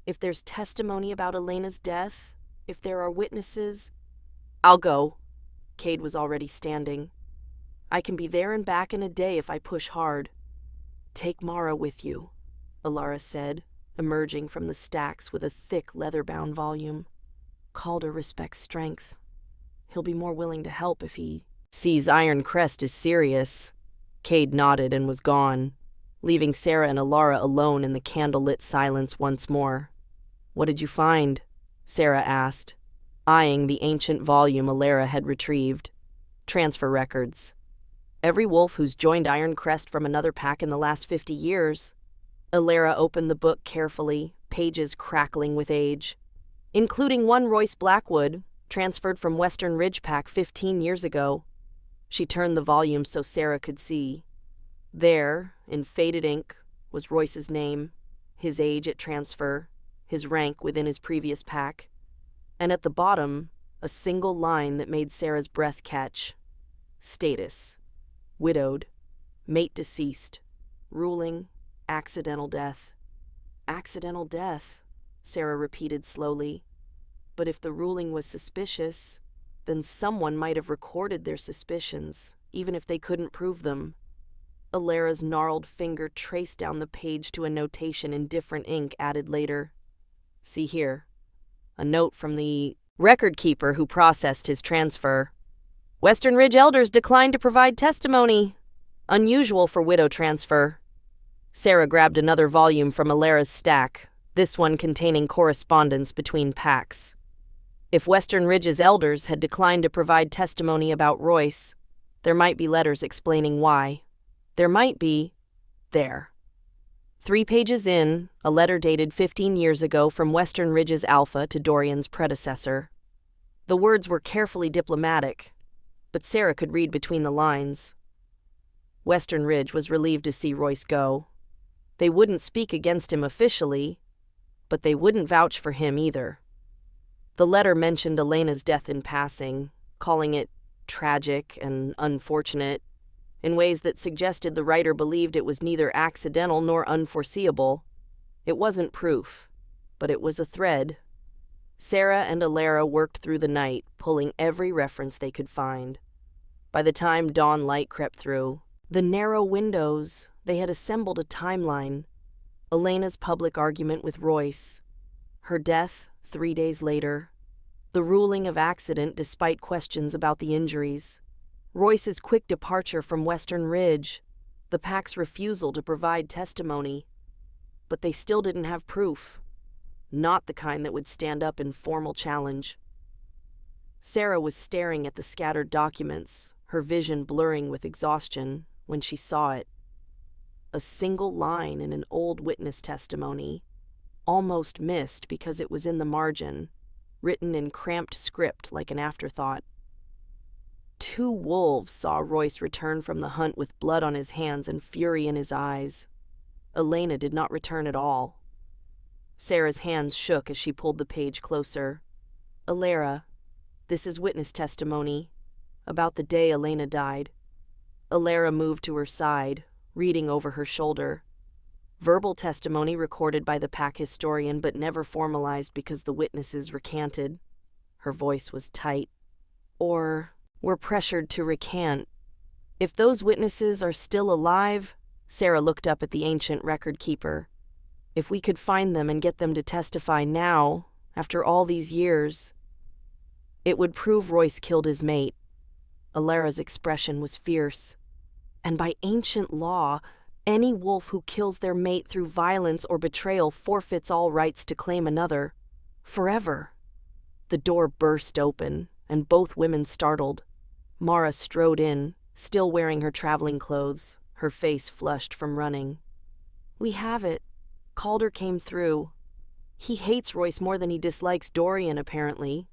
If there's testimony about Elena's death, if there are witnesses... I'll go. Cade was already standing. I can be there and back in a day if I push hard. Take Mara with you, Alara said, emerging from the stacks with a thick leather-bound volume. Calder respects strength. He'll be more willing to help if he sees Iron Crest is serious. Cade nodded and was gone, leaving Sarah and Alara alone in the candle-lit silence once more. What did you find? Sarah asked, eyeing the ancient volume Alara had retrieved. Transfer records. Every wolf who's joined Iron Crest from another pack in the last 50 years. Alara opened the book carefully, pages crackling with age. Including one Royce Blackwood, transferred from Western Ridge Pack 15 years ago. She turned the volume so Sarah could see. There, in faded ink, was Royce's name, his age at transfer, his rank within his previous pack, and at the bottom, a single line that made Sarah's breath catch. Status. Widowed. Mate deceased. Ruling. Accidental death. Accidental death, Sarah repeated slowly. But if the ruling was suspicious, then someone might have recorded their suspicions, even if they couldn't prove them. Alara's gnarled finger traced down the page to a notation in different ink added later. See here. A note from the record keeper who processed his transfer. Western Ridge elders declined to provide testimony. Unusual for widow transfer. Sarah grabbed another volume from Alara's stack, this one containing correspondence between packs. If Western Ridge's elders had declined to provide testimony about Royce, there might be letters explaining why. There might be... There. 3 pages in, a letter dated 15 years ago from Western Ridge's Alpha to Dorian's predecessor. The words were carefully diplomatic, but Sarah could read between the lines. Western Ridge was relieved to see Royce go. They wouldn't speak against him officially, but they wouldn't vouch for him either. The letter mentioned Elena's death in passing, calling it tragic and unfortunate, in ways that suggested the writer believed it was neither accidental nor unforeseeable. It wasn't proof, but it was a thread. Sarah and Alara worked through the night, pulling every reference they could find. By the time dawn light crept through, the narrow windows, they had assembled a timeline. Elena's public argument with Royce. Her death 3 days later. The ruling of accident despite questions about the injuries. Royce's quick departure from Western Ridge. The pack's refusal to provide testimony. But they still didn't have proof. Not the kind that would stand up in formal challenge. Sarah was staring at the scattered documents, her vision blurring with exhaustion, when she saw it. A single line in an old witness testimony, almost missed because it was in the margin, written in cramped script like an afterthought. 2 wolves saw Royce return from the hunt with blood on his hands and fury in his eyes. Elena did not return at all. Sarah's hands shook as she pulled the page closer. Alara, this is witness testimony about the day Elena died. Alara moved to her side, reading over her shoulder. Verbal testimony recorded by the pack historian but never formalized because the witnesses recanted. Her voice was tight. Or were pressured to recant. If those witnesses are still alive, Sarah looked up at the ancient record keeper. If we could find them and get them to testify now, after all these years, it would prove Royce killed his mate. Alara's expression was fierce. And by ancient law, any wolf who kills their mate through violence or betrayal forfeits all rights to claim another. Forever. The door burst open, and both women startled. Mara strode in, still wearing her traveling clothes, her face flushed from running. "We have it." Calder came through. "He hates Royce more than he dislikes Dorian, apparently."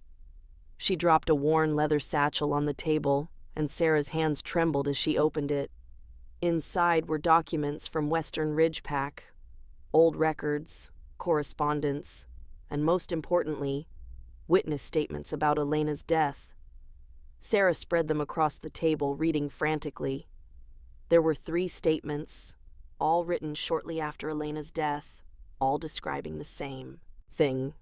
She dropped a worn leather satchel on the table, and Sarah's hands trembled as she opened it. Inside were documents from Western Ridge Pack, old records, correspondence, and most importantly, witness statements about Elena's death. Sarah spread them across the table, reading frantically. There were 3 statements, all written shortly after Elena's death, all describing the same thing.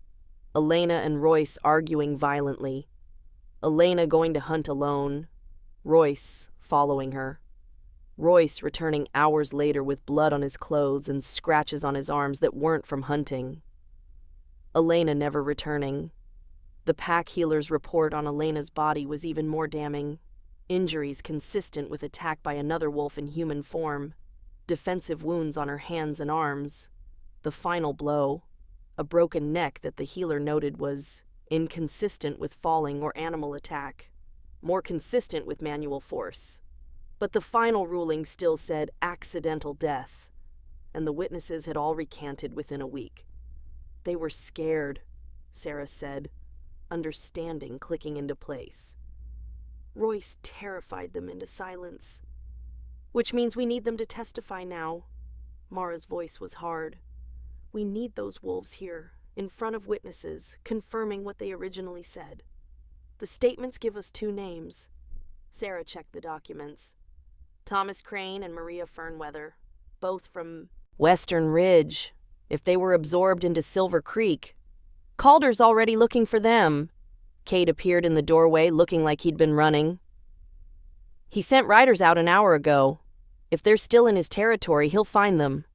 Elena and Royce arguing violently. Elena going to hunt alone, Royce following her. Royce returning hours later with blood on his clothes and scratches on his arms that weren't from hunting. Elena never returning. The pack healer's report on Elena's body was even more damning. Injuries consistent with attack by another wolf in human form. Defensive wounds on her hands and arms. The final blow, a broken neck that the healer noted was inconsistent with falling or animal attack, more consistent with manual force. But the final ruling still said accidental death, and the witnesses had all recanted within a week. They were scared, Sarah said, understanding clicking into place. Royce terrified them into silence. "Which means we need them to testify now." Mara's voice was hard. "We need those wolves here, in front of witnesses, confirming what they originally said. The statements give us 2 names." Sarah checked the documents. Thomas Crane and Maria Fernweather, both from Western Ridge. If they were absorbed into Silver Creek, Calder's already looking for them. Kate appeared in the doorway, looking like he'd been running. "He sent riders out an hour ago. If they're still in his territory, he'll find them."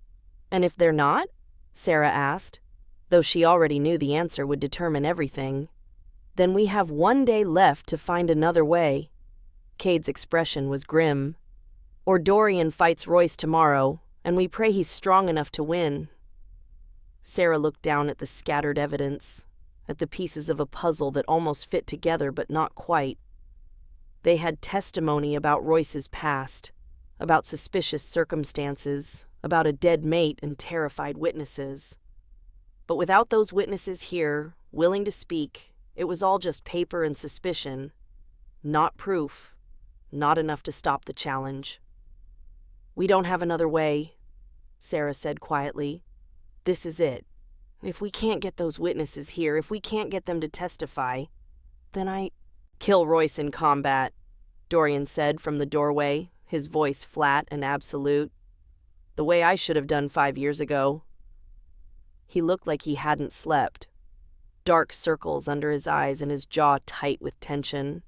"And if they're not?" Sarah asked, though she already knew the answer would determine everything. "Then we have 1 day left to find another way." Cade's expression was grim. "Or Dorian fights Royce tomorrow, and we pray he's strong enough to win." Sarah looked down at the scattered evidence, at the pieces of a puzzle that almost fit together but not quite. They had testimony about Royce's past, about suspicious circumstances, about a dead mate and terrified witnesses. But without those witnesses here, willing to speak, it was all just paper and suspicion, not proof, not enough to stop the challenge. "We don't have another way," Sarah said quietly. "This is it. If we can't get those witnesses here, if we can't get them to testify, then kill Royce in combat," Dorian said from the doorway, his voice flat and absolute. "The way I should have done 5 years ago." He looked like he hadn't slept. Dark circles under his eyes and his jaw tight with tension.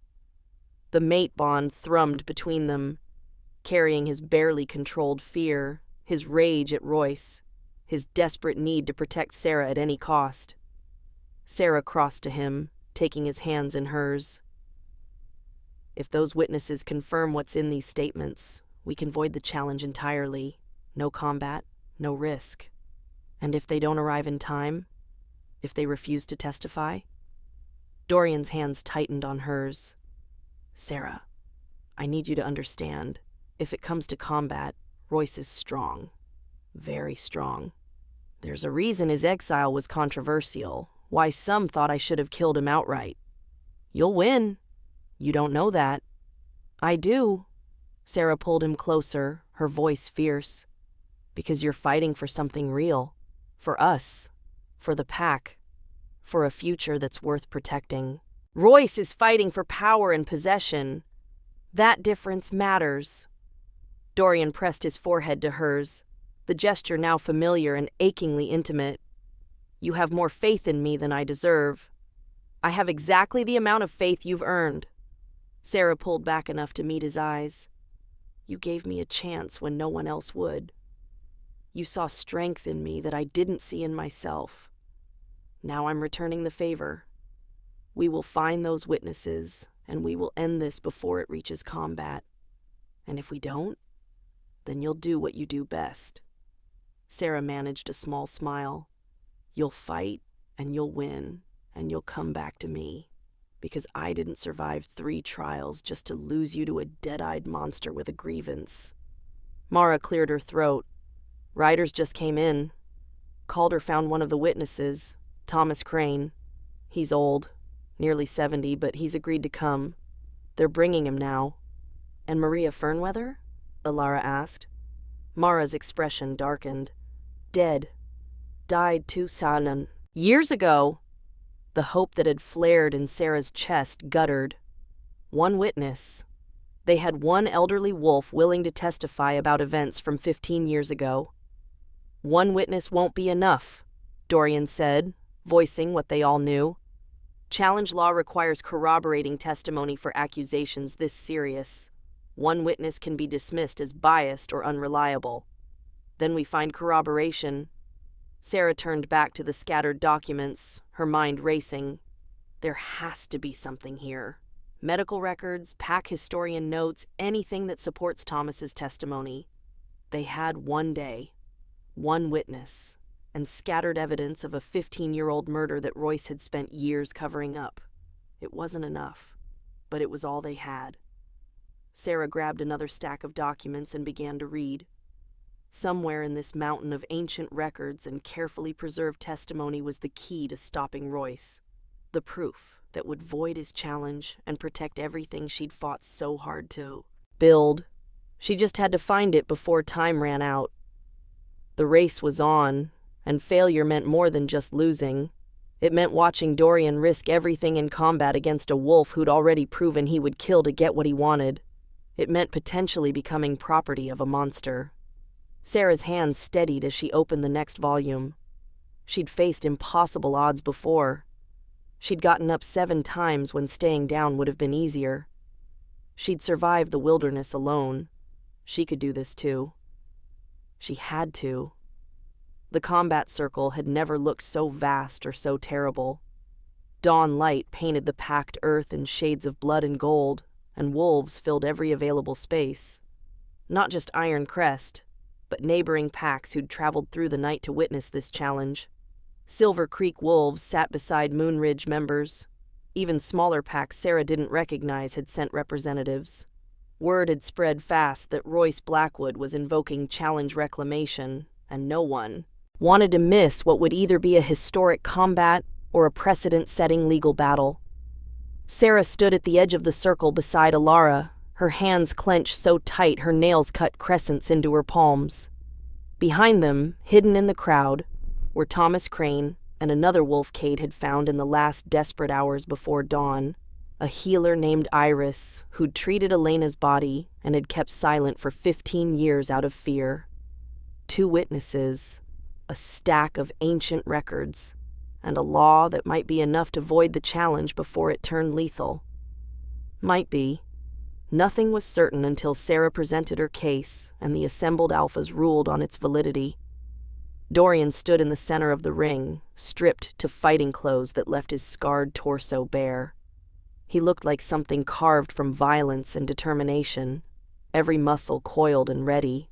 The mate bond thrummed between them, carrying his barely controlled fear, his rage at Royce, his desperate need to protect Sarah at any cost. Sarah crossed to him, taking his hands in hers. "If those witnesses confirm what's in these statements, we can void the challenge entirely. No combat, no risk. And if they don't arrive in time, if they refuse to testify?" Dorian's hands tightened on hers. "Sarah, I need you to understand, if it comes to combat, Royce is strong. Very strong. There's a reason his exile was controversial, why some thought I should have killed him outright. You'll win. You don't know that." "I do." Sarah pulled him closer, her voice fierce. "Because you're fighting for something real. For us. For the pack. For a future that's worth protecting. Royce is fighting for power and possession. That difference matters." Dorian pressed his forehead to hers, the gesture now familiar and achingly intimate. "You have more faith in me than I deserve. I have exactly the amount of faith you've earned." Sarah pulled back enough to meet his eyes. "You gave me a chance when no one else would. You saw strength in me that I didn't see in myself. Now I'm returning the favor. We will find those witnesses, and we will end this before it reaches combat. And if we don't, then you'll do what you do best." Sarah managed a small smile. "You'll fight, and you'll win, and you'll come back to me, because I didn't survive 3 trials just to lose you to a dead-eyed monster with a grievance." Mara cleared her throat. "Riders just came in. Calder found one of the witnesses, Thomas Crane. He's old, nearly 70, but he's agreed to come. They're bringing him now." "And Maria Fernweather?" Alara asked. Mara's expression darkened. "Dead. Died too sudden. Years ago." The hope that had flared in Sarah's chest guttered. One witness. They had one elderly wolf willing to testify about events from 15 years ago. "One witness won't be enough," Dorian said, voicing what they all knew. "Challenge law requires corroborating testimony for accusations this serious. One witness can be dismissed as biased or unreliable. Then we find corroboration." Sarah turned back to the scattered documents, her mind racing. There has to be something here. Medical records, pack historian notes, anything that supports Thomas's testimony. They had one day, one witness, and scattered evidence of a 15-year-old murder that Royce had spent years covering up. It wasn't enough, but it was all they had. Sarah grabbed another stack of documents and began to read. Somewhere in this mountain of ancient records and carefully preserved testimony was the key to stopping Royce. The proof that would void his challenge and protect everything she'd fought so hard to build. She just had to find it before time ran out. The race was on, and failure meant more than just losing. It meant watching Dorian risk everything in combat against a wolf who'd already proven he would kill to get what he wanted. It meant potentially becoming property of a monster. Sarah's hands steadied as she opened the next volume. She'd faced impossible odds before. She'd gotten up 7 times when staying down would have been easier. She'd survived the wilderness alone. She could do this too. She had to. The combat circle had never looked so vast or so terrible. Dawn light painted the packed earth in shades of blood and gold, and wolves filled every available space. Not just Iron Crest, but neighboring packs who'd traveled through the night to witness this challenge. Silver Creek wolves sat beside Moon Ridge members. Even smaller packs Sarah didn't recognize had sent representatives. Word had spread fast that Royce Blackwood was invoking challenge reclamation, and no one wanted to miss what would either be a historic combat or a precedent-setting legal battle. Sarah stood at the edge of the circle beside Alara, her hands clenched so tight her nails cut crescents into her palms. Behind them, hidden in the crowd, were Thomas Crane and another wolf Cade had found in the last desperate hours before dawn, a healer named Iris who'd treated Elena's body and had kept silent for 15 years out of fear. 2 witnesses, a stack of ancient records, and a law that might be enough to void the challenge before it turned lethal. Might be. Nothing was certain until Sarah presented her case and the assembled alphas ruled on its validity. Dorian stood in the center of the ring, stripped to fighting clothes that left his scarred torso bare. He looked like something carved from violence and determination, every muscle coiled and ready.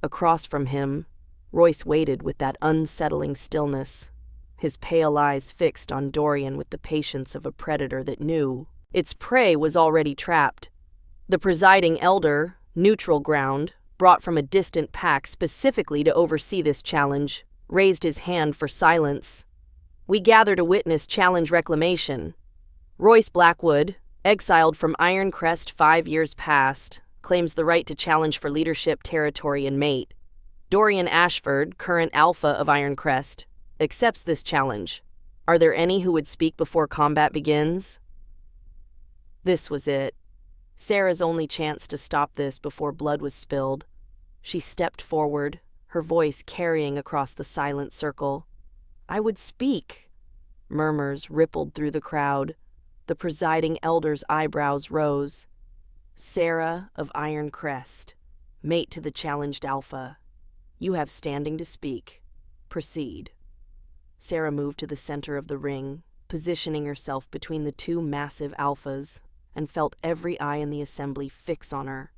Across from him, Royce waited with that unsettling stillness, his pale eyes fixed on Dorian with the patience of a predator that knew its prey was already trapped. The presiding elder, Neutral Ground, brought from a distant pack specifically to oversee this challenge, raised his hand for silence. "We gather to witness challenge reclamation. Royce Blackwood, exiled from Iron Crest 5 years past, claims the right to challenge for leadership, territory, and mate. Dorian Ashford, current alpha of Iron Crest, accepts this challenge. Are there any who would speak before combat begins?" This was it. Sarah's only chance to stop this before blood was spilled. She stepped forward, her voice carrying across the silent circle. "I would speak." Murmurs rippled through the crowd. The presiding elder's eyebrows rose. "Sarah of Iron Crest, mate to the challenged alpha. You have standing to speak. Proceed." Sarah moved to the center of the ring, positioning herself between the 2 massive alphas, and felt every eye in the assembly fix on her.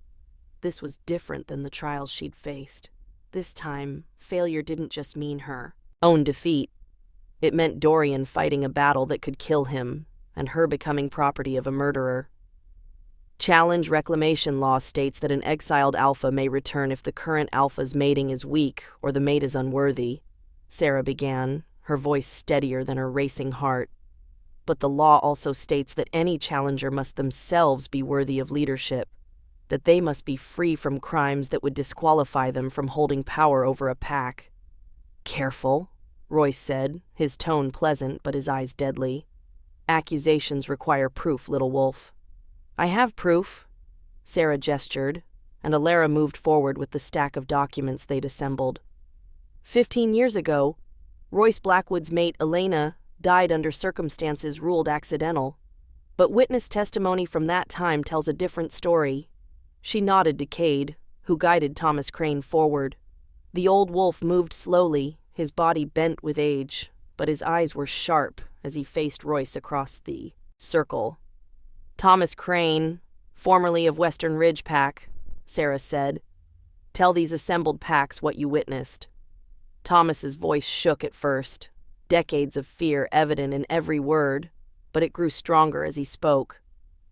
This was different than the trials she'd faced. This time, failure didn't just mean her own defeat. It meant Dorian fighting a battle that could kill him, and her becoming property of a murderer. Challenge reclamation law states that an exiled alpha may return if the current alpha's mating is weak or the mate is unworthy, Sarah began, her voice steadier than her racing heart. But the law also states that any challenger must themselves be worthy of leadership, that they must be free from crimes that would disqualify them from holding power over a pack. Careful, Royce said, his tone pleasant but his eyes deadly. Accusations require proof, little wolf. I have proof, Sarah gestured, and Alara moved forward with the stack of documents they'd assembled. 15 years ago, Royce Blackwood's mate Elena died under circumstances ruled accidental, but witness testimony from that time tells a different story. She nodded to Cade, who guided Thomas Crane forward. The old wolf moved slowly, his body bent with age, but his eyes were sharp as he faced Royce across the circle. Thomas Crane, formerly of Western Ridge Pack, Sarah said. Tell these assembled packs what you witnessed. Thomas's voice shook at first, decades of fear evident in every word, but it grew stronger as he spoke.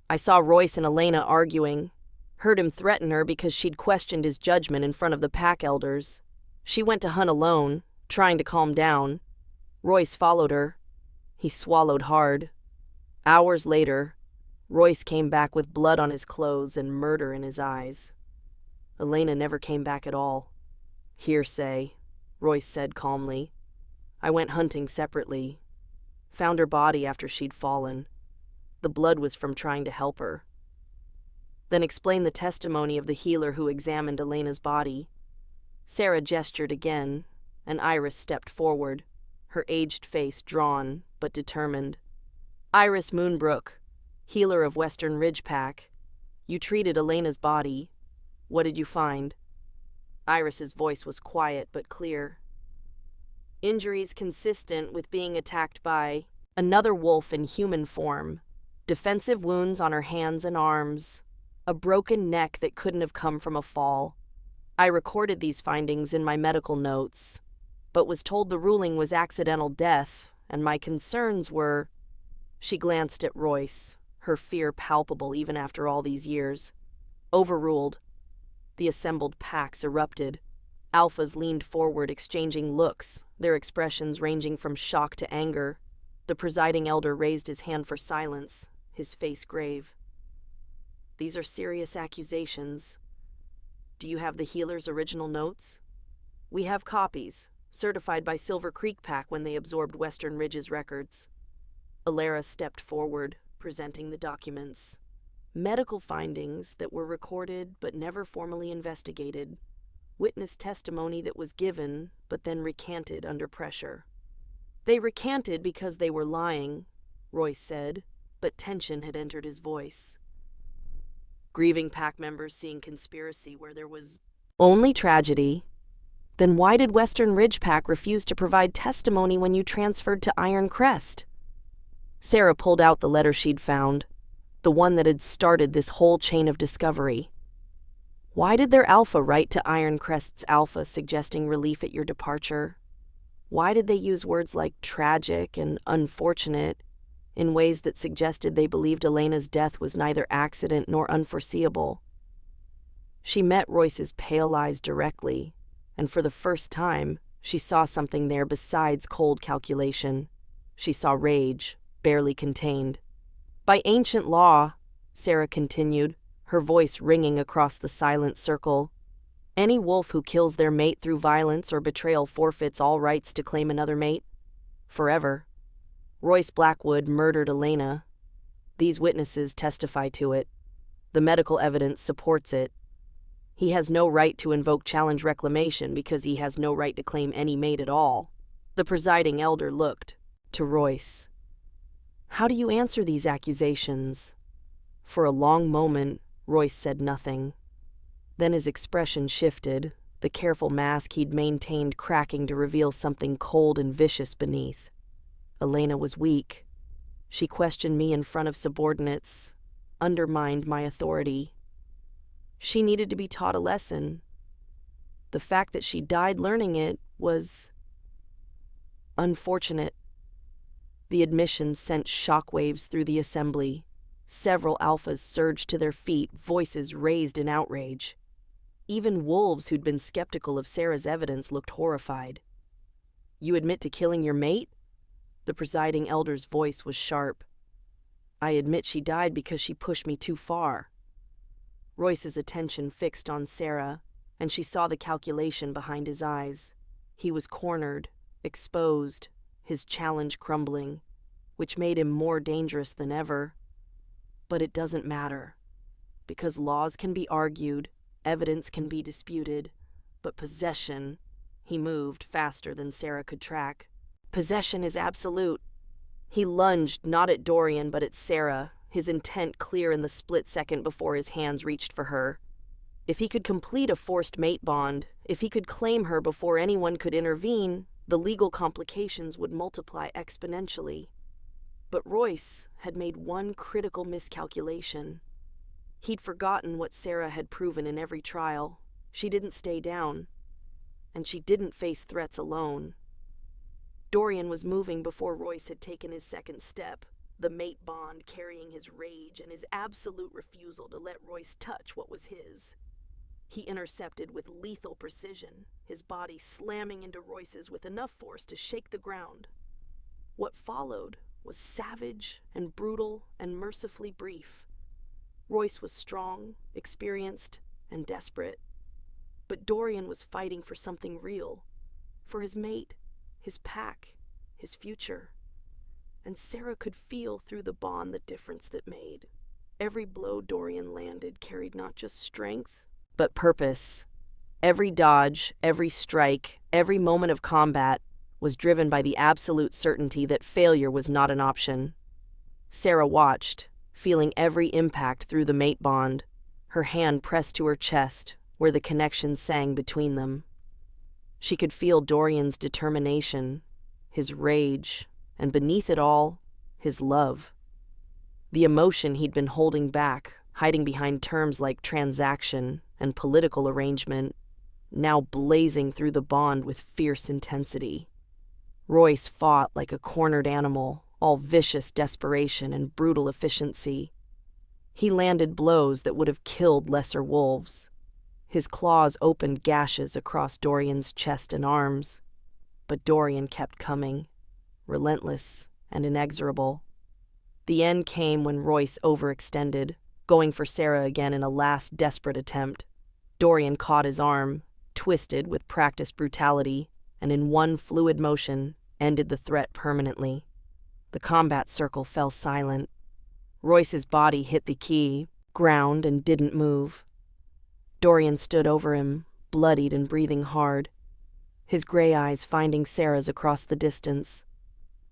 I saw Royce and Elena arguing, heard him threaten her because she'd questioned his judgment in front of the pack elders. She went to hunt alone, trying to calm down. Royce followed her. He swallowed hard. Hours later, Royce came back with blood on his clothes and murder in his eyes. Elena never came back at all. Hearsay, Royce said calmly. I went hunting separately. Found her body after she'd fallen. The blood was from trying to help her. Then explain the testimony of the healer who examined Elena's body. Sarah gestured again, and Iris stepped forward, her aged face drawn but determined. Iris Moonbrook, healer of Western Ridge Pack. You treated Elena's body. What did you find? Iris's voice was quiet but clear. Injuries consistent with being attacked by another wolf in human form. Defensive wounds on her hands and arms. A broken neck that couldn't have come from a fall. I recorded these findings in my medical notes, but was told the ruling was accidental death, and my concerns were... She glanced at Royce, her fear palpable even after all these years. Overruled. The assembled packs erupted. Alphas leaned forward, exchanging looks, their expressions ranging from shock to anger. The presiding elder raised his hand for silence, his face grave. These are serious accusations. Do you have the healer's original notes? We have copies, certified by Silver Creek Pack when they absorbed Western Ridge's records. Alara stepped forward, presenting the documents. Medical findings that were recorded but never formally investigated. Witness testimony that was given but then recanted under pressure. They recanted because they were lying, Royce said, but tension had entered his voice. Grieving pack members seeing conspiracy where there was only tragedy. Then why did Western Ridge Pack refuse to provide testimony when you transferred to Iron Crest? Sarah pulled out the letter she'd found, the one that had started this whole chain of discovery. Why did their alpha write to Iron Crest's alpha suggesting relief at your departure? Why did they use words like tragic and unfortunate in ways that suggested they believed Elena's death was neither accident nor unforeseeable? She met Royce's pale eyes directly, and for the first time, she saw something there besides cold calculation. She saw rage, barely contained. By ancient law, Sarah continued, her voice ringing across the silent circle, any wolf who kills their mate through violence or betrayal forfeits all rights to claim another mate. Forever. Royce Blackwood murdered Elena. These witnesses testify to it. The medical evidence supports it. He has no right to invoke challenge reclamation because he has no right to claim any mate at all. The presiding elder looked to Royce. How do you answer these accusations? For a long moment, Royce said nothing. Then his expression shifted, the careful mask he'd maintained cracking to reveal something cold and vicious beneath. Elena was weak. She questioned me in front of subordinates. undermined my authority. She needed to be taught a lesson. The fact that she died learning it was unfortunate. The admission sent shockwaves through the assembly. Several alphas surged to their feet, voices raised in outrage. Even wolves who'd been skeptical of Sarah's evidence looked horrified. "You admit to killing your mate?" The presiding elder's voice was sharp. "I admit she died because she pushed me too far." Royce's attention fixed on Sarah, and she saw the calculation behind his eyes. He was cornered, exposed, his challenge crumbling, which made him more dangerous than ever. But it doesn't matter, because laws can be argued, evidence can be disputed, but possession, he moved faster than Sarah could track. Possession is absolute. He lunged not at Dorian but at Sarah, his intent clear in the split second before his hands reached for her. If he could complete a forced mate bond, if he could claim her before anyone could intervene, the legal complications would multiply exponentially. But Royce had made one critical miscalculation. He'd forgotten what Sarah had proven in every trial. She didn't stay down, and she didn't face threats alone. Dorian was moving before Royce had taken his second step, the mate bond carrying his rage and his absolute refusal to let Royce touch what was his. He intercepted with lethal precision, his body slamming into Royce's with enough force to shake the ground. What followed was savage and brutal and mercifully brief. Royce was strong, experienced, and desperate. But Dorian was fighting for something real, for his mate, his pack, his future. And Sarah could feel through the bond the difference that made. Every blow Dorian landed carried not just strength, but purpose. Every dodge, every strike, every moment of combat was driven by the absolute certainty that failure was not an option. Sarah watched, feeling every impact through the mate bond, her hand pressed to her chest, where the connection sang between them. She could feel Dorian's determination, his rage, and beneath it all, his love. The emotion he'd been holding back, hiding behind terms like transaction and political arrangement, now blazing through the bond with fierce intensity. Royce fought like a cornered animal, all vicious desperation and brutal efficiency. He landed blows that would have killed lesser wolves. His claws opened gashes across Dorian's chest and arms, but Dorian kept coming, relentless and inexorable. The end came when Royce overextended, going for Sarah again in a last desperate attempt. Dorian caught his arm, twisted with practiced brutality, and in one fluid motion ended the threat permanently. The combat circle fell silent. Royce's body hit the key, ground, and didn't move. Dorian stood over him, bloodied and breathing hard, his gray eyes finding Sarah's across the distance.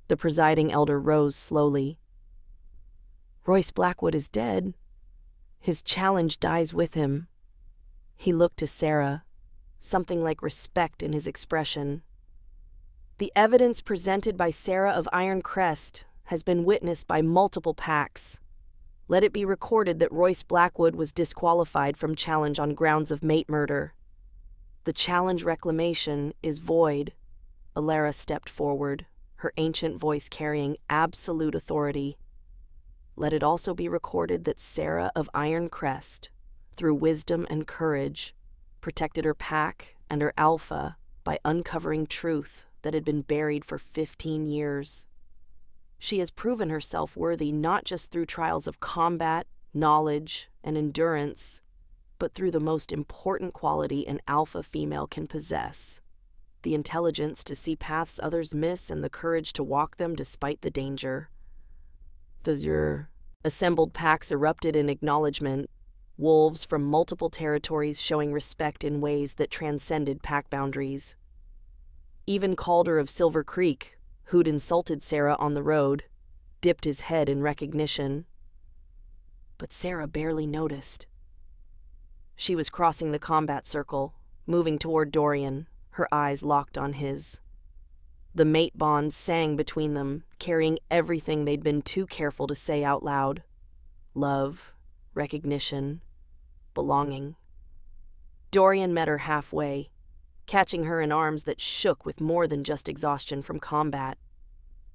The presiding elder rose slowly. "Royce Blackwood is dead. His challenge dies with him." He looked to Sarah, something like respect in his expression. "The evidence presented by Sarah of Iron Crest has been witnessed by multiple packs. Let it be recorded that Royce Blackwood was disqualified from challenge on grounds of mate murder. The challenge reclamation is void." Alara stepped forward, her ancient voice carrying absolute authority. "Let it also be recorded that Sarah of Iron Crest, through wisdom and courage, protected her pack and her alpha by uncovering truth that had been buried for 15 years. She has proven herself worthy not just through trials of combat, knowledge, and endurance, but through the most important quality an alpha female can possess: the intelligence to see paths others miss and the courage to walk them despite the danger." The assembled packs erupted in acknowledgement, wolves from multiple territories showing respect in ways that transcended pack boundaries. Even Calder of Silver Creek, who'd insulted Sarah on the road, dipped his head in recognition. But Sarah barely noticed. She was crossing the combat circle, moving toward Dorian, her eyes locked on his. The mate bond sang between them, carrying everything they'd been too careful to say out loud: love, recognition, belonging. Dorian met her halfway, catching her in arms that shook with more than just exhaustion from combat.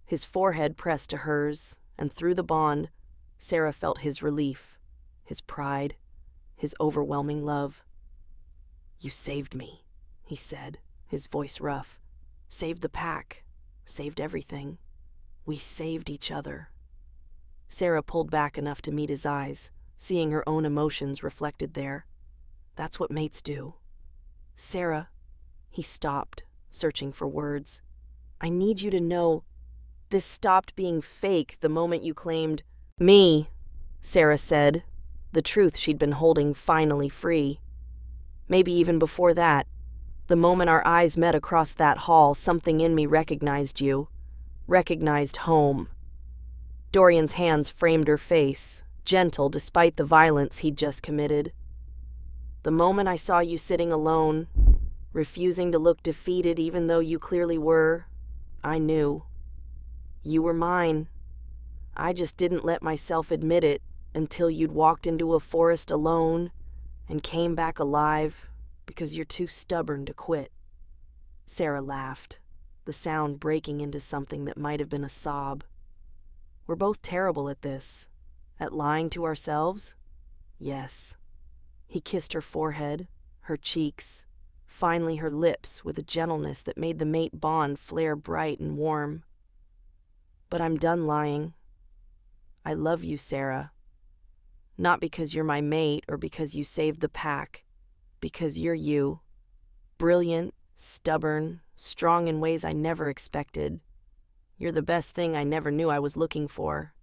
His forehead pressed to hers, and through the bond, Sarah felt his relief, his pride, his overwhelming love. "You saved me," he said, his voice rough. "Saved the pack, saved everything. We saved each other." Sarah pulled back enough to meet his eyes, seeing her own emotions reflected there. "That's what mates do." "Sarah," he stopped, searching for words. "I need you to know this stopped being fake the moment you claimed me," Sarah said, the truth she'd been holding finally free. "Maybe even before that. The moment our eyes met across that hall, something in me recognized you. Recognized home." Dorian's hands framed her face, gentle despite the violence he'd just committed. "The moment I saw you sitting alone, refusing to look defeated even though you clearly were, I knew. You were mine. I just didn't let myself admit it until you'd walked into a forest alone and came back alive because you're too stubborn to quit." Sarah laughed, the sound breaking into something that might have been a sob. "We're both terrible at this. At lying to ourselves?" "Yes." He kissed her forehead, her cheeks, finally her lips with a gentleness that made the mate bond flare bright and warm. "But I'm done lying. I love you, Sarah. Not because you're my mate or because you saved the pack, because you're you. Brilliant, stubborn, strong in ways I never expected. You're the best thing I never knew I was looking for.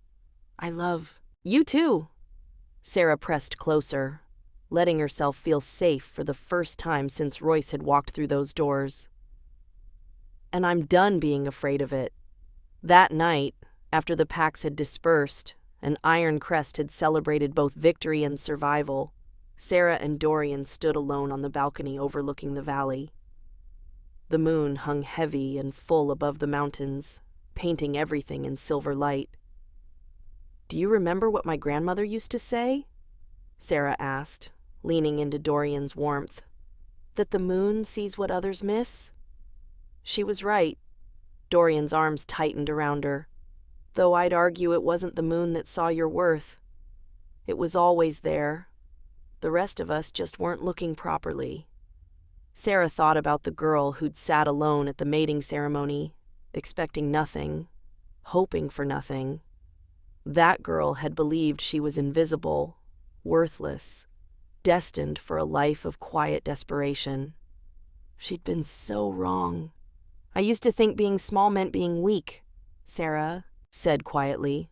I love you too." Sarah pressed closer, letting herself feel safe for the first time since Royce had walked through those doors. "And I'm done being afraid of it." That night, after the packs had dispersed and Iron Crest had celebrated both victory and survival, Sarah and Dorian stood alone on the balcony overlooking the valley. The moon hung heavy and full above the mountains, painting everything in silver light. "Do you remember what my grandmother used to say?" Sarah asked, leaning into Dorian's warmth. "That the moon sees what others miss?" She was right. Dorian's arms tightened around her. "Though I'd argue it wasn't the moon that saw your worth. It was always there. The rest of us just weren't looking properly." Sarah thought about the girl who'd sat alone at the mating ceremony, expecting nothing, hoping for nothing. That girl had believed she was invisible, worthless, destined for a life of quiet desperation. She'd been so wrong. "I used to think being small meant being weak," Sarah said quietly.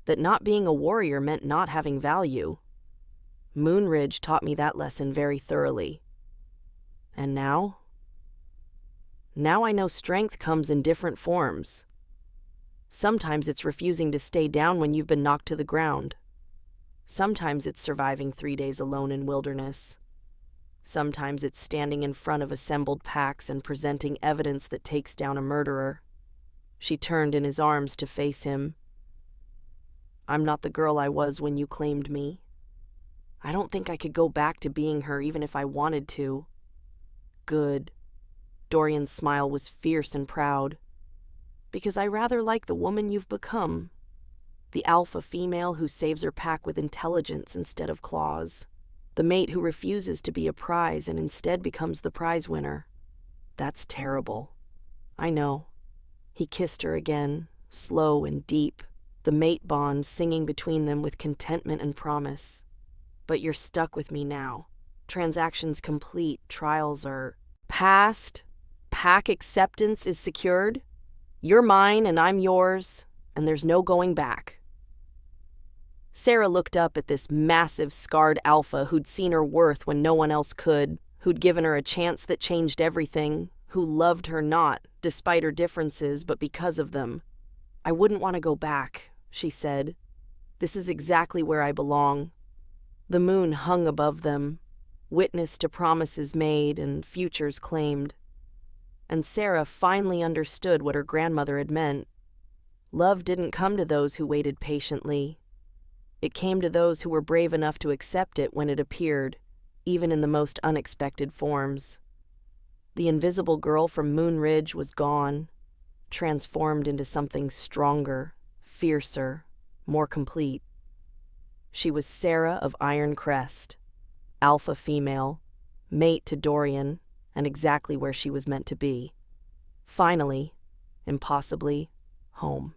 "That not being a warrior meant not having value. Moonridge taught me that lesson very thoroughly. And now? Now I know strength comes in different forms. Sometimes it's refusing to stay down when you've been knocked to the ground. Sometimes it's surviving 3 days alone in wilderness. Sometimes it's standing in front of assembled packs and presenting evidence that takes down a murderer." She turned in his arms to face him. "I'm not the girl I was when you claimed me. I don't think I could go back to being her even if I wanted to." "Good." Dorian's smile was fierce and proud. "Because I rather like the woman you've become. The alpha female who saves her pack with intelligence instead of claws. The mate who refuses to be a prize and instead becomes the prize winner. That's terrible. I know." He kissed her again, slow and deep, the mate bond singing between them with contentment and promise. "But you're stuck with me now. Transactions complete, trials are past, pack acceptance is secured. You're mine and I'm yours, and there's no going back." Sarah looked up at this massive, scarred alpha who'd seen her worth when no one else could, who'd given her a chance that changed everything, who loved her not, despite her differences, but because of them. "I wouldn't want to go back," she said. "This is exactly where I belong." The moon hung above them, witness to promises made and futures claimed. And Sarah finally understood what her grandmother had meant. Love didn't come to those who waited patiently. It came to those who were brave enough to accept it when it appeared, even in the most unexpected forms. The invisible girl from Moon Ridge was gone, transformed into something stronger, fiercer, more complete. She was Sarah of Iron Crest, alpha female, mate to Dorian, and exactly where she was meant to be. Finally, impossibly, home.